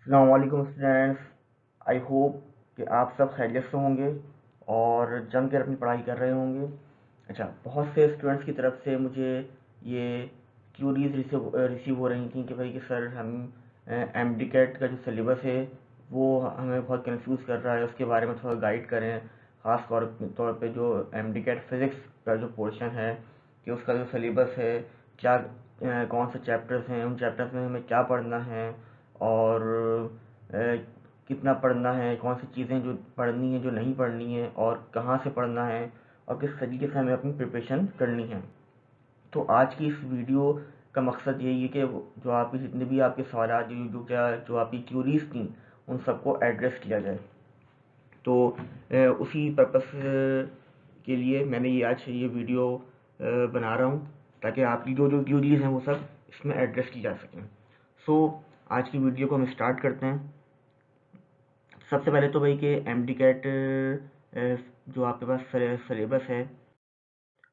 अस्सलामुअलैकुम students. I hope कि आप सब खैरियत से होंगे और जम कर अपनी पढ़ाई कर रहे होंगे। अच्छा, बहुत से स्टूडेंट्स की तरफ से मुझे ये क्यूरीज रिसीव हो रही थी कि भाई कि सर हम एम डी कैट का जो सिलेबस है वो हमें बहुत कंफ्यूज कर रहा है, उसके बारे में थोड़ा गाइड करें। ख़ास तौर पे जो एम डी कैट फिज़िक्स का जो पोर्शन है कि उसका जो सिलेबस है, क्या कौन से चैप्टर्स हैं, उन चैप्टर्स में हमें क्या पढ़ना है और अ, कितना पढ़ना है, कौन सी चीज़ें जो पढ़नी है जो नहीं पढ़नी है और कहाँ से पढ़ना है और किस तरीके से हमें अपनी प्रिपरेशन करनी है। तो आज की इस वीडियो का मकसद यही है कि जो आपके जितने भी आपके सवाल जो आपकी क्यूरीज थी उन सबको एड्रेस किया जाए। तो उसी पर्पस के लिए मैंने ये आज ये वीडियो बना रहा हूँ ताकि आपकी जो जो क्यूरीज हैं वो सब इसमें एड्रेस की जा सकें। सो आज की वीडियो को हम स्टार्ट करते हैं। सबसे पहले तो भाई कि एम डी कैट जो आपके पास सिलेबस है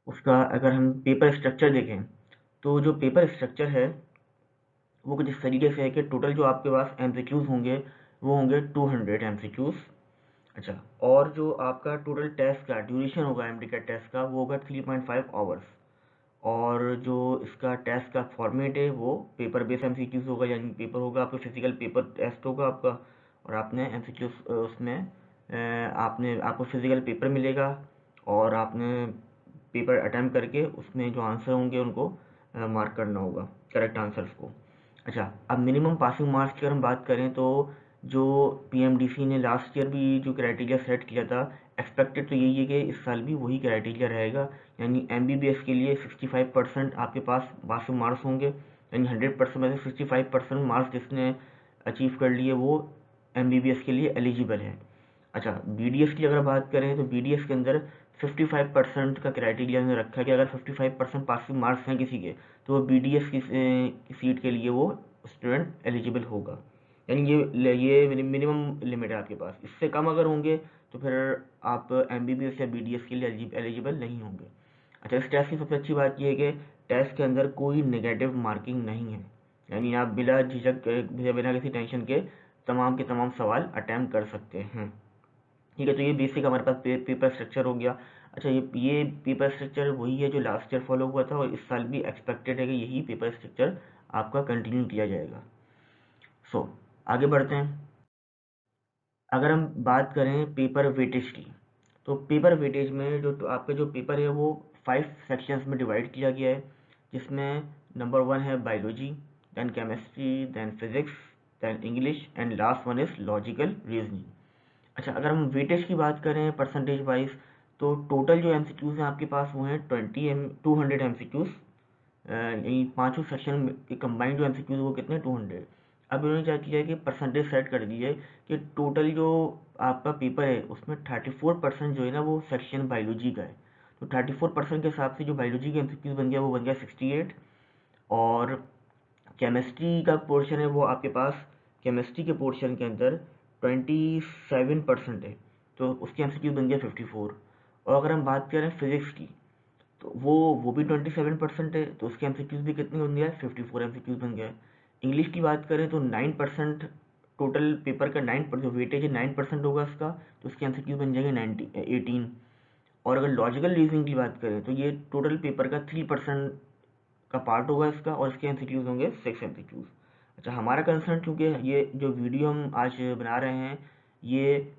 उसका अगर हम पेपर स्ट्रक्चर देखें तो जो पेपर स्ट्रक्चर है वो कुछ इस तरीके से है कि टोटल जो आपके पास एमसीक्यूज़ होंगे वो होंगे 200 एमसीक्यूज़। अच्छा, और जो आपका टोटल टेस्ट का ड्यूरेशन होगा एम डी कैट टेस्ट का वो होगा 3.5 आवर्स। और जो इसका टेस्ट का फॉर्मेट है वो पेपर बेस्ड एमसीक्यूज होगा, यानी पेपर होगा आपका, फिजिकल पेपर टेस्ट होगा आपका। और आपने एमसीक्यूज उसमें आपको फिजिकल पेपर मिलेगा और आपने पेपर अटैम्प्ट करके उसमें जो आंसर होंगे उनको मार्क करना होगा, करेक्ट आंसर्स को। अच्छा, अब मिनिमम पासिंग मार्क्स की अगर हम बात करें तो जो पीएमडीसी ने लास्ट ईयर भी जो क्राइटेरिया सेट किया था, एक्सपेक्टेड तो यही है कि इस साल भी वही क्राइटेरिया रहेगा। यानी एमबीबीएस के लिए 65% आपके पास पासिंग मार्क्स होंगे, यानी 100% में से 65% मार्क्स जिसने अचीव कर लिए वो एमबीबीएस के लिए एलिजिबल है। अच्छा, बीडीएस की अगर बात करें तो बीडीएस के अंदर 55% का क्राइटेरिया ने रखा है कि अगर 55% पासिंग मार्क्स हैं किसी के तो वो बीडीएस की सीट के लिए वो स्टूडेंट एलिजिबल होगा। यानी ये मिनिमम लिमिट है आपके पास, इससे कम अगर होंगे तो फिर आप एमबीबीएस या बीडीएस के लिए एलिजिबल नहीं होंगे। अच्छा, इस टेस्ट की सबसे अच्छी बात यह है कि टेस्ट के अंदर कोई नेगेटिव मार्किंग नहीं है, यानी आप बिना झिझक बिना किसी टेंशन के तमाम सवाल अटैम्प्ट कर सकते हैं। ठीक है, तो ये बेसिक हमारे पास पेपर स्ट्रक्चर हो गया। अच्छा, ये पेपर स्ट्रक्चर वही है जो लास्ट ईयर फॉलो हुआ था और इस साल भी एक्सपेक्टेड है कि यही पेपर स्ट्रक्चर आपका कंटिन्यू किया जाएगा। सो आगे बढ़ते हैं। अगर हम बात करें पेपर वेटेज की तो पेपर वेटेज में जो तो आपका जो पेपर है वो 5 सेक्शंस में डिवाइड किया गया है, जिसमें नंबर 1 है biology, then chemistry, then physics, then English and last one is logical reasoning. अच्छा, अगर हम वेटेज की बात करें परसेंटेज वाइज तो टोटल जो एमसीक्यूज़ हैं आपके पास वो हैं 200 एमसीक्यूज़। यही पाँचों सेक्शन के कंबाइंड जो एमसीक्यूज़ वो कितने 200। अब इन्होंने क्या किया है कि परसेंटेज सेट कर दी है कि टोटल जो आपका पेपर है उसमें 34% जो है ना वो सेक्शन बायोलॉजी का है। तो 34% के हिसाब से जो बायोलॉजी के एमसीक्यूज़ बन गया वो बन गया 68। और केमिस्ट्री का पोर्शन है वो आपके पास, केमिस्ट्री के पोर्शन के अंदर 27% है, तो उसके एमसीक्यूज़ बन गया 54। और अगर हम बात करें फिजिक्स की तो वो भी 27% है, तो उसके एमसीक्यूज़ भी कितने बन गया है, 54 एमसीक्यूज़ बन गया है। इंग्लिश की बात करें तो 9%, टोटल पेपर का 9 जो वेटेज है 9% होगा इसका, तो उसके एमसीक्यूज़ बन जाएंगे 18। और अगर लॉजिकल रीजनिंग की बात करें तो ये टोटल पेपर का 3% का पार्ट होगा इसका और इसके एमसीक्यूज़ होंगे 6 एमसीक्यूज़। अच्छा, हमारा कंसर्न क्योंकि ये जो वीडियो हम आज बना रहे हैं ये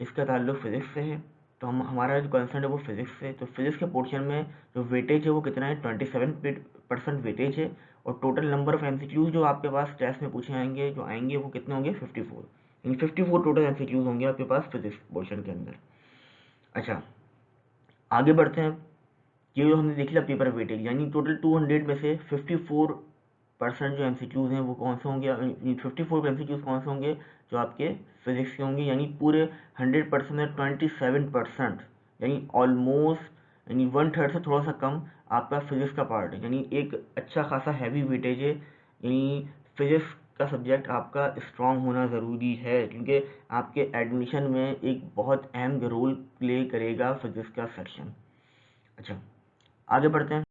इसका ताल्लुक फ़िज़िक्स से है, तो हम हमारा जो कंसर्न है वो फ़िज़िक्स से। तो फिज़िक्स के पोर्शन में जो वेटेज है वो कितना है, 27% वेटेज है। और टोटल नंबर ऑफ एमसीक्यूज़ जो आपके पास टेस्ट में पूछे आएंगे जो आएंगे वो कितने होंगे, 54। यानी 54 टोटल एमसीक्यूज़ होंगे आपके पास फिज़िक्स पोर्शन के अंदर। अच्छा, आगे बढ़ते हैं। ये जो हमने देख लिया पेपर वेटेज, यानी टोटल 200 में से 54% जो एमसीक्यूज़ हैं वो कौन से होंगे, 54 एमसीक्यूज़ कौन से होंगे, जो आपके फिजिक्स के होंगे। यानी पूरे 100% में 27%, यानी ऑलमोस्ट, यानी 1/3 से थोड़ा सा कम आपका फिजिक्स का पार्ट है। यानी एक अच्छा खासा हैवी वेटेज है, यानी फिजिक्स का सब्जेक्ट आपका स्ट्रांग होना ज़रूरी है क्योंकि आपके एडमिशन में एक बहुत अहम रोल प्ले करेगा फिजिक्स का सेक्शन। अच्छा, आगे बढ़ते हैं।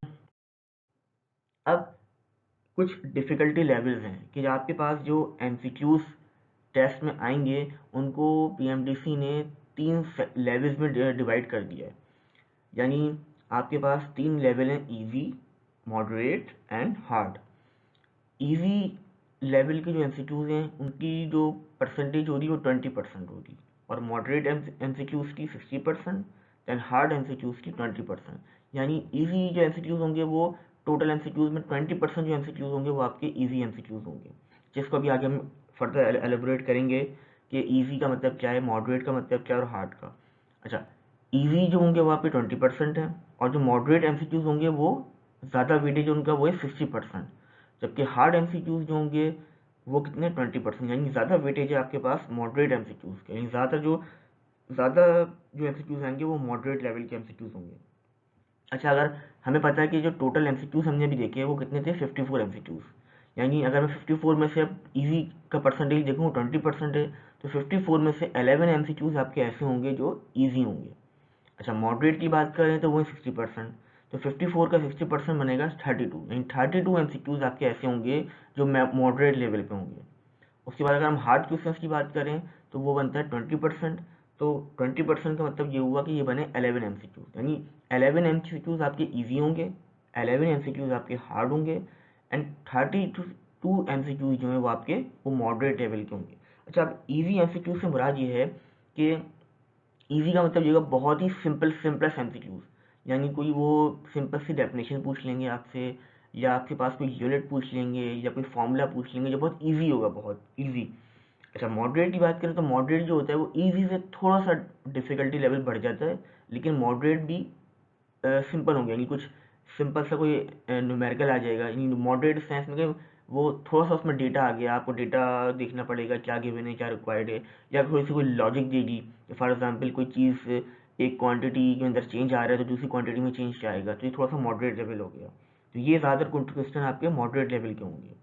अब कुछ डिफ़िकल्टी लेवल्स हैं कि आपके पास जो एमसीक्यूज़ टेस्ट में आएंगे उनको पीएमडीसी ने 3 लेवल्स में डिवाइड कर दिया है। यानी आपके पास 3 लेवल हैं, easy, moderate and hard. Easy level के जो एमसीक्यूज हैं उनकी जो परसेंटेज होगी वो 20% होगी, और मॉडरेट एमसीक्यूज की 60%, दैन हार्ड एमसीक्यूज की 20%। यानी इजी जो एमसीक्यूज होंगे वो टोटल एमसीक्यूज में 20% जो एमसीक्यूज होंगे वो आपके इजी एमसीक्यूज होंगे, जिसको अभी आगे हम फर्दर एलेबोरेट करेंगे कि इजी का मतलब क्या है, मॉडरेट का मतलब क्या है और हार्ड का। अच्छा, इजी जो होंगे वो आपके 20% है, और जो मॉडरेट एमसीक्यूज होंगे वो ज़्यादा वेटेज उनका वो है 60%, जबकि हार्ड एमसीक्यूज जो होंगे वो कितने 20%, यानी ज़्यादा वेटेज है आपके पास मॉडरेट एमसीक्यूज के, यानी ज़्यादा जो एमसीक्यूज आएंगे वो मॉडरेट लेवल के एमसीक्यूज होंगे। अच्छा, अगर हमें पता है कि जो टोटल एमसीक्यूज हमने अभी देखे वो कितने थे, 54 एमसीक्यूज, यानी अगर मैं 54 में से अब इजी का परसेंटेज देखूँ 20% है, तो 54 में से 11 एमसीक्यूज आपके ऐसे होंगे जो ईजी होंगे। अच्छा, मॉडरेट की बात करें तो वो 60%, तो 54 का 60% बनेगा 32, यानी 32 एमसीक्यूज आपके ऐसे होंगे जो मॉडरेट लेवल पे होंगे। उसके बाद अगर हम हार्ड क्वेश्चंस की बात करें तो वो बनता है 20%, तो 20% का मतलब ये हुआ कि ये बने 11 एमसीक्यूज, यानी 11 एमसीक्यूज आपके ईजी होंगे, 11 एमसीक्यूज आपके हार्ड होंगे, एंड 32 एमसीक्यूज जो है वो आपके वो मॉडरेट लेवल के होंगे। अच्छा, अब ईजी एमसीक्यूज से मुराद ये है कि इजी का मतलब ये होगा बहुत ही सिंपलेस्ट एमसीक्यूज, यानी कोई वो सिंपल सी डेफिनेशन पूछ लेंगे आपसे, या आपके पास कोई यूनिट पूछ लेंगे, या कोई फॉर्मूला पूछ लेंगे जो बहुत इजी होगा, बहुत इजी। अच्छा, मॉडरेट की बात करें तो मॉडरेट जो होता है वो इजी से थोड़ा सा डिफिकल्टी लेवल बढ़ जाता है, लेकिन मॉडरेट भी सिंपल होंगे, यानी कुछ सिंपल सा कोई न्यूमेरिकल आ जाएगा, यानी मॉडरेट सेंस में कि वो थोड़ा सा उसमें डेटा आ गया, आपको डेटा देखना पड़ेगा क्या गिवन है क्या रिक्वायर्ड है, या थोड़ी सी कोई लॉजिक देगी। फॉर एग्जांपल कोई चीज़ एक क्वांटिटी के अंदर चेंज आ रहा है तो दूसरी क्वांटिटी में चेंज आएगा, तो ये थोड़ा सा मॉडरेट लेवल हो गया। तो ये ज़्यादातर क्वेश्चन आपके मॉडरेट लेवल के होंगे।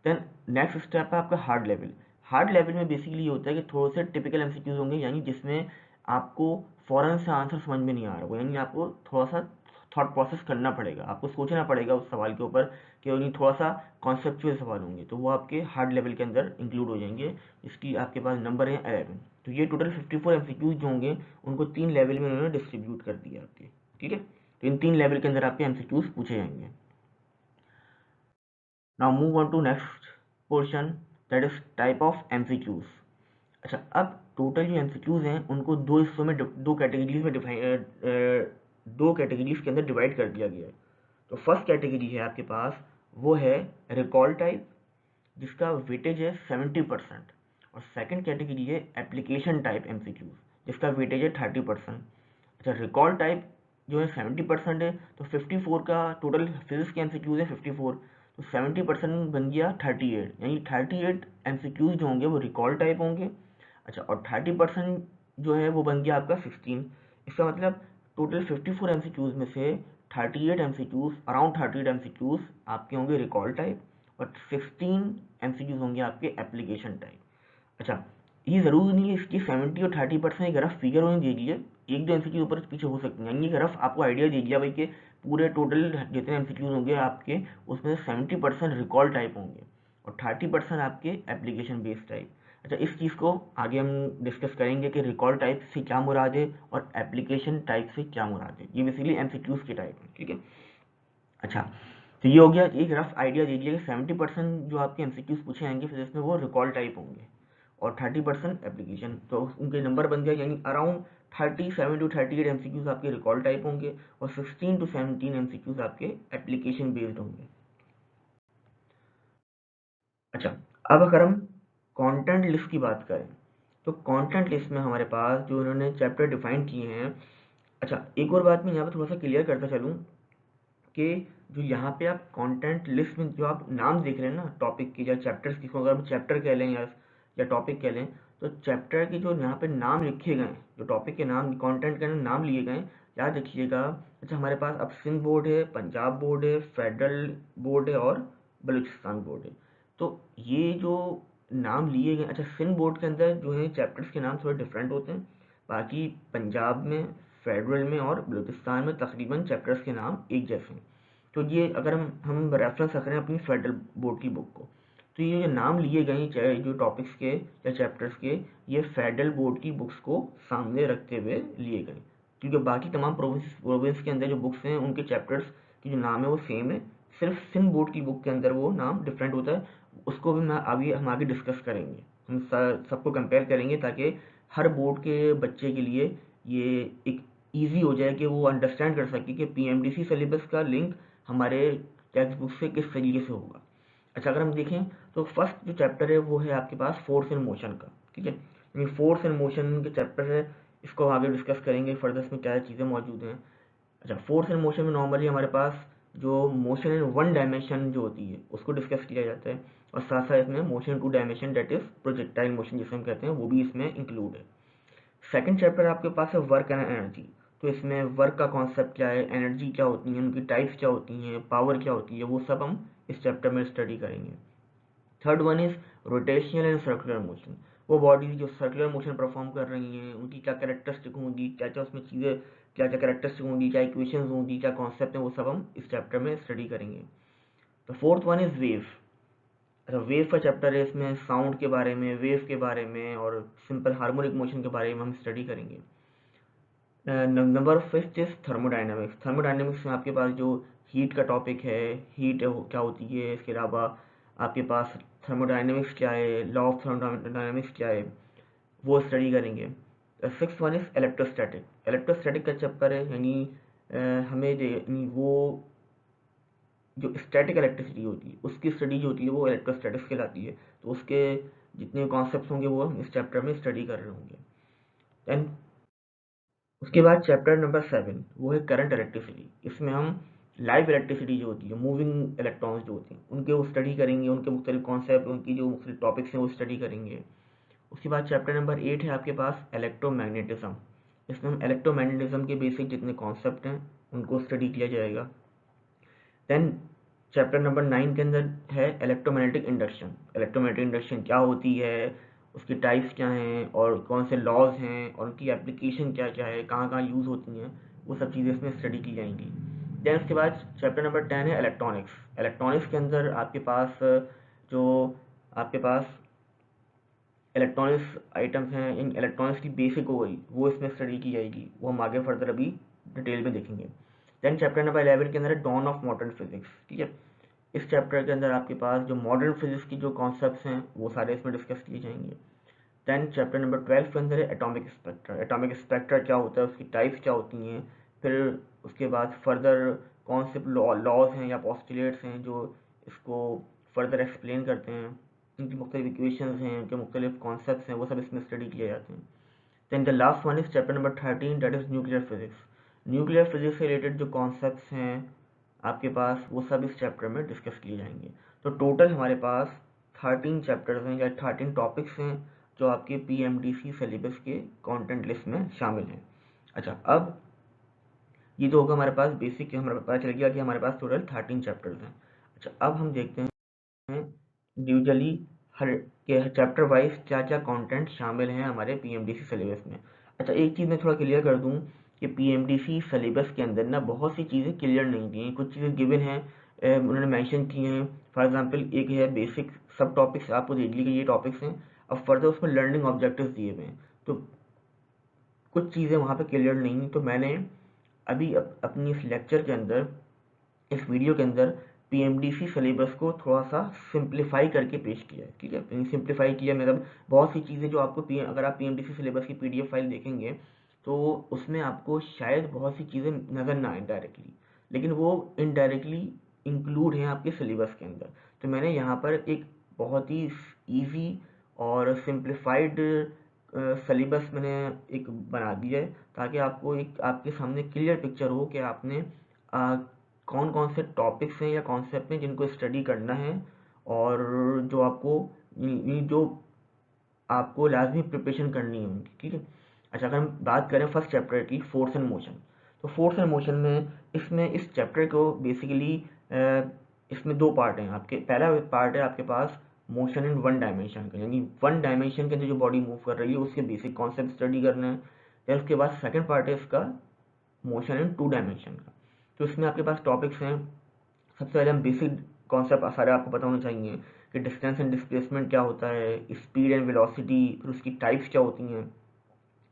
देन नेक्स्ट स्टेप है आपका हार्ड लेवल। हार्ड लेवल में बेसिकली ये होता है कि थोड़े से टिपिकल एमसीक्यूज होंगे, यानी जिसमें आपको फ़ौरन से आंसर समझ में नहीं आ रहा होगा, यानी आपको थोड़ा सा थॉट प्रोसेस करना पड़ेगा, आपको सोचना पड़ेगा उस सवाल के ऊपर, कि यानी थोड़ा सा कॉन्सेप्चुअल सवाल होंगे, तो वो आपके हार्ड लेवल के अंदर इंक्लूड हो जाएंगे। इसकी आपके पास नंबर है 11। तो ये टोटल 54 एमसीक्यूज जो होंगे उनको 3 लेवल में उन्होंने डिस्ट्रीब्यूट कर दिया आपके, ठीक है। तो इन 3 लेवल के अंदर आपके एमसीक्यूज पूछे जाएंगे। Now move on to next portion, that is type of MCQs. अच्छा, अब टोटल जो एमसीक्यूज हैं उनको दो हिस्सों में दो कैटेगरीज के अंदर डिवाइड कर दिया गया है। तो फर्स्ट कैटेगरी है आपके पास वो है रिकॉल टाइप, जिसका वेटेज है 70%, और सेकंड कैटेगरी है एप्लीकेशन टाइप एमसीक्यूज, जिसका वेटेज है 30%। अच्छा, रिकॉल टाइप जो है 70% है, तो 54 का टोटल फिजिक्स के एमसीक्यूज है 54, तो 70% बन गया 38, यानी 38 एमसीक्यूज जो होंगे वो रिकॉल टाइप होंगे। अच्छा, और 30% जो है वो बन गया आपका 16। इसका मतलब टोटल 54 एमसीक्यूज में से 38 एमसीक्यूज, अराउंड 38 एमसीक्यूज आपके होंगे रिकॉल टाइप, और 16 एमसीक्यूज होंगे आपके एप्लीकेशन टाइप। अच्छा, ये ज़रूरी नहीं है इसकी 70 और 30% एक रफ फिगर उन्हें दे दिए, एक दो एमसीक्यू ऊपर पीछे हो सकते हैं, ये रफ आपको आइडिया दे दिया भाई कि पूरे टोटल जितने एमसीक्यूज होंगे आपके उसमें से 70% रिकॉल टाइप होंगे और 30% आपके एप्लीकेशन बेस्ड टाइप। अच्छा, इस चीज़ को आगे हम डिस्कस करेंगे कि रिकॉल टाइप से क्या मुराद है और एप्लीकेशन टाइप से क्या मुराद है। ये बेसिकली एमसीक्यूज के टाइप है, ठीक है। अच्छा, तो ये हो गया, एक रफ आइडिया दे दिया कि 70% जो आपके एमसीक्यूज पूछे जाएंगे फिर इसमें वो रिकॉल टाइप होंगे और 30% एप्लीकेशन, तो उनके नंबर बन गया, यानी अराउंड 37 टू 38 एमसीक्यूज आपके रिकॉल टाइप होंगे और 16 टू 17 एमसीक्यूज आपके एप्लीकेशन बेस्ड होंगे। अच्छा, अब अगर हम कंटेंट लिस्ट की बात करें तो कंटेंट लिस्ट में हमारे पास जो उन्होंने चैप्टर डिफाइन किए हैं। अच्छा, एक और बात मैं यहाँ पर थोड़ा सा क्लियर करता चलूँ कि जो यहाँ पे आप कंटेंट लिस्ट में जो आप नाम देख रहे हैं ना टॉपिक की या चैप्टर्स की, अगर हम चैप्टर कह लें या टॉपिक कह लें, तो चैप्टर के जो यहाँ पे नाम लिखे गए, जो टॉपिक के नाम कंटेंट के नाम लिए गए, याद रखिएगा। अच्छा, हमारे पास अब सिंध बोर्ड है, पंजाब बोर्ड है, फेडरल बोर्ड है और बलूचिस्तान बोर्ड है। तो ये जो नाम लिए गए, अच्छा सिंध बोर्ड के अंदर जो है चैप्टर्स के नाम थोड़े डिफरेंट होते हैं, बाकी पंजाब में, फेडरल में और बलूचिस्तान में तकरीबन चैप्टर्स के नाम एक जैसे हैं। तो ये अगर हम रेफरेंस रख रहे हैं अपनी फेडरल बोर्ड की बुक को, तो ये जो नाम लिए गए चाहे जो टॉपिक्स के या चैप्टर्स के, ये फेडरल बोर्ड की बुक्स को सामने रखते हुए लिए गए, क्योंकि बाकी तमाम प्रोविंस के अंदर जो बुक्स हैं उनके चैप्टर्स की जो नाम है वो सेम है, सिर्फ सिंध बोर्ड की बुक के अंदर वो नाम डिफरेंट होता है। उसको भी हम आगे डिस्कस करेंगे, हम सबको कंपेयर करेंगे ताकि हर बोर्ड के बच्चे के लिए ये एक ईजी हो जाए कि वो अंडरस्टैंड कर सके कि पीएमडीसी सिलेबस का लिंक हमारे टेक्स्ट बुक से किस तरीके से होगा। अच्छा, अगर हम देखें तो फर्स्ट जो चैप्टर है वो है आपके पास फोर्स एंड मोशन का, ठीक है। फोर्स एंड मोशन के चैप्टर है, इसको आगे डिस्कस करेंगे फर्दर इसमें क्या चीज़ें मौजूद हैं। अच्छा, फोर्स एंड मोशन में नॉर्मली हमारे पास जो मोशन इन वन डायमेंशन जो होती है उसको डिस्कस किया जाता है, और साथ साथ इसमें motion two dimension that is projectile motion जिसे हम कहते हैं वो भी इसमें इंक्लूड है। सेकंड चैप्टर आपके पास है वर्क एंड एनर्जी, तो इसमें वर्क का कॉन्सेप्ट क्या है, एनर्जी क्या होती है, उनकी टाइप्स क्या होती हैं, पावर क्या होती है, वो सब हम इस चैप्टर में स्टडी करेंगे। Third one is rotational and circular motion, वो बॉडी जो सर्कुलर मोशन परफॉर्म कर रही हैं उनकी क्या कैरेक्टरिस्टिक होंगी, क्या क्या उसमें चीज़ें, क्या क्या कैरेक्टरिस्टिक होंगी, क्या इक्वेशंस होंगी, क्या कॉन्सेप्ट हैं, वो सब हम इस चैप्टर में स्टडी करेंगे। तो फोर्थ वन इज वेव। अच्छा, वेव का चैप्टर है, इसमें साउंड के बारे में, वेव के बारे में और सिंपल हार्मोनिक मोशन के बारे में हम स्टडी करेंगे। Number fifth is thermodynamics. Thermodynamics में आपके पास जो हीट का टॉपिक है, हीट क्या होती है, इसके अलावा आपके पास थर्मोडाइनमिक्स क्या है, लॉ ऑफ थर्मोडाइनमिक्स क्या है, वो स्टडी करेंगे। Six one is electrostatic. Electrostatic का चैप्टर है, यानी यानी वो जो स्टैटिक इलेक्ट्रिसिटी होती है उसकी स्टडी जो होती है वो इलेक्ट्रोस्टैटिक्स कहलाती है, तो उसके जितने कॉन्सेप्ट होंगे वो हम इस चैप्टर में स्टडी कर रहे होंगे। देन उसके बाद चैप्टर नंबर 7 वो है करंट इलेक्ट्रिसिटी। इसमें हम लाइव इलेक्ट्रिसिटी जो होती है, मूविंग इलेक्ट्रॉन्स जो होती हैं उनके वो स्टडी करेंगे, उनके मुख्तलिफ कॉन्सेप्ट, उनकी जो मुख्तलिफ टॉपिक्स हैं वो स्टडी करेंगे। उसके बाद चैप्टर नंबर 8 है आपके पास इलेक्ट्रोमैग्नेटिज्म। इसमें हम इलेक्ट्रोमैग्नेटिज्म के बेसिक जितने कॉन्सेप्ट हैं उनको स्टडी किया जाएगा। देन चैप्टर नंबर 9 के अंदर है इलेक्ट्रोमैग्नेटिक इंडक्शन। इलेक्ट्रोमैग्नेटिक इंडक्शन क्या होती है, उसकी टाइप्स क्या हैं और कौन से लॉज हैं और उनकी एप्लीकेशन क्या क्या है, कहाँ कहाँ यूज़ होती हैं, वो सब चीज़ें इसमें स्टडी की जाएंगी। देन उसके बाद चैप्टर नंबर 10 है इलेक्ट्रॉनिक्स। इलेक्ट्रॉनिक्स के अंदर आपके पास जो आपके पास इलेक्ट्रॉनिक्स आइटम्स हैं, इन इलेक्ट्रॉनिक्स की बेसिक हो गई वो इसमें स्टडी की जाएगी, वो हम आगे फर्दर अभी डिटेल में देखेंगे। देन चैप्टर नंबर 11 के अंदर है डॉन ऑफ मॉडर्न फिजिक्स, ठीक है। इस चैप्टर के अंदर आपके पास जो मॉडर्न फिजिक्स की जो कॉन्सेप्ट्स हैं वो सारे इसमें डिस्कस किए जाएंगे। देन चैप्टर नंबर 12 के अंदर है एटॉमिक स्पेक्ट्रा। एटॉमिक स्पेक्ट्रा क्या होता है, उसकी टाइप्स क्या होती हैं, फिर उसके बाद फर्दर कौन से लॉज हैं या पॉस्टुलेट्स हैं जो इसको फर्दर एक्सप्लेन करते हैं, उनकी मुख्तलिफ इक्वेशंस हैं, उनके मुख्तलिफ कॉन्सेप्ट्स हैं, वो सब इसमें स्टडी किए जाते हैं। Then the last one is chapter number 13 that is nuclear physics. Nuclear physics से रिलेटेड जो कॉन्सेप्ट्स हैं आपके पास वो सब इस चैप्टर में डिस्कस किए जाएंगे। तो टोटल हमारे पास 13 चैप्टर्स हैं या 13 टॉपिक्स हैं जो आपके पीएमडीसी सिलेबस के कंटेंट लिस्ट में शामिल हैं। अच्छा, अब ये तो होगा हमारे पास बेसिक, हमारे पता चल गया कि हमारे पास टोटल 13 चैप्टर्स हैं। अच्छा, अब हम देखते हैं इंडिविजुअली हर के चैप्टर वाइज क्या क्या कंटेंट शामिल हैं हमारे पीएमडीसी सिलेबस में। अच्छा, एक चीज़ मैं थोड़ा क्लियर कर दूं कि पीएमडीसी सिलेबस के अंदर ना बहुत सी चीज़ें क्लियर नहीं थी, कुछ चीज़ें गिवन हैं, उन्होंने मेंशन की हैं। फॉर एग्जांपल एक है बेसिक सब टॉपिक्स, आपको दे दिए कि ये टॉपिक्स हैं, अब फर्दर उसमें लर्निंग ऑब्जेक्टिव्स दिए हुए हैं, तो कुछ चीज़ें वहाँ पे क्लियर नहीं हुई, तो मैंने अभी अपनी इस लेक्चर के अंदर, इस वीडियो के अंदर पीएमडीसी सिलेबस को थोड़ा सा सिंप्लीफाई करके पेश किया है, ठीक है। सिंप्लीफाई किया मतलब बहुत सी चीज़ें जो आपको अगर आप पीएमडीसी सिलेबस की पीडीएफ फाइल देखेंगे तो उसमें आपको शायद बहुत सी चीज़ें नज़र ना आए डायरेक्टली, लेकिन वो इनडायरेक्टली इंक्लूड हैं आपके सिलेबस के अंदर। तो मैंने यहाँ पर एक बहुत ही ईजी और सिंप्लीफाइड सिलेबस मैंने एक बना दिया है ताकि आपको एक आपके सामने क्लियर पिक्चर हो कि आपने कौन कौन से टॉपिक्स हैं या कॉन्सेप्ट हैं जिनको स्टडी करना है, और जो आपको जो आपको लाजमी प्रिपरेशन करनी है उनकी, ठीक है। अच्छा, अगर हम बात करें फर्स्ट चैप्टर की फोर्स एंड मोशन, तो फोर्स एंड मोशन में इसमें इस चैप्टर को बेसिकली इसमें दो पार्ट हैं आपके। पहला पार्ट है आपके पास मोशन इन वन डायमेंशन का, यानी वन डायमेंशन के अंदर जो बॉडी मूव कर रही है उसके बेसिक कॉन्सेप्ट स्टडी करना है। फिर उसके बाद सेकंड पार्ट है इसका मोशन इन टू डायमेंशन का। तो इसमें आपके पास टॉपिक्स हैं, सबसे पहले हम बेसिक कॉन्सेप्ट सारे आपको पता होने चाहिए कि डिस्टेंस एंड डिस्प्लेसमेंट क्या होता है, स्पीड एंड वेलोसिटी, फिर उसकी टाइप्स क्या होती हैं,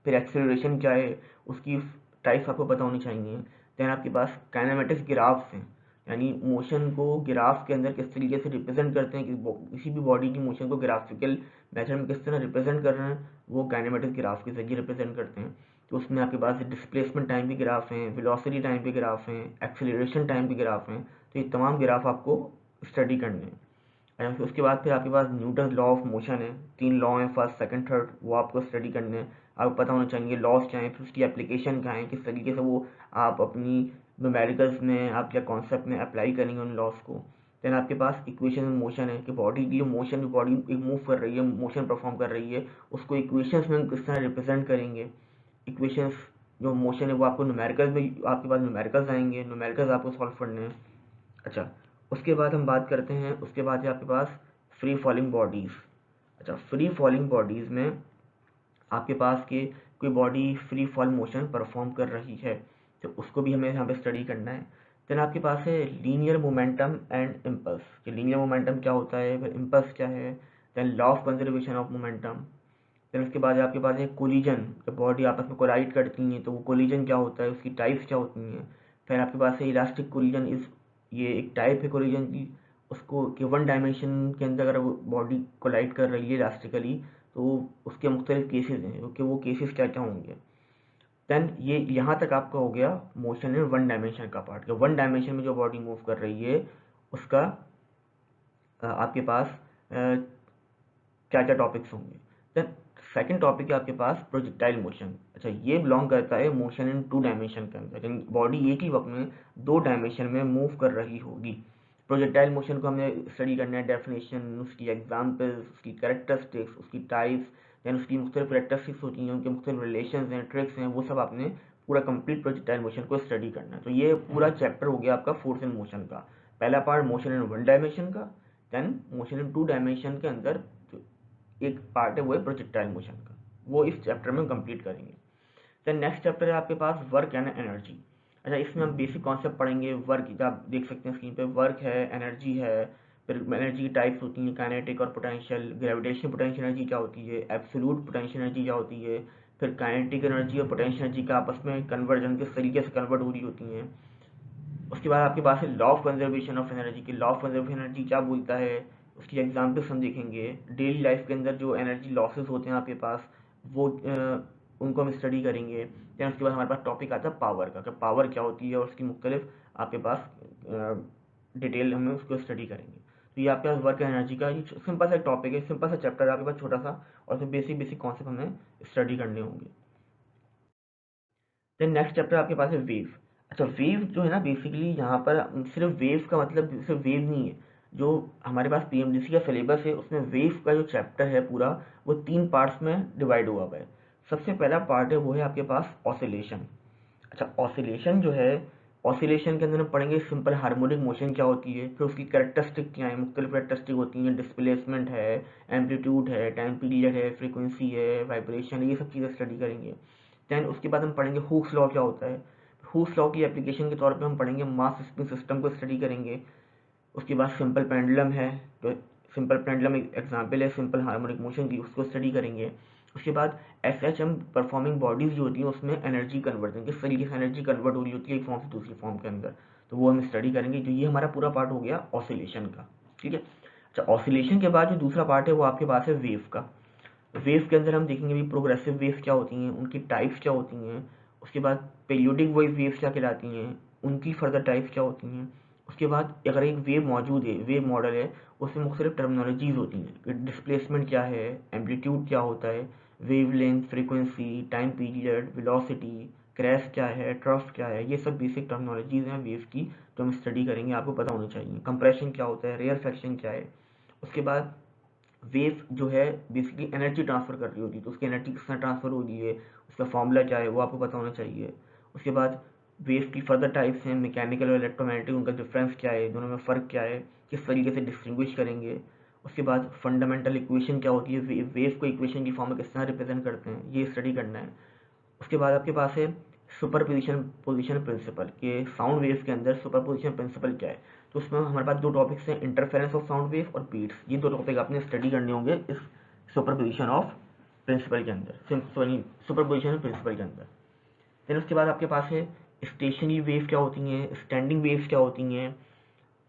फिर एक्सेलरेशन क्या है, उसकी टाइप्स आपको पता होनी चाहिए। देन आपके पास काइनेमेटिक्स ग्राफ्स हैं, यानी मोशन को ग्राफ के अंदर किस तरीके से रिप्रेजेंट करते हैं, कि किसी भी बॉडी की मोशन को ग्राफिकल मेथड में किस तरह रिप्रेजेंट कर रहे हैं, वो काइनेमेटिक्स ग्राफ के जरिए रिप्रेजेंट करते हैं। तो उसमें आपके पास डिस्प्लेसमेंट टाइम के ग्राफ हैं, वेलोसिटी टाइम के ग्राफ हैं, एक्सेलरेशन टाइम के ग्राफ हैं। तो ये तमाम ग्राफ आपको स्टडी करने हैं। एंड फिर उसके बाद फिर आपके पास न्यूटन लॉ ऑफ मोशन है, 3 लॉ हैं, फर्स्ट सेकंड थर्ड, वो आपको स्टडी करने हैं। आपको पता होना चाहिए लॉस क्या है, फिर उसकी एप्लीकेशन क्या है, किस तरीके से वो आप अपनी न्यूमेरिकल्स में, आप क्या कॉन्सेप्ट में अप्लाई करेंगे उन लॉस को। देन आपके पास इक्वेशन ऑफ मोशन है, कि बॉडी की मोशन, जो बॉडी एक मूव कर रही है, मोशन परफॉर्म कर रही है, उसको इक्वेशंस में किस तरह रिप्रेजेंट करेंगे। इक्वेशंस जो मोशन है वो आपको न्यूमेरिकल्स में, आपके पास न्यूमेरिकल्स आएंगे, न्यूमेरिकल्स आपको सॉल्व करने हैं। अच्छा, उसके बाद हम बात करते हैं, उसके बाद है आपके पास फ्री फॉलिंग बॉडीज़। अच्छा, फ्री फॉलिंग बॉडीज़ में आपके पास के कोई body free fall motion perform कर रही है, तो उसको भी हमें यहाँ पे स्टडी करना है। देन आपके पास है लीनियर मोमेंटम एंड इम्पल्स, कि लीनियर मोमेंटम क्या होता है, फिर इम्पल्स क्या है। Then law of conservation of momentum. Then उसके बाद आपके पास है कोलिजन, जब बॉडी आपस में कोलाइड करती हैं तो वो कोलिजन क्या होता है, उसकी टाइप्स क्या होती हैं। फिर आपके पास है इलास्टिक कोलिजन, इस ये एक टाइप है कोलिजन की। उसको कि वन डायमेंशन के अंदर अगर बॉडी कोलाइड कर रही है इलास्टिकली, तो उसके मुख्तलिफ केसेस हैं, कि वो केसेस क्या क्या होंगे। देन ये यहाँ तक आपका हो गया मोशन इन वन डायमेंशन का पार्ट, कि वन डायमेंशन में जो बॉडी मूव कर रही है उसका आपके पास क्या क्या टॉपिक्स होंगे। देन सेकंड टॉपिक है आपके पास प्रोजेक्टाइल मोशन। अच्छा, ये बिलोंग करता है मोशन इन 2 डायमेंशन के अंदर, यानी बॉडी एक ही वक्त में 2 डायमेंशन में मूव कर रही होगी। प्रोजेक्टाइल मोशन को हमें स्टडी करना है, डेफिनेशन, उसकी एग्जांपल्स, उसकी कैरेक्टरिस्टिक्स, उसकी टाइप्स, देन उसकी मुख्तलिफ कैरेक्टरिस्टिक्स होती हैं, उनके मुख्तलिफ रिलेशंस हैं, ट्रिक्स हैं, वो सब आपने पूरा कंप्लीट प्रोजेक्टाइल मोशन को स्टडी करना है। तो ये पूरा चैप्टर हो गया आपका फोर्स इन मोशन का। पहला पार्ट मोशन इन 1 डायमेंशन का, देन मोशन इन 2 डायमेंशन के अंदर एक पार्ट है वो है प्रोजेक्टाइल मोशन का, वो इस चैप्टर में कंप्लीट करेंगे। देन नेक्स्ट चैप्टर है आपके पास वर्क एंड एनर्जी। अच्छा, इसमें हम बेसिक कॉन्सेप्ट पढ़ेंगे। वर्क आप देख सकते हैं स्क्रीन पे, वर्क है, एनर्जी है, फिर एनर्जी की टाइप्स होती हैं, काइनेटिक और पोटेंशियल, ग्रेविटेशनल पोटेंशियल एनर्जी क्या होती है, एब्सोल्यूट पोटेंशियल एनर्जी क्या होती है, फिर काइनेटिक एनर्जी और पोटेंशियल एनर्जी का आपस में कन्वर्जन किस तरीके से कन्वर्ट हो रही होती हैं। उसके बाद आपके पास है law of conservation of energy, की लॉ ऑफ कंजर्वेशन एनर्जी क्या बोलता है, उसकी एग्जाम्पल्स हम देखेंगे। डेली लाइफ के अंदर जो एनर्जी लॉसेस होते हैं आपके पास, वो उनको हम स्टडी करेंगे। देन उसके बाद हमारे पास टॉपिक आता है पावर का, कि पावर क्या होती है और उसकी मुख्तलिफ आपके पास डिटेल हमें उसको स्टडी करेंगे। तो ये आपके पास वर्क एनर्जी का ये सिंपल सा टॉपिक है, सिंपल सा चैप्टर है आपके पास छोटा सा, और उसमें बेसिक बेसिक कॉन्सेप्ट हमें स्टडी करने होंगे। देन नेक्स्ट चैप्टर आपके पास है वेव। अच्छा, वेव जो है ना, बेसिकली यहाँ पर सिर्फ वेव का मतलब सिर्फ वेव नहीं है। जो हमारे पास पीएमडीसी का सिलेबस है उसमें वेव का जो चैप्टर है पूरा, वो 3 पार्ट्स में डिवाइड हुआ हुआ है। सबसे पहला पार्ट है वो है आपके पास ऑसिलेशन। अच्छा, ऑसिलेशन जो है, ऑसिलेशन के अंदर हम पढ़ेंगे सिंपल हार्मोनिक मोशन क्या होती है, फिर उसकी कैरेक्टरिस्टिक क्या है, मुख्तलिफ कैरेक्टरिस्टिक होती हैं, डिस्प्लेसमेंट है, एम्पलीट्यूड है, टाइम पीरियड है, फ्रीक्वेंसी है, वाइब्रेशन है, ये सब चीज़ें स्टडी करेंगे। दैन उसके बाद हम पढ़ेंगे हुक्स लॉ क्या होता है। हुक्स लॉ की एप्लीकेशन के तौर पे हम पढ़ेंगे मास स्प्रिंग सिस्टम को स्टडी करेंगे। उसके बाद सिंपल पेंडुलम है, तो सिंपल पेंडुलम एक एग्जाम्पल है सिंपल हार्मोनिक मोशन की, उसको स्टडी करेंगे। उसके बाद S H am performing bodies जो होती हैं उसमें एनर्जी कन्वर्जन, किस तरीके से एनर्जी कन्वर्ट हो रही होती है एक फॉर्म से दूसरी फॉर्म के अंदर, तो वो हम स्टडी करेंगे। जो ये हमारा पूरा पार्ट हो गया ऑसिलेशन का, ठीक है। अच्छा, ऑसिलेशन के बाद जो दूसरा पार्ट है वो आपके पास है वेव का। वेव के अंदर हम देखेंगे भी प्रोग्रेसिव वेव्स क्या होती हैं, उनकी टाइप्स क्या होती हैं। उसके बाद पीरियोडिक वेव्स क्या कहलाती हैं, उनकी फर्दर टाइप्स क्या होती हैं। उसके बाद अगर एक वेव मौजूद है, वेव मॉडल है, उसमें मुख्तलिफ टर्मिनोलॉजीज होती हैं, डिस्प्लेसमेंट क्या है, एम्पलीट्यूड क्या होता है, wave length, frequency, time period, velocity, crash क्या है, ट्रफ क्या है, ये सब बेसिक टर्मिनोलॉजीज हैं वेव की, जो हम स्टडी करेंगे, आपको पता होनी चाहिए। कंप्रेशन क्या होता है, रेयर फ्रैक्शन क्या है। उसके बाद वेव जो है बेसिकली एनर्जी ट्रांसफ़र कर रही होती है, तो उसकी एनर्जी किस तरह ट्रांसफ़र हो रही है, उसका फॉर्मूला क्या है, वो आपको पता होना चाहिए। उसके बाद वेव की फर्दर टाइप्स हैं, मैकेनिकल और इलेक्ट्रोमैग्नेटिक, उनका डिफरेंस क्या है, दोनों में फ़र्क क्या है, किस तरीके से डिस्टिंग्विश करेंगे। उसके बाद फंडामेंटल इक्वेशन क्या होती है, वेव को इक्वेशन की फॉर्म में किस तरह रिप्रेजेंट करते हैं, ये स्टडी करना है। उसके बाद आपके पास है सुपर पोजिशन प्रिंसिपल, के साउंड वेव्स के अंदर सुपर पोजिशन प्रिंसिपल क्या है। तो उसमें हमारे पास 2 टॉपिक्स हैं, इंटरफेरेंस ऑफ साउंड वेव और बीट्स। ये 2 टॉपिक आपने स्टडी करने होंगे इस सुपरपोजिशन ऑफ प्रिंसिपल के अंदर, सॉरी सुपरपोजिशन ऑफ प्रिंसिपल के अंदर। देन उसके बाद आपके पास है स्टेशनरी वेव क्या होती हैं, स्टैंडिंग वेव्स क्या होती हैं,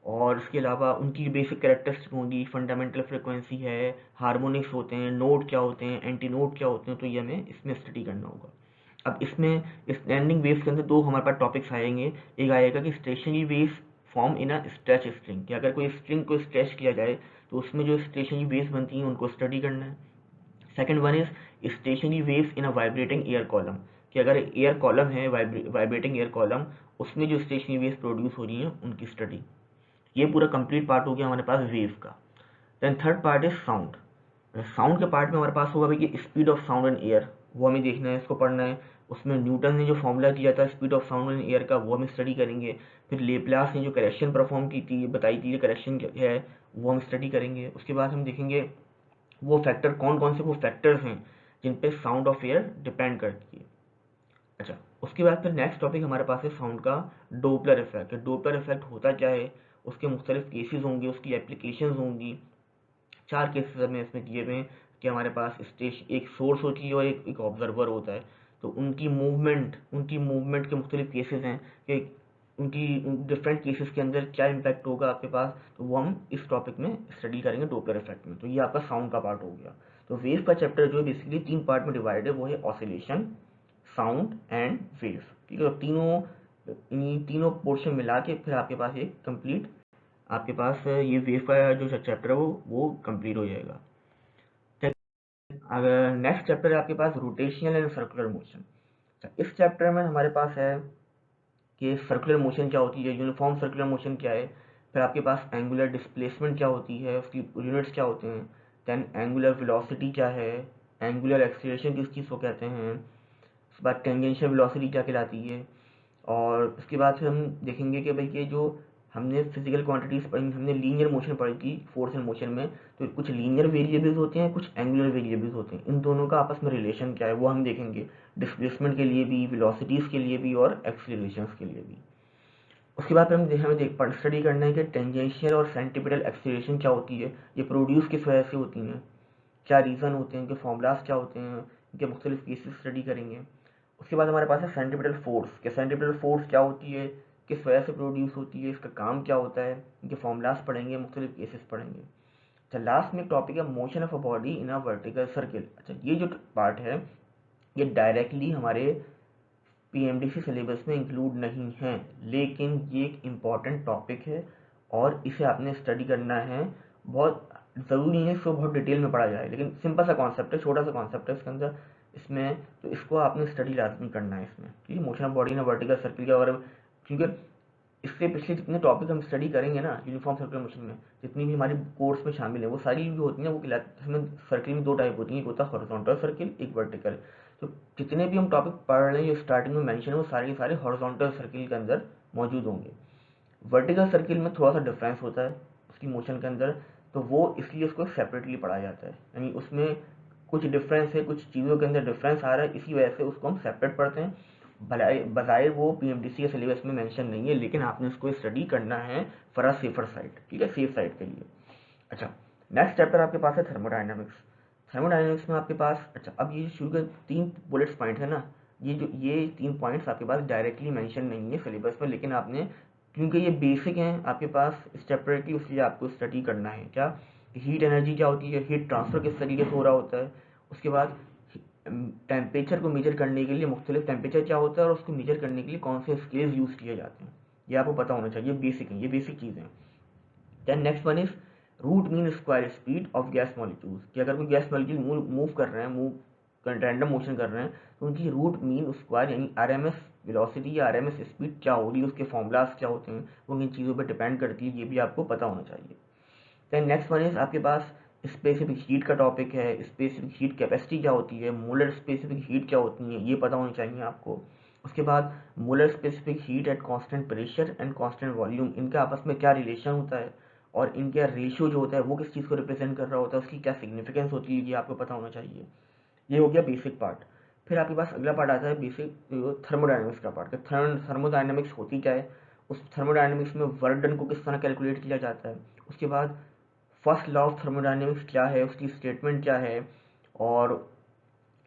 और इसके अलावा उनकी बेसिक कैरेक्टरिस्टिक होंगी, फंडामेंटल फ्रिक्वेंसी है, हार्मोनिक्स होते हैं, नोट क्या होते हैं, एंटी नोट क्या होते हैं, तो ये हमें इसमें स्टडी करना होगा। अब इसमें स्टैंडिंग वेव्स के अंदर 2 हमारे पास टॉपिक्स आएंगे। एक आएगा कि stationery waves form in a stretch string, कि अगर कोई स्ट्रिंग को स्ट्रेच किया जाए तो उसमें जो स्टेशनरी वेव्स बनती हैं उनको स्टडी करना है। Second one is stationary waves in a vibrating air column, कि अगर एयर कॉलम है, वाइब्रेटिंग एयर कॉलम, उसमें जो स्टेशनरी वेव्स प्रोड्यूस हो रही हैं उनकी स्टडी। ये पूरा कंप्लीट पार्ट हो गया हमारे पास वेव का। Then third part is sound. Sound के पार्ट में हमारे पास होगा भाई speed of sound in air, वो हमें देखना है, इसको पढ़ना है। उसमें न्यूटन ने जो फॉर्मूला दिया था speed of sound in air का, वो हम स्टडी करेंगे। फिर लेप्लास ने जो करेक्शन परफॉर्म की थी, बताई थी करेक्शन है, वो हम स्टडी करेंगे। उसके बाद हम देखेंगे वो फैक्टर कौन कौन से वो फैक्टर्स हैं जिन पे साउंड ऑफ एयर डिपेंड करती है। अच्छा, उसके बाद फिर नेक्स्ट टॉपिक हमारे पास है साउंड का डोपलर इफेक्ट। डोपलर इफेक्ट होता क्या है, उसके मुख्तलिफ केसेस होंगे, उसकी एप्लीकेशंस होंगी। 4 केसेस हमें इसमें दिए हुए हैं कि हमारे पास एक सोर्स होती है और एक ऑब्जर्वर होता है। तो उनकी मूवमेंट के मुख्तलिफ केसेस हैं कि उनकी डिफरेंट केसेस के अंदर क्या इम्पैक्ट होगा आपके पास, तो वो हम इस टॉपिक में स्टडी करेंगे डोपलर इफेक्ट में। तो ये आपका साउंड का पार्ट हो गया। तो वेव का चैप्टर जो है बेसिकली 3 पार्ट में डिवाइड है, वो है ऑसिलेशन, साउंड एंड वेव। ठीक है, तो तीनों पोर्शन मिला के फिर आपके पास एक कंप्लीट आपके पास ये वेव का जो चैप्टर है वो कंप्लीट हो जाएगा। अगर नेक्स्ट चैप्टर है आपके पास रोटेशनल एंड सर्कुलर मोशन। इस चैप्टर में हमारे पास है कि सर्कुलर मोशन क्या होती है, यूनिफॉर्म सर्कुलर मोशन क्या है, फिर आपके पास एंगुलर डिस्प्लेसमेंट क्या होती है, उसकी यूनिट्स क्या होते हैं, देन एंगुलर वेलोसिटी क्या है, एंगुलर एक्सीलरेशन किस चीज़ को कहते हैं, उसके बाद टेंजेंशियल वेलोसिटी क्या कहलाती है। और उसके बाद फिर हम देखेंगे कि भाई ये जो हमने फिजिकल क्वांटिटीज़ पढ़ी, हमने लीनियर मोशन पढ़ी थी फोर्स एंड मोशन में, तो कुछ लीनियर वेरिएबल्स होते हैं, कुछ एंगुलर वेरिएबल्स होते हैं, इन दोनों का आपस में रिलेशन क्या है वो हम देखेंगे, डिस्प्लेसमेंट के लिए भी, वेलोसिटीज़ के लिए भी और एक्सीलरेशंस के लिए भी। उसके बाद हमें स्टडी करना है कि टेंजेंशियल और सेंटीपिटल एक्सीलरेशन क्या होती है, ये प्रोड्यूस किस वजह से होती हैं, क्या रीज़न होते हैं, इनके फॉर्मूलाज क्या होते हैं, इनके मुख्तलिफ केसेस स्टडी करेंगे। उसके बाद हमारे पास है सेंटीपिटल फोर्स, कि सेंटीपिटल फोर्स क्या होती है, किस वजह से प्रोड्यूस होती है, इसका काम क्या होता है, इनके फॉर्मूलाज पढ़ेंगे, मुख्तलिफ केसेस पढ़ेंगे। अच्छा, लास्ट में टॉपिक है motion of a body in a vertical circle. अच्छा, ये जो पार्ट है ये डायरेक्टली हमारे पीएमडीसी सिलेबस में इंक्लूड नहीं है, लेकिन ये एक इम्पॉर्टेंट टॉपिक है और इसे आपने स्टडी करना है। बहुत ज़रूरी नहीं है इसको बहुत डिटेल में पढ़ा जाए, लेकिन सिंपल सा कॉन्सेप्ट है, छोटा सा कॉन्सेप्ट है इसके अंदर, इसमें तो इसको आपने स्टडी लाजमी करना है इसमें। ठीक है, motion of body in vertical circle के, और क्योंकि इससे पिछले जितने टॉपिक हम स्टडी करेंगे ना यूनिफॉर्म सर्कुलर मोशन में, जितनी भी हमारी कोर्स में शामिल है, वो सारी जो होती हैं वो इसमें सर्किल में 2 टाइप होती हैं, एक होता है हॉरिजॉन्टल सर्किल, एक वर्टिकल। तो जितने भी हम टॉपिक पढ़ रहे हैं जो स्टार्टिंग में मेंशन है वो सारे के सारे हॉरिजॉन्टल सर्किल के अंदर मौजूद होंगे। वर्टिकल सर्किल में थोड़ा सा डिफरेंस होता है उसकी मोशन के अंदर, तो वो इसलिए उसको सेपरेटली पढ़ा जाता है, यानी उसमें कुछ डिफरेंस है, कुछ चीज़ों के अंदर डिफरेंस आ रहा है, इसी वजह से उसको हम सेपरेट पढ़ते हैं। बजाय वो पीएमडीसी के सिलेबस में मेंशन नहीं है, लेकिन आपने उसको स्टडी करना है फॉर अ सेफर साइड, ठीक है, सेफ साइड के लिए। अच्छा, नेक्स्ट चैप्टर आपके पास है थर्मोडाइनमिक्स। थर्मोडाइनमिक्स में आपके पास, अच्छा अब ये शुरू के 3 बुलेट्स पॉइंट है ना, ये 3 पॉइंट्स आपके पास डायरेक्टली मेंशन नहीं है सिलेबस में, लेकिन आपने क्योंकि ये बेसिक हैं आपके पास इस चैप्टर की, उसलिए आपको स्टडी करना है। क्या हीट एनर्जी क्या होती है, हीट ट्रांसफर किस तरीके से हो रहा होता है, उसके बाद टेम्परेचर को मेजर करने के लिए मुख्तलिफ टेम्परेचर क्या होता है और उसको मेजर करने के लिए कौन से स्केल्स यूज़ किए जाते हैं, ये आपको पता होना चाहिए, बेसिक है, ये बेसिक चीज़ें हैं। Then next one is root mean square speed of gas molecules, कि अगर कोई गैस मॉलिक्यूल मूव कर रहे हैं, रैंडम मोशन कर रहे हैं, तो उनकी रूट मीन स्क्वायर यानी आरएमएस वेलोसिटी या आरएमएस स्पीड क्या होगी, उसके फॉर्मूलाज क्या होते हैं, वो इन चीज़ों पर डिपेंड करती है, ये भी आपको पता होना चाहिए। देन नेक्स्ट वन इज आपके पास स्पेसिफिक हीट का टॉपिक है, स्पेसिफिक हीट कैपेसिटी क्या होती है, मोलर स्पेसिफिक हीट क्या होती है, ये पता होनी चाहिए आपको। उसके बाद molar specific heat at constant pressure and constant volume, इनका आपस में क्या रिलेशन होता है और इनका रेशियो जो होता है वो किस चीज़ को रिप्रेजेंट कर रहा होता है, उसकी क्या सिग्निफिकेंस होती है, ये आपको पता होना चाहिए। ये हो गया बेसिक पार्ट। फिर आपके पास अगला पार्ट आता है बेसिक थर्मोडाइनमिक्स का पार्ट। थर्मोडाइनमिक्स होती क्या है, उस थर्मोडायनेमिक्स में वर्क डन को किस तरह कैलकुलेट किया जाता है। उसके बाद फर्स्ट लॉ ऑफ थर्मोडायनेमिक्स क्या है, उसकी स्टेटमेंट क्या है और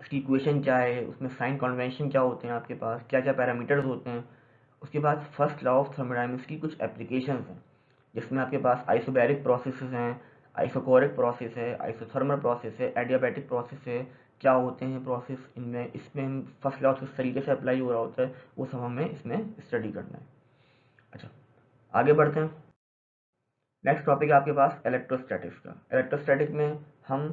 उसकी इक्वेशन क्या है, उसमें साइन कन्वेंशन क्या होते हैं, आपके पास क्या क्या पैरामीटर्स होते हैं। उसके बाद फर्स्ट लॉ ऑफ थर्मोडायनेमिक्स की कुछ एप्लीकेशंस हैं, जिसमें आपके पास आइसोबैरिक प्रोसेसेस हैं, आइसोकोरिक प्रोसेस है, आइसोथर्मल प्रोसेस है, एडियाबैटिक प्रोसेस है। क्या होते हैं प्रोसेस इनमें, इसमें हम फर्स्ट लॉ किस तरीके से अप्लाई हो रहा होता है, वो सब हमें इसमें स्टडी करना है। अच्छा, आगे बढ़ते हैं। नेक्स्ट टॉपिक है आपके पास इलेक्ट्रोस्टैटिक्स का। इलेक्ट्रोस्टैटिक में हम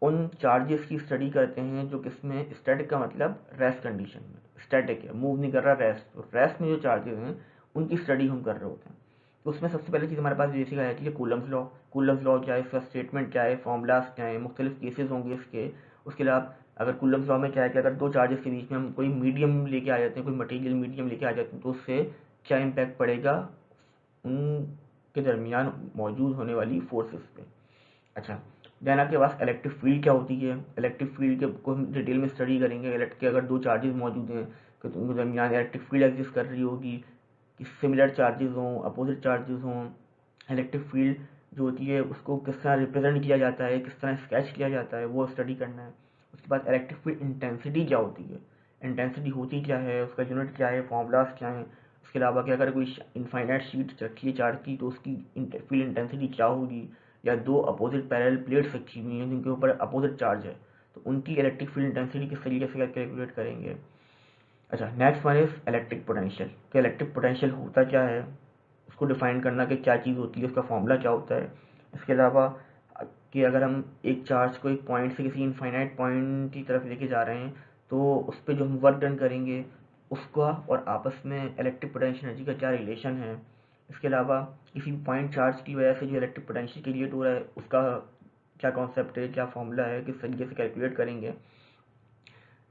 उन चार्जेस की स्टडी करते हैं जो किसमें, स्टैटिक का मतलब रेस्ट कंडीशन में, स्टैटिक है, मूव नहीं कर रहा, रेस्ट, तो रेस्ट में जो चार्जेस हैं उनकी स्टडी हम कर रहे होते हैं। तो उसमें सबसे पहले चीज़ हमारे पास बेसिक आ जाती है कूलम्स लॉ। कूलम्स लॉ क्या है, इसका स्टेटमेंट क्या है, फॉर्मूलाज क्या है, मुख्तलिफ केसेस होंगे इसके। उसके अलावा अगर कूलम्स लॉ में क्या है कि अगर दो चार्जेस के बीच में हम कोई मीडियम लेके आ जाते हैं, कोई मटेरियल मीडियम लेके आ जाते हैं, तो उससे क्या इम्पैक्ट पड़ेगा उनके दरमियान मौजूद होने वाली फोर्सेस पे। अच्छा, देन आपके पास इलेक्ट्रिक फील्ड क्या होती है। इलेक्ट्रिक फील्ड के को हम डिटेल में स्टडी करेंगे। इलेक्ट्रिक के अगर दो चार्जेस मौजूद हैं तो उनके दरमियान इलेक्ट्रिक फील्ड एग्जिस्ट कर रही होगी कि सिमिलर चार्जेस हों, अपोजिट चार्जेस हों। इलेक्ट्रिक फील्ड जो होती है उसको किस तरह रिप्रेजेंट किया जाता है, किस तरह स्केच किया जाता है, वो स्टडी करना है। उसके बाद इलेक्ट्रिक फील्ड इंटेंसिटी क्या होती है, इंटेंसिटी होती क्या है, उसका यूनिट क्या है, फॉर्मूलाज क्या है। उसके अलावा कि अगर कोई इनफाइनाइट शीट रखी है चार्ज की तो उसकी फील्ड इंटेंसिटी क्या होगी, या दो अपोजिट पैरेलल प्लेट्स रखी हुई हैं जिनके ऊपर अपोजिट चार्ज है तो उनकी इलेक्ट्रिक फील्ड इंटेंसिटी किस तरीके से कैलकुलेट करेंगे। अच्छा, next one is electric potential. कि इलेक्ट्रिक पोटेंशियल होता क्या है, उसको डिफाइन करना कि क्या चीज़ होती है, उसका फॉर्मूला क्या होता है। इसके अलावा कि अगर हम एक चार्ज को एक पॉइंट से किसी इनफाइनाइट पॉइंट की तरफ लेके जा रहे हैं तो उस पर जो हम वर्क डन करेंगे उसका और आपस में इलेक्ट्रिक पोटेंशियल एनर्जी का क्या रिलेशन है। इसके अलावा किसी पॉइंट चार्ज की वजह से जो इलेक्ट्रिक पोटेंशियल क्रिएट हो रहा है उसका क्या कॉन्सेप्ट है, क्या फॉर्मूला है, किस तरीके से कैलकुलेट करेंगे।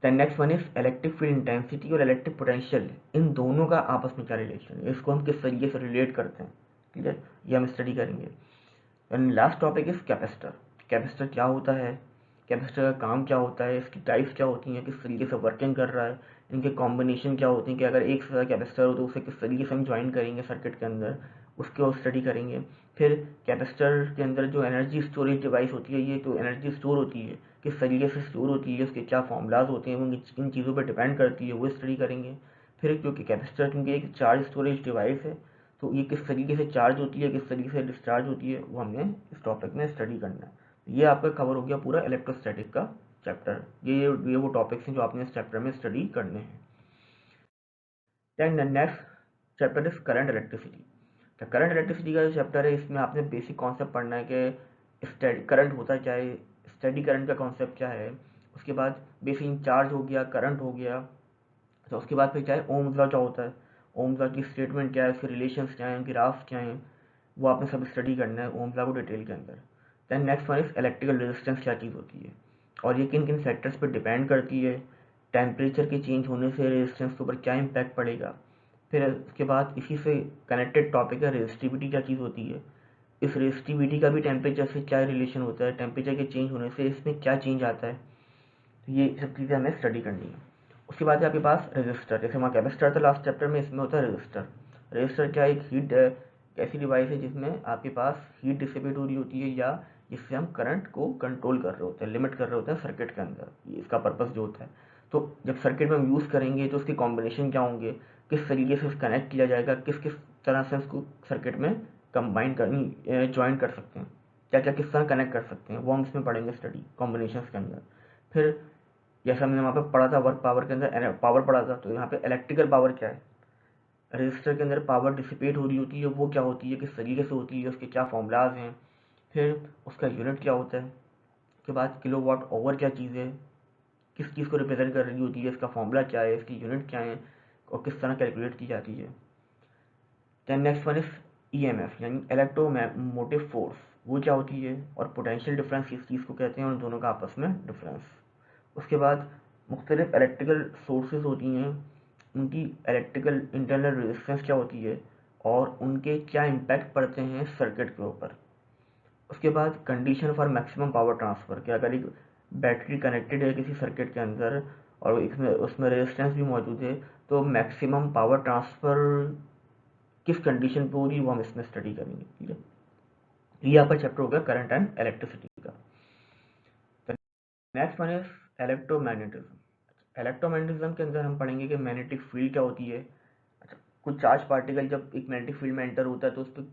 Then next one is electric field intensity और इलेक्ट्रिक पोटेंशियल, इन दोनों का आपस में क्या रिलेशन है, इसको हम किस तरीके से रिलेट करते हैं। ठीक है, ये हम स्टडी करेंगे। And last topic is capacitor. Capacitor क्या होता है, कैपेसिटर का काम क्या होता है, इसकी टाइप्स क्या होती हैं, किस तरीके से वर्किंग कर रहा है, इनके कॉम्बिनेशन क्या होते हैं, कि अगर एक से ज़्यादा कैपेसिटर हो तो उसे किस तरीके से हम ज्वाइन करेंगे सर्किट के अंदर, उसको स्टडी करेंगे। फिर कैपेसिटर के अंदर जो एनर्जी स्टोरेज डिवाइस होती है, ये तो एनर्जी स्टोर होती है किस तरीके से स्टोर होती है, उसके क्या फॉर्मूलाज होते हैं, वो इन चीज़ों पर डिपेंड करती है, वो स्टडी करेंगे। फिर क्योंकि कैपेसिटर क्योंकि एक चार्ज स्टोरेज डिवाइस है तो ये किस तरीके से चार्ज होती है, किस तरीके से डिस्चार्ज होती है, वो हमने इस टॉपिक में स्टडी करना है। ये आपका कवर हो गया पूरा इलेक्ट्रोस्टैटिक का चैप्टर। ये वो टॉपिक्स हैं जो आपने इस चैप्टर में स्टडी करने हैं। Then next chapter is current electricity. तो करंट इलेक्ट्रिसिटी का जो चैप्टर है इसमें आपने बेसिक कॉन्सेप्ट पढ़ना है कि स्टेडी करंट होता क्या है, स्टेडी करंट का कॉन्सेप्ट क्या है। उसके बाद बेसिक चार्ज हो गया, करंट हो गया। तो उसके बाद फिर क्या है, ओम्स लॉ क्या होता है, ओम्स लॉ की स्टेटमेंट क्या है, उसके रिलेशंस क्या हैं, उनके ग्राफ्स क्या हैं, वो आपने सब स्टडी करना है ओम्स लॉ को डिटेल के अंदर। Then next one is electrical resistance क्या चीज़ होती है और ये किन किन फैक्टर्स पर डिपेंड करती है, टेम्परेचर के चेंज होने से रेजिस्टेंस के ऊपर क्या इम्पैक्ट पड़ेगा। फिर उसके बाद इसी से कनेक्टेड टॉपिक है रेजिस्टिविटी क्या चीज़ होती है, इस रेजिस्टिविटी का भी टेम्परेचर से क्या रिलेशन होता है, टेम्परेचर के चेंज होने से इसमें क्या चेंज आता है। ये सब चीज़ें हमें स्टडी करनी है। उसके बाद है आपके पास रजिस्टर, जैसे हमारा कैपेसिटर था लास्ट चैप्टर में, इसमें होता है रजिस्टर। रजिस्टर क्या, एक हीट ऐसी डिवाइस है जिसमें आपके पास हीट डिसिपेट हो रही होती है या जिससे हम करंट को कंट्रोल कर रहे होते हैं, लिमिट कर रहे होते हैं सर्किट के अंदर, ये इसका पर्पस जो होता है। तो जब सर्किट में हम यूज़ करेंगे तो उसके कॉम्बिनेशन क्या होंगे, किस तरीके से कनेक्ट किया जाएगा, किस किस तरह से उसको सर्किट में कंबाइन करनी ज्वाइन कर सकते हैं, क्या क्या किस तरह कनेक्ट कर सकते हैं, वो हम इसमें पढ़ेंगे स्टडी कॉम्बिनेशन के अंदर। फिर जैसा हमने वहाँ पे पढ़ा था वर्क पावर के अंदर पावर पढ़ा था, तो यहाँ पे इलेक्ट्रिकल पावर क्या है, रजिस्टर के अंदर पावर डिसिपेट हो रही होती है वो क्या होती है, किस तरीके से होती है, उसके क्या फॉर्मूलाज हैं, फिर उसका यूनिट क्या होता है। उसके बाद किलो वाट ओवर क्या चीज़ है, किस चीज़ को रिप्रेजेंट कर रही होती है, इसका फॉर्मूला क्या है, इसकी यूनिट क्या है और किस तरह कैलकुलेट की जाती है। Then next one is EMF यानी इलेक्ट्रोमोटिव फोर्स, वो क्या होती है और पोटेंशियल डिफरेंस किस चीज़ को कहते हैं, उन दोनों का आपस में डिफरेंस। उसके बाद मुख्तलिफ इलेक्ट्रिकल सोर्सेज होती हैं, उनकी इलेक्ट्रिकल इंटरनल रेजिस्टेंस क्या होती है और उनके क्या इम्पैक्ट पड़ते हैं सर्किट के ऊपर। उसके बाद condition for maximum power transfer, कि अगर एक बैटरी कनेक्टेड है किसी सर्किट के अंदर और इसमें उसमें रेजिस्टेंस भी मौजूद है तो मैक्सिमम पावर ट्रांसफ़र किस कंडीशन पे हो रही है वो हम इसमें स्टडी करेंगे। ठीक है, ये आपका चैप्टर हो गया करंट एंड इलेक्ट्रिसिटी का। Next one is electromagnetism. Electromagnetism के अंदर हम पढ़ेंगे कि मैग्नेटिक फील्ड क्या होती है। अच्छा, कुछ चार्ज पार्टिकल जब एक मैग्नेटिक फील्ड में एंटर होता है तो उस पर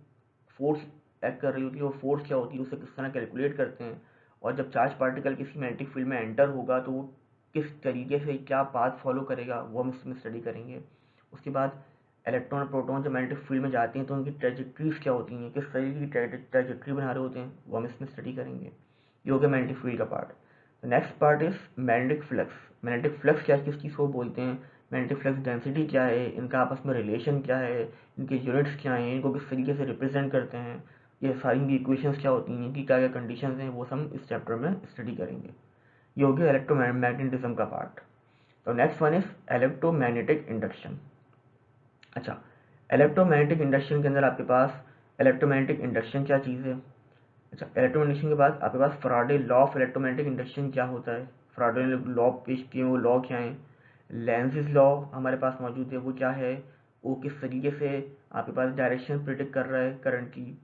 फोर्स एक्ट कर रही होती है, वो फोर्स क्या होती है उसे किस तरह कैलकुलेट करते हैं, और जब चार्ज पार्टिकल किसी मैग्नेटिक फील्ड में एंटर होगा तो वो किस तरीके से क्या पाथ फॉलो करेगा वो हम इसमें स्टडी करेंगे। उसके बाद इलेक्ट्रॉन और प्रोटॉन जब मैग्नेटिक फील्ड में जाते हैं तो उनकी ट्रेजेक्ट्रीज क्या होती हैं, किस तरीके की ट्रेजेक्ट्री बना रहे होते हैं वो हम इसमें स्टडी करेंगे। ये हो गया मैग्नेटिक फील्ड का part. Next part is magnetic flux. Magnetic flux क्या किस चीज़ को बोलते हैं, मैग्नेटिक फ्लक्स डेंसिटी क्या है, इनका आपस में रिलेशन क्या है, इनके यूनिट्स क्या हैं, इनको किस तरीके से रिप्रेजेंट करते हैं, ये सारी इनकी इक्वेशंस क्या होती हैं, इनकी क्या क्या कंडीशंस हैं, वो हम इस चैप्टर में स्टडी करेंगे। ये हो गया इलेक्ट्रोमैग्नेटिज्म का पार्ट। तो next one is electromagnetic induction. अच्छा, इलेक्ट्रोमैग्नेटिक इंडक्शन के अंदर आपके पास इलेक्ट्रोमैग्नेटिक इंडक्शन क्या चीज़ है। अच्छा, इलेक्ट्रोमैग्नेटिक के बाद आपके पास Faraday law of electromagnetic induction क्या होता है, फैराडे ने लॉ पेश किए वो लॉ क्या है। लेंज़िस लॉ हमारे पास मौजूद है, वो क्या है, वो किस तरीके से आपके पास डायरेक्शन प्रिडिक्ट कर रहा है करंट की,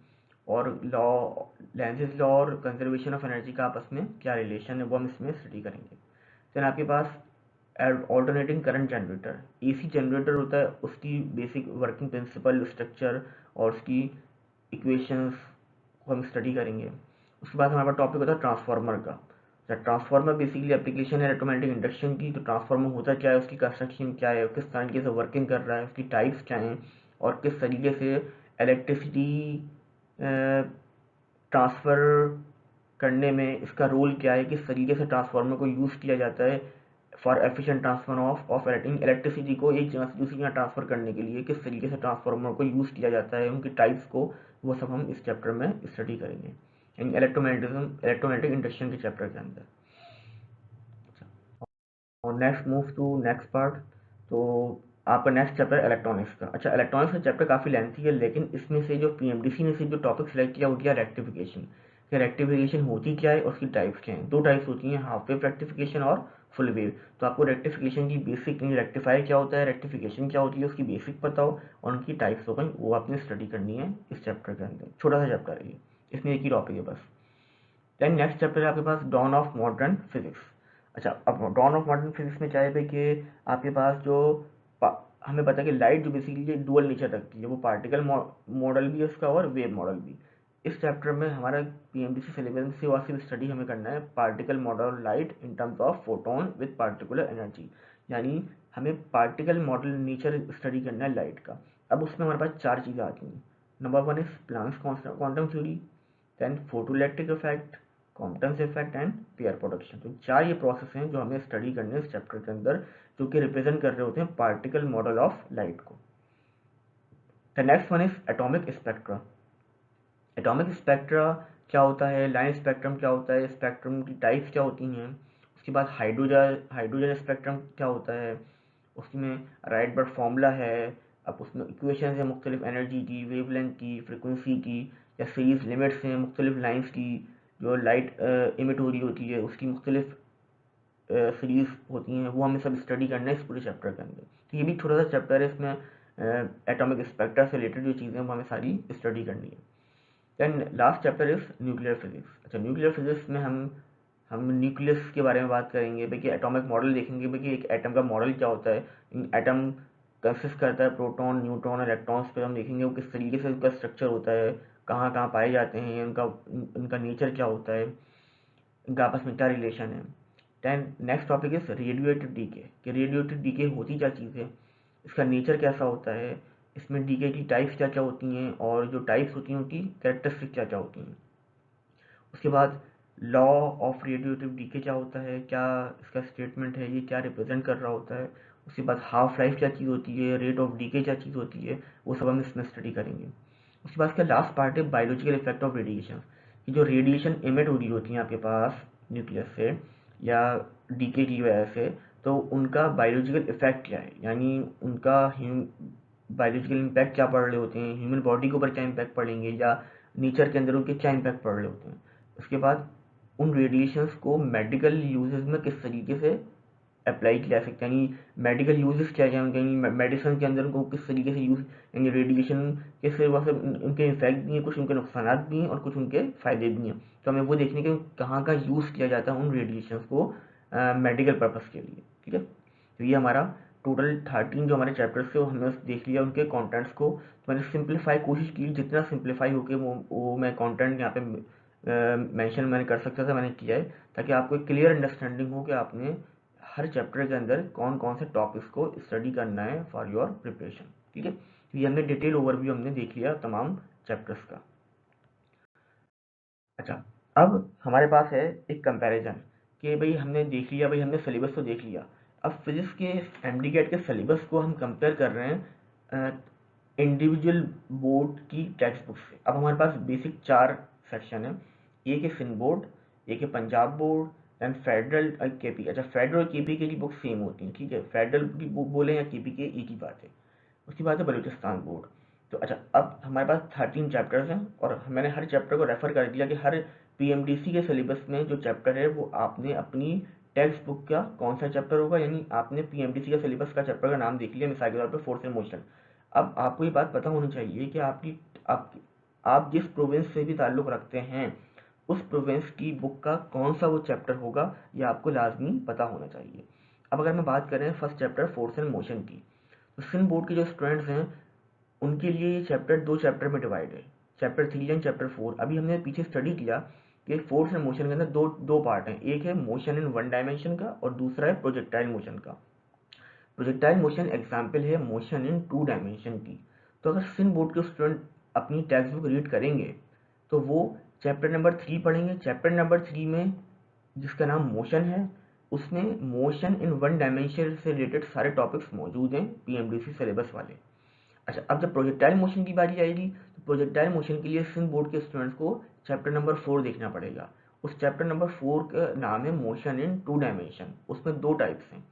और लॉ लेंज़िस लॉ और कंजर्वेशन ऑफ एनर्जी का आपस में क्या रिलेशन है वो हम इसमें स्टडी करेंगे। देन आपके पास alternating current generator, AC generator होता है, उसकी बेसिक वर्किंग प्रिंसिपल, स्ट्रक्चर और उसकी इक्वेशंस को हम स्टडी करेंगे। उसके बाद हमारे पास टॉपिक होता है ट्रांसफार्मर का। ट्रांसफार्मर बेसिकली एप्लीकेशन है इलेक्ट्रोमैग्नेटिक इंडक्शन की। तो ट्रांसफार्मर होता क्या है, उसकी कंस्ट्रक्शन क्या है, किस तरीके से वर्किंग कर रहा है, उसकी टाइप्स क्या हैं, और किस तरीके से इलेक्ट्रिसिटी ट्रांसफ़र करने में इसका रोल क्या है, किस तरीके से ट्रांसफार्मर को यूज़ किया जाता है for efficient transfer of electricity को एक जगह से दूसरी जगह ट्रांसफ़र करने के लिए किस तरीके से ट्रांसफार्मर को यूज़ किया जाता है, उनकी टाइप्स को, वो सब हम इस चैप्टर में स्टडी करेंगे इन इलेक्ट्रोमैग्नेटिक इंडक्शन के चैप्टर के अंदर। और next move to next part. तो आपका नेक्स्ट चैप्टर इलेक्ट्रॉनिक्स का। अच्छा, इलेक्ट्रॉनिक्स का चैप्टर काफ़ी लेंथी है, लेकिन इसमें से जो पीएमडीसी ने से जो टॉपिक सेलेक्ट किया वो किया रेक्टिफिकेशन। कि रेक्टिफिकेशन होती क्या है और उसकी टाइप्स क्या हैं। दो टाइप्स होती हैं, हाफ वेव रेक्टिफिकेशन और फुल वेव। तो आपको रेक्टिफिकेशन की बेसिक, रेक्टिफायर क्या होता है, रेक्टिफिकेशन क्या होती है, उसकी बेसिक पता हो और उनकी टाइप्स हो गई, वो आपने स्टडी करनी है इस चैप्टर के अंदर। छोटा सा चैप्टर है ये, इसमें एक ही टॉपिक है बस। देन नेक्स्ट चैप्टर है आपके पास डॉन ऑफ मॉडर्न फिजिक्स। अच्छा, अब डॉन ऑफ मॉडर्न फिजिक्स में क्या है कि आपके पास जो हमें पता है कि लाइट जो बेसिकली डुअल नेचर रखती है, वो पार्टिकल मॉडल भी है उसका और वेव मॉडल भी। इस चैप्टर में हमारा पीएमडीसी सिलेबस से और सिर्फ स्टडी हमें करना है particle model light in terms of photon with particular energy. यानी हमें पार्टिकल मॉडल नेचर स्टडी करना है लाइट का। अब उसमें हमारे पास चार चीज़ें आती हैं। Number one is Planck's quantum theory, then photoelectric effect, Compton's effect and pair production. तो चार ये प्रोसेस हैं जो हमें स्टडी करने हैं इस चैप्टर के अंदर, जो कि रिप्रेजेंट कर रहे होते हैं पार्टिकल मॉडल ऑफ लाइट को। The next one is atomic spectra. Atomic spectra क्या होता है, लाइन स्पेक्ट्रम क्या होता है, स्पेक्ट्रम की टाइप्स क्या होती हैं। उसके बाद हाइड्रोजन स्पेक्ट्रम क्या होता है, उसमें राइटबर्ग फार्मूला है। अब उसमें इक्वेशन है मुख्तलिफ एनर्जी की, वेवलेंथ की, फ्रिक्वेंसी की, या सीरीज लिमिट्स हैं मुख्तलिफ लाइन्स की, जो लाइट इमिट हो रही होती है उसकी मुख्तलिफ सीरीज होती हैं, वो हमें सब स्टडी करना है इस पूरे चैप्टर के अंदर। तो ये भी छोटा सा चैप्टर है, इसमें एटॉमिक स्पेक्ट्रा से रिलेटेड जो चीज़ें वो हमें सारी स्टडी करनी है। Then last chapter is nuclear physics. अच्छा, न्यूक्लियर फिजिक्स में हम न्यूक्लियस के बारे में बात करेंगे भाई, कि एटॉमिक मॉडल देखेंगे भाई कि एक एटम का मॉडल क्या होता है। एटम कंसिस्ट करता है प्रोटॉन, न्यूट्रॉन और इलेक्ट्रॉन्स पे हम देखेंगे वो किस तरीके से उनका स्ट्रक्चर होता है, कहाँ कहाँ पाए जाते हैं, उनका नेचर क्या होता है, इनका आपस में क्या रिलेशन है। Then next topic is radioactive decay. कि रेडियोएक्टिव डीके होती क्या चीज़ है, इसका नेचर कैसा होता है, इसमें डीके की टाइप्स क्या क्या होती हैं, और जो टाइप्स होती हैं उनकी कैरेक्टरिस्टिक क्या क्या होती हैं। उसके बाद लॉ ऑफ रेडियोएक्टिव डीके क्या होता है, क्या इसका स्टेटमेंट है, ये क्या रिप्रेजेंट कर रहा होता है। उसके बाद हाफ लाइफ क्या चीज़ होती है, रेट ऑफ डीके क्या चीज़ होती है, वो सब हम इसमें स्टडी करेंगे। उसके बाद इसका लास्ट पार्ट है बायोलॉजिकल इफेक्ट ऑफ रेडिएशन। कि जो रेडिएशन इमिट हो रही होती है आपके पास न्यूक्लियस से या डीके की वजह से, तो उनका बायोलॉजिकल इफेक्ट क्या है, यानी उनका बायोलॉजिकल इम्पैक्ट क्या पड़ रहे होते हैं, ह्यूमन बॉडी के ऊपर क्या इम्पैक्ट पड़ेंगे, या नेचर के अंदर उनके क्या इम्पैक्ट पड़ रहे होते हैं। उसके बाद उन रेडिएशंस को मेडिकल यूजेस में किस तरीके से अप्लाई किया जा सकता है, यानी मेडिकल यूजेस क्या क्या उनके, यानी मेडिसिन के अंदर उनको किस तरीके से यूज, यानी रेडिएशन के से वैसे उनके इफेक्ट भी हैं, कुछ उनके नुकसान भी हैं और कुछ उनके फ़ायदे भी हैं। तो हमें वो देखने के कहाँ का यूज़ किया जाता है उन रेडिएशंस को मेडिकल पर्पज़ के लिए। ठीक है, तो ये हमारा टोटल 13 जो हमारे चैप्टर्स थे वो हमने देख लिया, उनके कंटेंट्स को। तो मैंने सिंप्लीफाई कोशिश की, जितना सिंप्लीफाई होके वो मैं कंटेंट यहाँ पे मेंशन मैंने कर सकता था, मैंने किया है, ताकि आपको एक क्लियर अंडरस्टैंडिंग हो कि आपने हर चैप्टर के अंदर कौन कौन से टॉपिक्स को स्टडी करना है फॉर योर प्रिपरेशन। ठीक है, तो ये हमने डिटेल ओवरव्यू हमने देख लिया तमाम चैप्टर्स का। अच्छा, अब हमारे पास है एक कंपैरिजन कि भाई हमने देख लिया, भाई हमने सिलेबस तो देख लिया, अब फिजिक्स के एमडी कैट के सिलेबस को हम कंपेयर कर रहे हैं इंडिविजुअल बोर्ड की टेक्स्ट बुक से। अब हमारे पास बेसिक 4 सेक्शन है, एक है सिंध बोर्ड, एक है Punjab board, then federal KP. अच्छा, फेडरल और केपी की बुक सेम होती है, ठीक है, फेडरल की बुक बोले या केपी के, एक ही बात है। उसके बाद है बलूचिस्तान बोर्ड। तो अच्छा, अब हमारे पास 13 चैप्टर्स हैं और मैंने हर चैप्टर को रेफर कर दिया कि हर पीएमडीसी के सिलेबस में जो चैप्टर है वो आपने अपनी टेक्स्ट बुक का कौन सा चैप्टर होगा, यानी आपने पीएमडीसी का सिलेबस का चैप्टर का नाम देख लिया, मिसाल के तौर पर फोर्स एंड मोशन। अब आपको ये बात पता होनी चाहिए कि आप जिस प्रोविंस से भी ताल्लुक़ रखते हैं उस प्रोविंस की बुक का कौन सा वो चैप्टर होगा, ये आपको लाजमी पता होना चाहिए। अब अगर मैं बात करें first chapter force and motion की, तो सिंध बोर्ड के जो स्टूडेंट्स हैं उनके लिए ये चैप्टर 2 चैप्टर में डिवाइड है, चैप्टर 3 एंड चैप्टर 4। अभी हमने पीछे स्टडी किया कि फोर्स एंड मोशन के अंदर दो दो पार्ट हैं, एक है मोशन इन वन डायमेंशन का और दूसरा है प्रोजेक्टाइल मोशन का। प्रोजेक्टाइल मोशन एग्जाम्पल है मोशन इन 2 डायमेंशन की। तो अगर सिंध बोर्ड के स्टूडेंट अपनी टेक्स्ट बुक रीड करेंगे तो वो चैप्टर नंबर 3 पढ़ेंगे। चैप्टर नंबर 3 में जिसका नाम मोशन है, उसमें मोशन इन वन डायमेंशन से रिलेटेड सारे टॉपिक्स मौजूद हैं पीएमडीसी सिलेबस वाले। अच्छा, अब जब प्रोजेक्टाइल मोशन की बारी आएगी तो प्रोजेक्टाइल मोशन के लिए सिंध बोर्ड के स्टूडेंट्स को चैप्टर नंबर 4 देखना पड़ेगा। उस चैप्टर नंबर 4 का नाम है मोशन इन 2 डायमेंशन। उसमें 2 टाइप्स हैं।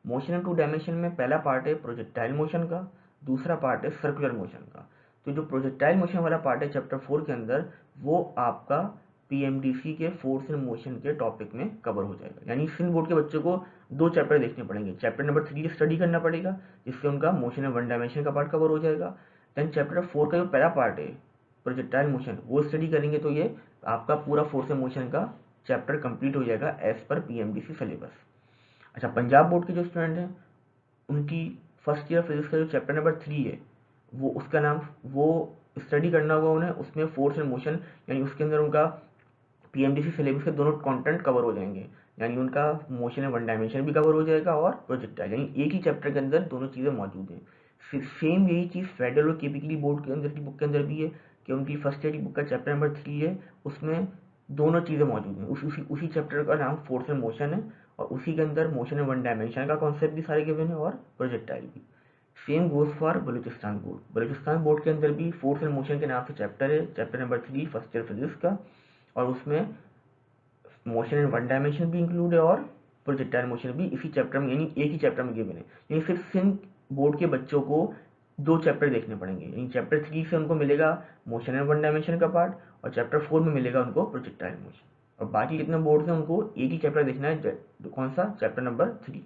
मोशन इन 2 डायमेंशन में पहला पार्ट है प्रोजेक्टाइल मोशन का, दूसरा पार्ट है सर्कुलर मोशन का। तो जो प्रोजेक्टाइल मोशन वाला पार्ट है चैप्टर 4 के अंदर, वो आपका पीएमडीसी के फोर्स एंड मोशन के टॉपिक में कवर हो जाएगा। यानी सिंध बोर्ड के बच्चों को 2 चैप्टर देखने पड़ेंगे, चैप्टर नंबर 3 स्टडी करना पड़ेगा जिससे उनका मोशन इन वन डायमेंशन का पार्ट कवर हो जाएगा। देन चैप्टर 4 का जो पहला पार्ट है प्रोजेक्टाइल मोशन, वो स्टडी करेंगे तो ये आपका पूरा फोर्स एंड मोशन का चैप्टर कंप्लीट हो जाएगा एज पर पीएमडीसी सिलेबस। अच्छा, पंजाब बोर्ड के जो स्टूडेंट हैं उनकी फर्स्ट ईयर फिजिक्स का जो चैप्टर नंबर 3 है, वो उसका नाम वो स्टडी करना होगा उन्हें। उसमें फोर्स एंड मोशन, यानी उसके अंदर उनका पीएमडीसी सिलेबस के दोनों कंटेंट कवर हो जाएंगे, यानी उनका मोशन एंड वन डायमेंशन भी कवर हो जाएगा और प्रोजेक्टाइल, यानी एक ही चैप्टर के अंदर दोनों चीज़ें मौजूद हैं। सेम यही चीज़ फेडरल और केपी बोर्ड के अंदर की बुक के अंदर भी है कि उनकी फर्स्ट ईयर की बुक का चैप्टर नंबर 3 है, उसमें दोनों चीज़ें मौजूद हैं। उसी चैप्टर का नाम फोर्स एंड मोशन है और उसी के अंदर मोशन एंड वन डायमेंशन का कॉन्सेप्ट भी सारे गिवन है और प्रोजेक्टाइल भी। Same goes for Balochistan board. Balochistan board के अंदर भी फोर्स एंड मोशन के नाम से चैप्टर है, chapter number 3 first year physics का, और उसमें मोशन इन वन डायमेंशन भी इंक्लूड है और प्रोजेक्टाइल मोशन भी इसी चैप्टर में, यानी एक ही चैप्टर में गिवन है। यानी सिर्फ सिंध बोर्ड के बच्चों को 2 चैप्टर देखने पड़ेंगे, यानी चैप्टर 3 से उनको मिलेगा मोशन इन वन डायमेंशन का पार्ट और चैप्टर 4 में मिलेगा उनको प्रोजेक्टाइल मोशन। और बाकी जितने बोर्ड हैं उनको एक ही चैप्टर देखना है, कौन सा, चैप्टर नंबर 3।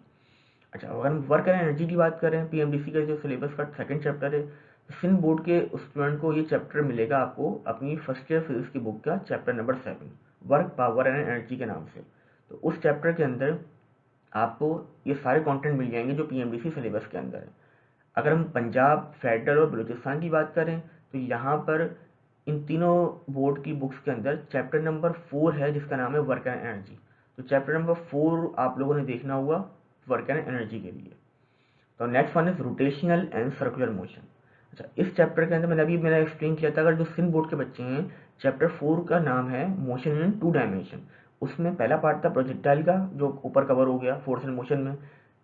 अच्छा, अगर हम वर्क एंड एनर्जी की बात करें, पीएमडीसी का जो सिलेबस का सेकंड चैप्टर है, सिंध बोर्ड के स्टूडेंट को ये चैप्टर मिलेगा आपको अपनी फर्स्ट ईयर फिजिक्स की बुक का chapter number 7, work power and energy के नाम से। तो उस चैप्टर के अंदर आपको ये सारे कंटेंट मिल जाएंगे जो पीएमडीसी सिलेबस के अंदर है। अगर हम पंजाब, फेडरल और बलूचिस्तान की बात करें तो यहाँ पर इन तीनों बोर्ड की बुक्स के अंदर चैप्टर नंबर 4 है जिसका नाम है वर्क एंड एनर्जी। तो चैप्टर नंबर 4 आप लोगों ने देखना होगा वर्क एंड एनर्जी के लिए। तो next one is rotational and circular motion. अच्छा, इस चैप्टर के अंदर मैंने एक्सप्लेन किया था, अगर जो सिंध बोर्ड के बच्चे हैं, चैप्टर 4 का नाम है मोशन इन 2 डायमेंशन। उसमें पहला पार्ट था प्रोजेक्टाइल का जो ऊपर कवर हो गया फोर्स एंड मोशन में।